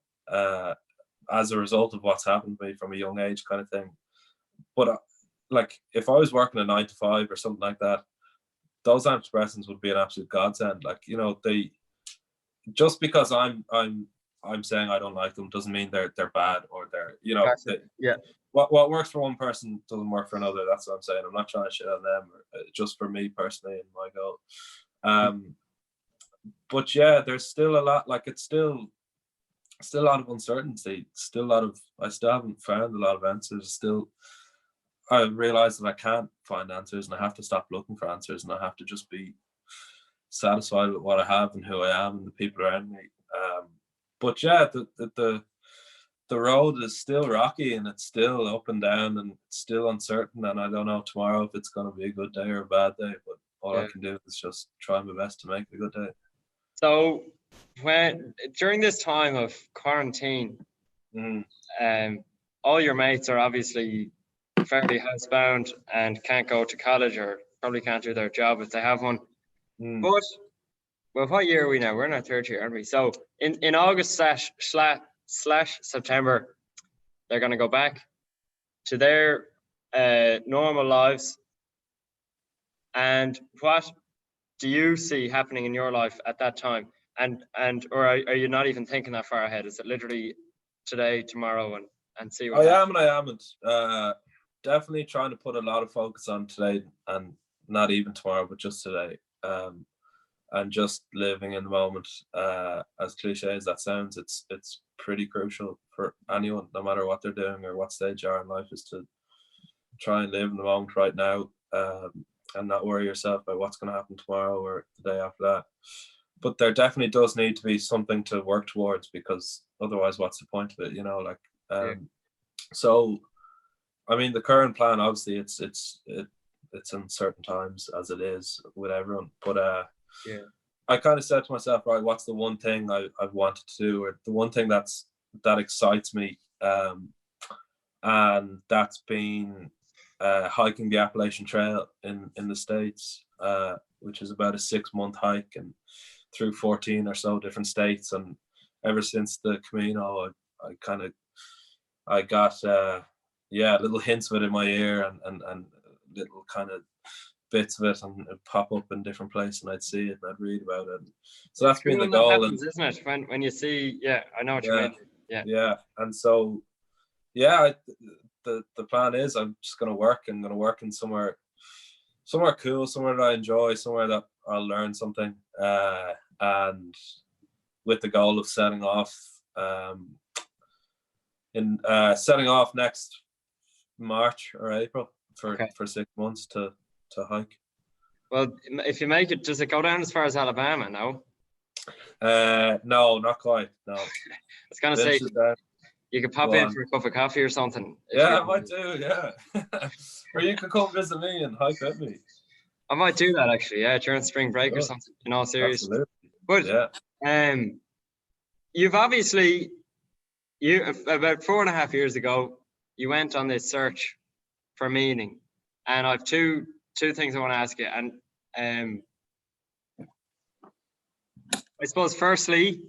as a result of what's happened to me from a young age, kind of thing. But like, if I was working a 9 to 5 or something like that, those antidepressants would be an absolute godsend. Like, you know, they, just because I'm saying I don't like them doesn't mean they're bad, or they're, you know, what works for one person doesn't work for another. That's what I'm saying. I'm not trying to shit on them, or, just for me personally and my goal. But yeah, there's still a lot, like it's still a lot of uncertainty, I still haven't found a lot of answers. I realize that I can't find answers, and I have to stop looking for answers, and I have to just be satisfied with what I have and who I am and the people around me. But yeah, the road is still rocky, and it's still up and down, and it's still uncertain, and I don't know tomorrow if it's going to be a good day or a bad day, but all I can do is just try my best to make it a good day. So during this time of quarantine, all your mates are obviously fairly housebound and can't go to college, or probably can't do their job if they have one. But well, what year are we now? We're in our third year, aren't we? So in August slash September, they're going to go back to their normal lives. And what do you see happening in your life at that time? Or are you not even thinking that far ahead? Is it literally today, tomorrow, and see what happens? I am and I haven't. Definitely trying to put a lot of focus on today, and not even tomorrow, but just today. And just living in the moment. As cliche as that sounds, it's pretty crucial for anyone, no matter what they're doing or what stage you are in life, is to try and live in the moment right now, and not worry yourself about what's going to happen tomorrow or the day after that. But there definitely does need to be something to work towards, because otherwise, what's the point of it? You know, like, so, I mean, the current plan, obviously, it's uncertain times as it is with everyone. But Yeah. I kind of said to myself, right, what's the one thing I've wanted to do, or the one thing that excites me, and that's been hiking the Appalachian Trail in the States, which is about a 6-month hike and through 14 or so different states. And ever since the Camino, I got little hints of it in my ear, and little kind of bits of it, and it'd pop up in different places, and I'd see it and I'd read about it. So that's been the When that goal. happens, isn't it? When you see, yeah, I know what you mean. Yeah. And so, yeah, the plan is I'm just going to work. I'm going to work in somewhere cool, somewhere that I enjoy, somewhere that I'll learn something, and with the goal of setting off next March or April for 6 months to hike. Well, if you make it, does it go down as far as Alabama? No. No, not quite. No. I was gonna say you could pop in for a cup of coffee or something. Yeah, I might do. Yeah, or you could come visit me and hike with me. I might do that actually. Yeah, during spring break or something. In all seriousness. But you've obviously about 4.5 years ago you went on this search for meaning, and I've two things I want to ask you. And I suppose firstly,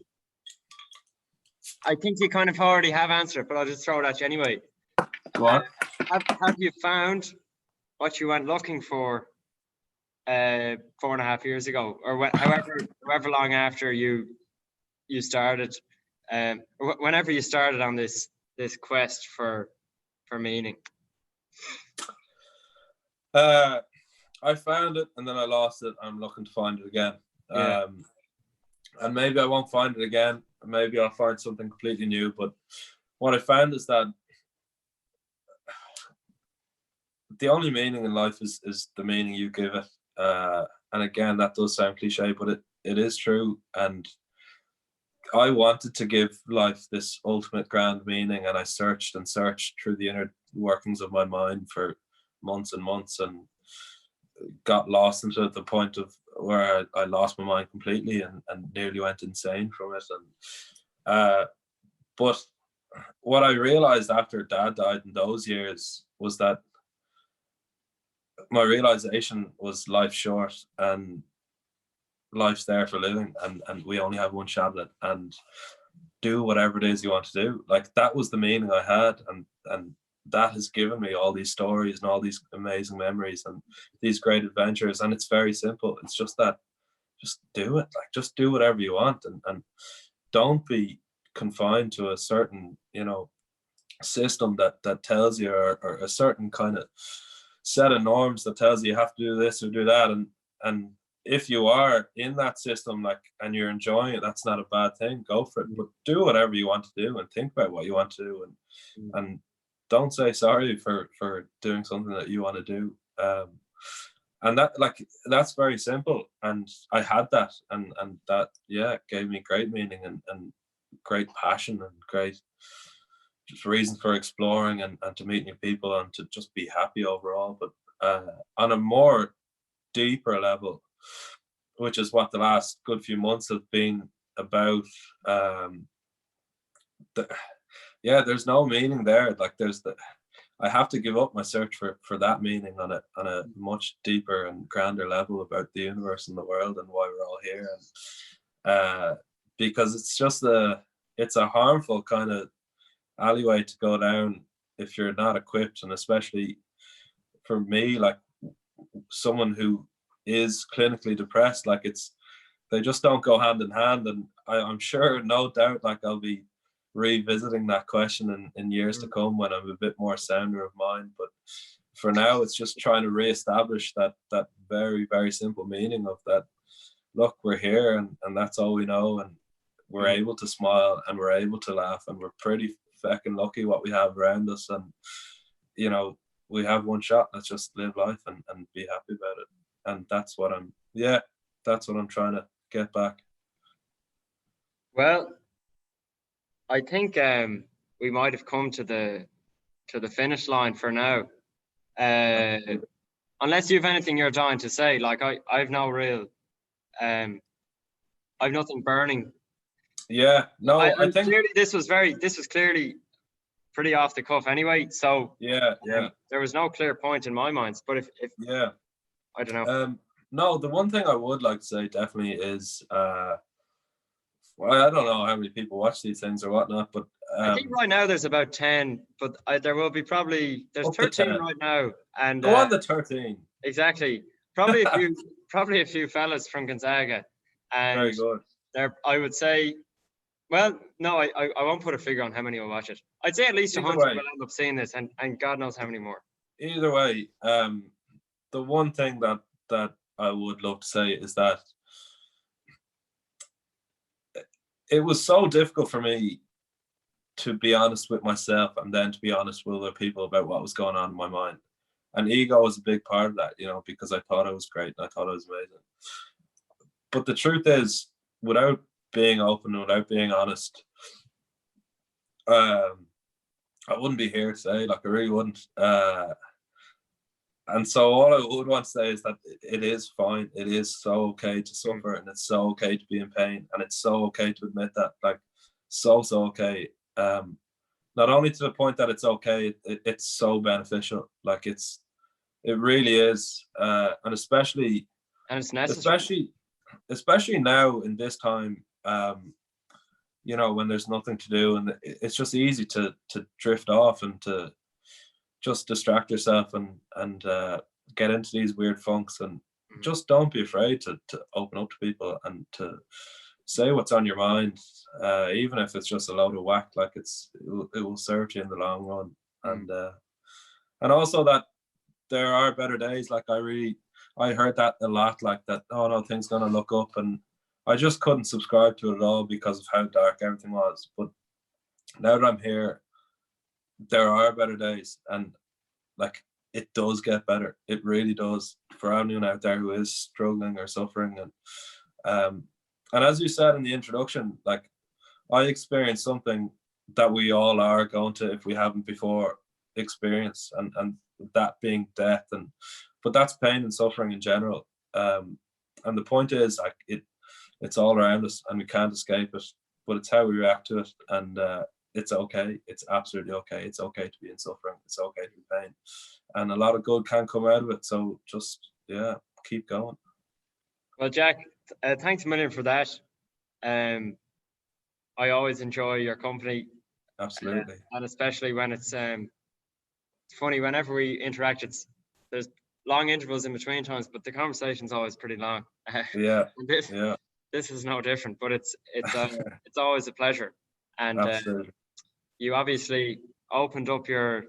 I think you kind of already have answered it, but I'll just throw it at you anyway. Go on. Have you found what you went looking for 4.5 years ago, or however long after you started, whenever you started on this quest for meaning? I found it and then I lost it. I'm looking to find it again. Yeah. And maybe I won't find it again. Maybe I'll find something completely new. But what I found is that the only meaning in life is the meaning you give it. And again, that does sound cliche, but it is true. And I wanted to give life this ultimate grand meaning, and I searched and searched through the inner workings of my mind for months and months, and got lost into the point of where I lost my mind completely and nearly went insane from it. And but what I realized after Dad died in those years was that my realization was life's short and life's there for living, and we only have one shot at it, and do whatever it is you want to do. Like, that was the meaning I had, and that has given me all these stories and all these amazing memories and these great adventures. And it's very simple. It's just that, just do it. Like, just do whatever you want, and don't be confined to a certain, system that tells you, or a certain kind of set of norms that tells you have to do this or do that. And if you are in that system, like, and you're enjoying it, that's not a bad thing. Go for it, but do whatever you want to do, and think about what you want to do, and don't say sorry for doing something that you want to do. And that's very simple. And I had that, and that, gave me great meaning and great passion and great just reason for exploring and to meet new people and to just be happy overall. But on a more deeper level, which is what the last good few months have been about, there's no meaning there. Like, I have to give up my search for that meaning on a much deeper and grander level about the universe and the world and why we're all here. And because it's just it's a harmful kind of alleyway to go down if you're not equipped. And especially for me, like, someone who is clinically depressed, like, they just don't go hand in hand. And I'm sure, no doubt, like, I'll be revisiting that question in years to come when I'm a bit more sounder of mind. But for now, it's just trying to reestablish that very, very simple meaning of that. Look, we're here, and that's all we know, and we're able to smile, and we're able to laugh, and we're pretty fucking lucky what we have around us. And we have one shot. Let's just live life and be happy about it. And that's what I'm trying to get back. Well, I think we might have come to the finish line for now. unless you have anything you're dying to say, like I've no real, I've nothing burning. Yeah, no, I think clearly this was clearly pretty off the cuff anyway. So yeah, there was no clear point in my mind. But if yeah, I don't know. No, the one thing I would like to say definitely is, well, I don't know how many people watch these things or whatnot, but I think right now there's about 10, but there will be there's up to 13 10. right now, and Go on the 13. exactly, probably a few fellas from Gonzaga, and Very good. I would say, well, no, I won't put a figure on how many will watch it. I'd say at least Either 100 way. will end up seeing this, and God knows how many more. Either way, the one thing that I would love to say is that it was so difficult for me to be honest with myself and then to be honest with other people about what was going on in my mind. And ego was a big part of that, you know, because I thought I was great and I thought I was amazing. But the truth is, without being open, without being honest, I wouldn't be here today. Like, I really wouldn't. And so all I would want to say is that it is fine. It is so okay to suffer, and it's so okay to be in pain, and it's so okay to admit that. Like, so okay. Not only to the point that it's okay, it's so beneficial. Like, it really is, and especially it's necessary. Especially now in this time, you know, when there's nothing to do, and it's just easy to drift off and to just distract yourself and get into these weird funks. And just don't be afraid to open up to people and to say what's on your mind, even if it's just a load of whack. Like, it will serve you in the long run. And also that there are better days. Like, I heard that a lot, like that, oh no, things gonna look up, and I just couldn't subscribe to it at all because of how dark everything was. But now that I'm here, there are better days, and like, it does get better. It really does, for anyone out there who is struggling or suffering. And as you said in the introduction, like, I experienced something that we all are going to, if we haven't before, experience, and that being death. But that's pain and suffering in general. And the point is, like, it's all around us and we can't escape it, but it's how we react to it. And it's okay. It's absolutely okay. It's okay to be in suffering. It's okay to be in pain, and a lot of good can come out of it. So just, yeah, keep going. Well, Jack, thanks a million for that. I always enjoy your company. Absolutely. And especially when it's funny, whenever we interact, there's long intervals in between times, but the conversation's always pretty long. Yeah. This is no different, but it's always a pleasure. And you obviously opened up your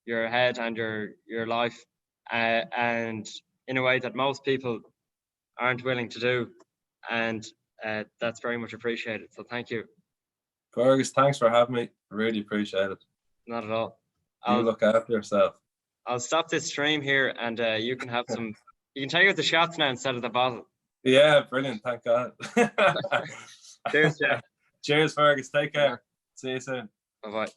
head and your life, and in a way that most people aren't willing to do, and that's very much appreciated. So thank you. Fergus, thanks for having me. Really appreciate it. Not at all. You look after yourself. I'll stop this stream here, and you can have some. You can take out the shots now instead of the bottle. Yeah, brilliant. Thank God. Cheers, Jeff. Cheers, Fergus. Take care. See you soon. Bye-bye.